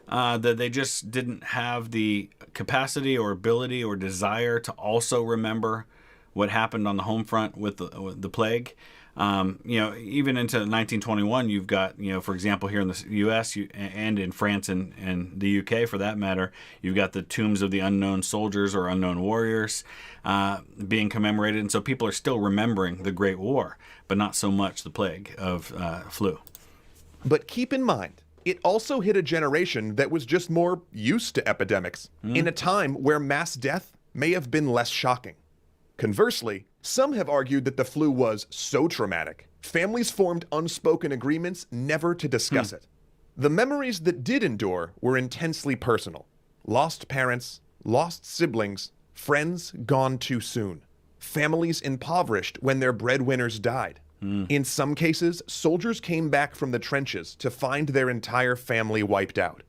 that they just didn't have the capacity or ability or desire to also remember what happened on the home front with the plague. Even into 1921, you've got, for example, here in the U.S. and in France and the U.K. for that matter, you've got the tombs of the unknown soldiers or unknown warriors being commemorated. And so people are still remembering the Great War, but not so much the plague of flu. But keep in mind, it also hit a generation that was just more used to epidemics, in a time where mass death may have been less shocking. Conversely, some have argued that the flu was so traumatic, families formed unspoken agreements never to discuss it. The memories that did endure were intensely personal. Lost parents, lost siblings, friends gone too soon, families impoverished when their breadwinners died. In some cases, soldiers came back from the trenches to find their entire family wiped out.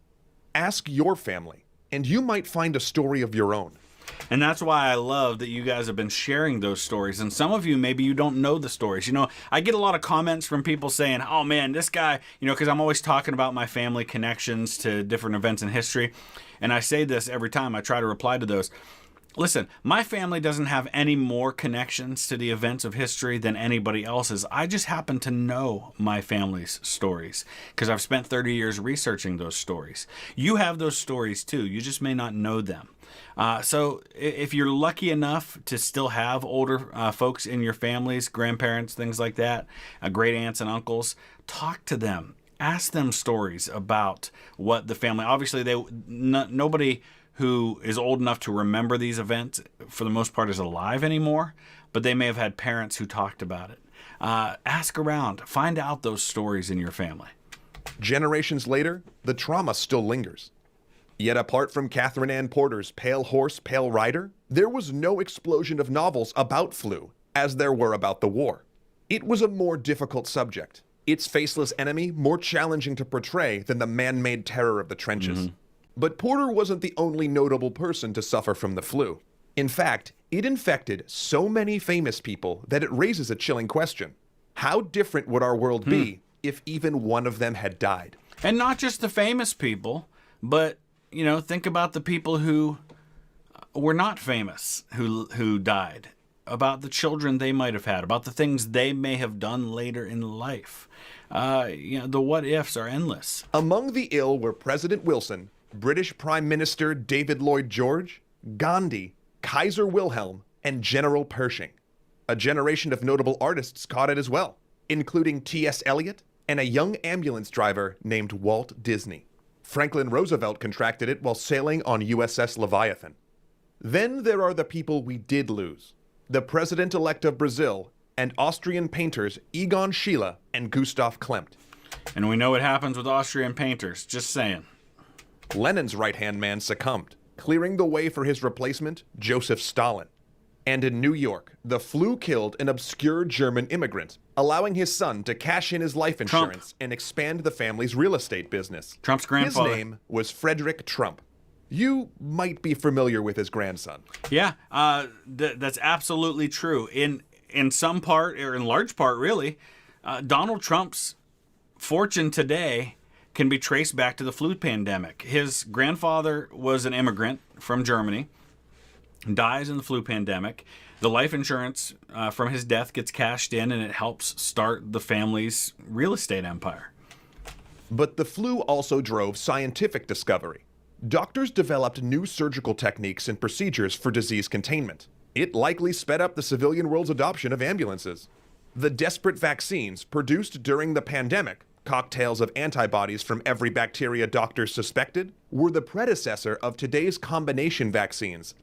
Ask your family, and you might find a story of your own. And that's why I love that you guys have been sharing those stories. And some of you, maybe you don't know the stories. I get a lot of comments from people saying, oh man, this guy, because I'm always talking about my family connections to different events in history. And I say this every time I try to reply to those. Listen, my family doesn't have any more connections to the events of history than anybody else's. I just happen to know my family's stories because I've spent 30 years researching those stories. You have those stories too. You just may not know them. So if you're lucky enough to still have older folks in your families, grandparents, things like that, great aunts and uncles, talk to them. Ask them stories about what the family... Obviously, nobody who is old enough to remember these events, for the most part, is alive anymore, but they may have had parents who talked about it. Ask around. Find out those stories in your family. Generations later, the trauma still lingers. Yet apart from Catherine Ann Porter's Pale Horse, Pale Rider, there was no explosion of novels about flu, as there were about the war. It was a more difficult subject, its faceless enemy more challenging to portray than the man-made terror of the trenches. But Porter wasn't the only notable person to suffer from the flu. In fact, it infected so many famous people that it raises a chilling question. How different would our world be if even one of them had died? And not just the famous people, but think about the people who were not famous, who died, about the children they might have had, about the things they may have done later in life. The what ifs are endless. Among the ill were President Wilson, British Prime Minister David Lloyd George, Gandhi, Kaiser Wilhelm, and General Pershing. A generation of notable artists caught it as well, including T.S. Eliot and a young ambulance driver named Walt Disney. Franklin Roosevelt contracted it while sailing on USS Leviathan. Then there are the people we did lose. The president-elect of Brazil and Austrian painters Egon Schiele and Gustav Klimt. And we know what happens with Austrian painters, just saying. Lenin's right-hand man succumbed, clearing the way for his replacement, Joseph Stalin. And in New York, the flu killed an obscure German immigrant, allowing his son to cash in his life insurance and expand the family's real estate business. Trump's grandfather. His name was Frederick Trump. You might be familiar with his grandson. Yeah, that's absolutely true. In some part, or in large part, really, Donald Trump's fortune today can be traced back to the flu pandemic. His grandfather was an immigrant from Germany, dies in the flu pandemic. The life insurance from his death gets cashed in, and it helps start the family's real estate empire. But the flu also drove scientific discovery. Doctors developed new surgical techniques and procedures for disease containment. It likely sped up the civilian world's adoption of ambulances. The desperate vaccines produced during the pandemic, cocktails of antibodies from every bacteria doctors suspected, were the predecessor of today's combination vaccines.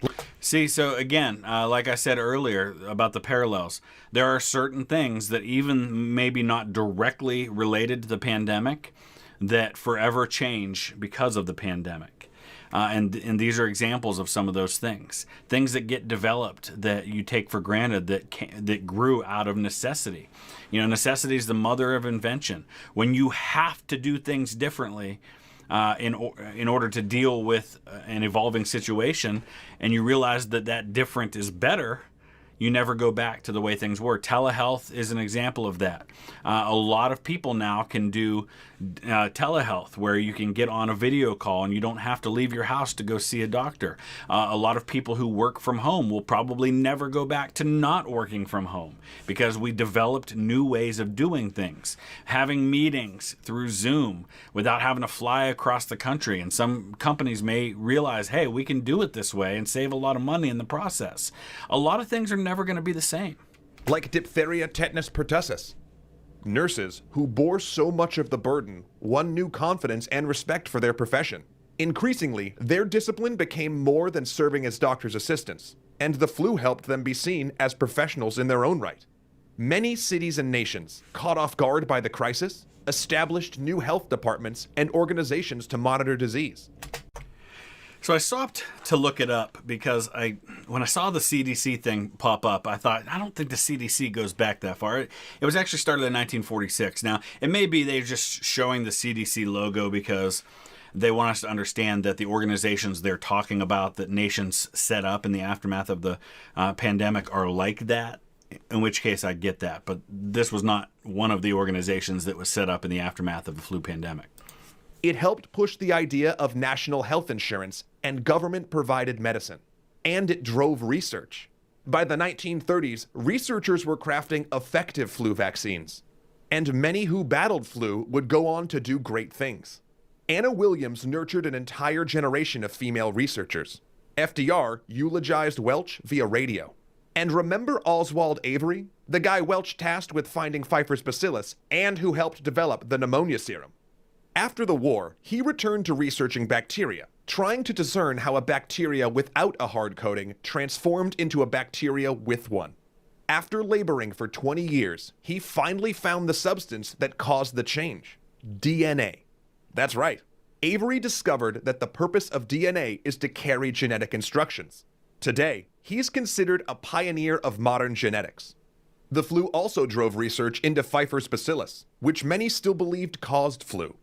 See, so again, like I said earlier about the parallels, there are certain things that even maybe not directly related to the pandemic that forever change because of the pandemic. And these are examples of some of those things. Things that get developed that you take for granted that grew out of necessity. You know, necessity is the mother of invention. When you have to do things differently in order to deal with an evolving situation, and you realize that different is better, you never go back to the way things were. Telehealth is an example of that. A lot of people now can do telehealth, where you can get on a video call and you don't have to leave your house to go see a doctor. A lot of people who work from home will probably never go back to not working from home because we developed new ways of doing things. Having meetings through Zoom without having to fly across the country. And some companies may realize, hey, we can do it this way and save a lot of money in the process. A lot of things are never going to be the same. Like diphtheria, tetanus, pertussis. Nurses, who bore so much of the burden, won new confidence and respect for their profession. Increasingly, their discipline became more than serving as doctors' assistants, and the flu helped them be seen as professionals in their own right. Many cities and nations, caught off guard by the crisis, established new health departments and organizations to monitor disease. So I stopped to look it up because when I saw the CDC thing pop up, I thought, I don't think the CDC goes back that far. It was actually started in 1946. Now, it may be they're just showing the CDC logo because they want us to understand that the organizations they're talking about that nations set up in the aftermath of the pandemic are like that, in which case I get that. But this was not one of the organizations that was set up in the aftermath of the flu pandemic. It helped push the idea of national health insurance and government-provided medicine. And it drove research. By the 1930s, researchers were crafting effective flu vaccines. And many who battled flu would go on to do great things. Anna Williams nurtured an entire generation of female researchers. FDR eulogized Welch via radio. And remember Oswald Avery, the guy Welch tasked with finding Pfeiffer's bacillus and who helped develop the pneumonia serum? After the war, he returned to researching bacteria, trying to discern how a bacteria without a hard coating transformed into a bacteria with one. After laboring for 20 years, he finally found the substance that caused the change: DNA. That's right. Avery discovered that the purpose of DNA is to carry genetic instructions. Today, he's considered a pioneer of modern genetics. The flu also drove research into Pfeiffer's bacillus, which many still believed caused flu.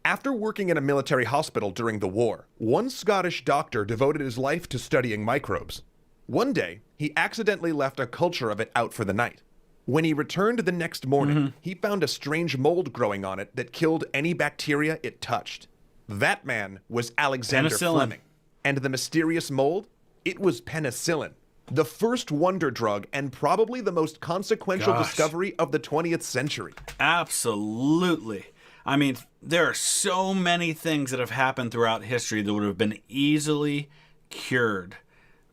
After working in a military hospital during the war, one Scottish doctor devoted his life to studying microbes. One day, he accidentally left a culture of it out for the night. When he returned the next morning, he found a strange mold growing on it that killed any bacteria it touched. That man was Alexander Fleming. And the mysterious mold? It was penicillin, the first wonder drug and probably the most consequential discovery of the 20th century. Absolutely. I mean, there are so many things that have happened throughout history that would have been easily cured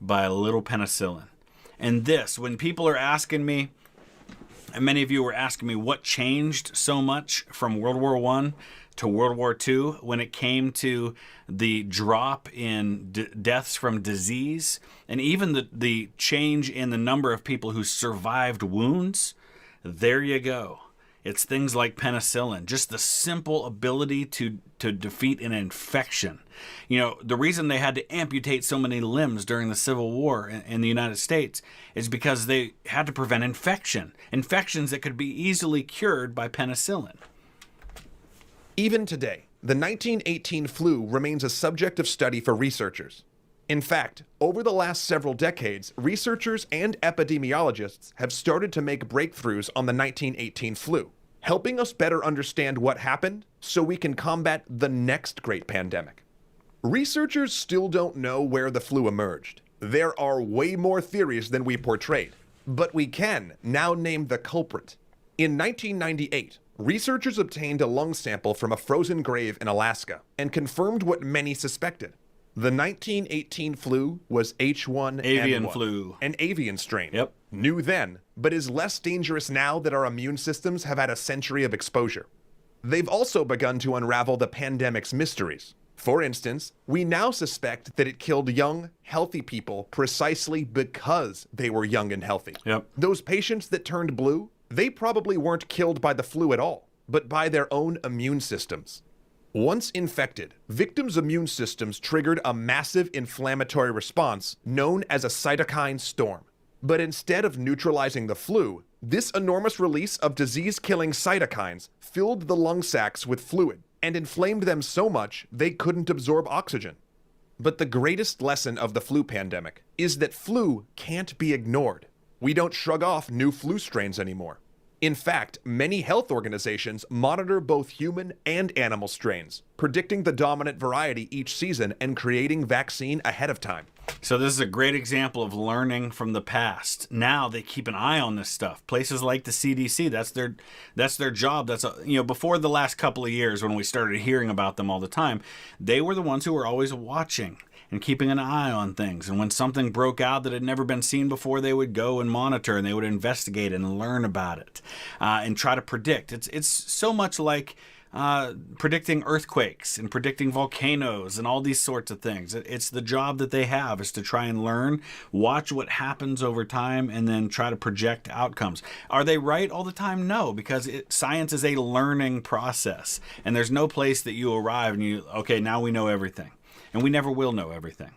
by a little penicillin. And this, when people are asking me, and many of you were asking me what changed so much from World War I to World War II when it came to the drop in deaths from disease, and even the change in the number of people who survived wounds, there you go. It's things like penicillin, just the simple ability to defeat an infection. You know, the reason they had to amputate so many limbs during the Civil War in the United States is because they had to prevent infections that could be easily cured by penicillin. Even today, the 1918 flu remains a subject of study for researchers. In fact, over the last several decades, researchers and epidemiologists have started to make breakthroughs on the 1918 flu, helping us better understand what happened so we can combat the next great pandemic. Researchers still don't know where the flu emerged, There are way more theories than we portrayed, but we can now name the culprit. In 1998, researchers obtained a lung sample from a frozen grave in Alaska and confirmed what many suspected. The 1918 flu was H1N1, Avian flu. an avian strain. Yep. New then, but is less dangerous now that our immune systems have had a century of exposure. They've also begun to unravel the pandemic's mysteries. For instance, we now suspect that it killed young, healthy people precisely because they were young and healthy. Yep. Those patients that turned blue, they probably weren't killed by the flu at all, but by their own immune systems. Once infected, victims' immune systems triggered a massive inflammatory response known as a cytokine storm. But instead of neutralizing the flu, this enormous release of disease-killing cytokines filled the lung sacs with fluid and inflamed them so much they couldn't absorb oxygen. But the greatest lesson of the flu pandemic is that flu can't be ignored. We don't shrug off new flu strains anymore. In fact, many health organizations monitor both human and animal strains, predicting the dominant variety each season and creating vaccine ahead of time. So this is a great example of learning from the past. Now they keep an eye on this stuff. Places like the CDC, that's their job. Before the last couple of years when we started hearing about them all the time, they were the ones who were always watching and keeping an eye on things. And when something broke out that had never been seen before, they would go and monitor and they would investigate and learn about it and try to predict. It's so much like predicting earthquakes and predicting volcanoes and all these sorts of things. It's the job that they have, is to try and learn, watch what happens over time, and then try to project outcomes. Are they right all the time? No, because science is a learning process, and there's no place that you arrive and okay, now we know everything, and we never will know everything.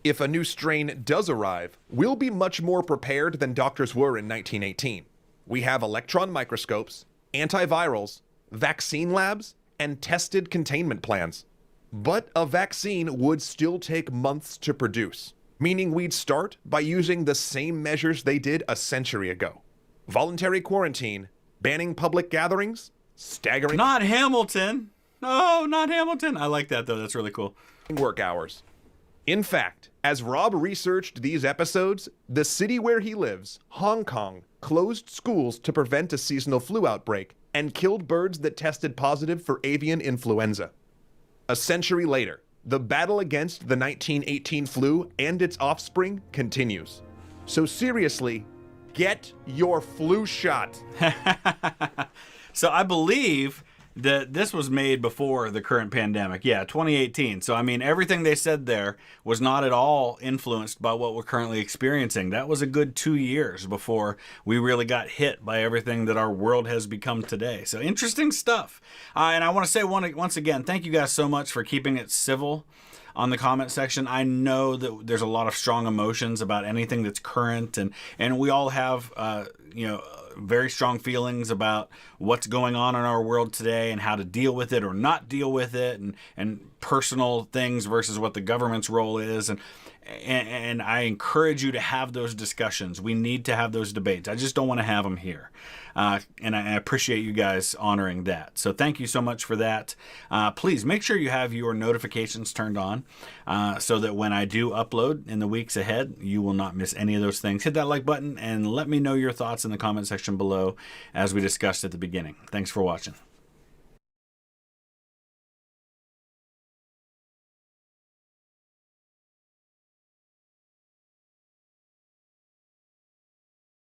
If a new strain does arrive, we'll be much more prepared than doctors were in 1918. We have electron microscopes, antivirals, vaccine labs, and tested containment plans. But a vaccine would still take months to produce, meaning we'd start by using the same measures they did a century ago. Voluntary quarantine, banning public gatherings, staggering Not Hamilton. No, not Hamilton. I like that, though. That's really cool. work hours. In fact, as Rob researched these episodes, the city where he lives, Hong Kong, closed schools to prevent a seasonal flu outbreak and killed birds that tested positive for avian influenza. A century later, the battle against the 1918 flu and its offspring continues. So seriously, get your flu shot. So I believe that this was made before the current pandemic. Yeah, 2018. So, I mean, everything they said there was not at all influenced by what we're currently experiencing. That was a good 2 years before we really got hit by everything that our world has become today. So, interesting stuff. And I want to say once again, thank you guys so much for keeping it civil on the comment section. I know that there's a lot of strong emotions about anything that's current, and we all have, very strong feelings about what's going on in our world today and how to deal with it or not deal with it, and personal things versus what the government's role is. And I encourage you to have those discussions. We need to have those debates. I just don't want to have them here. And I appreciate you guys honoring that. So thank you so much for that. Please make sure you have your notifications turned on so that when I do upload in the weeks ahead, you will not miss any of those things. Hit that like button and let me know your thoughts in the comment section below as we discussed at the beginning. Thanks for watching.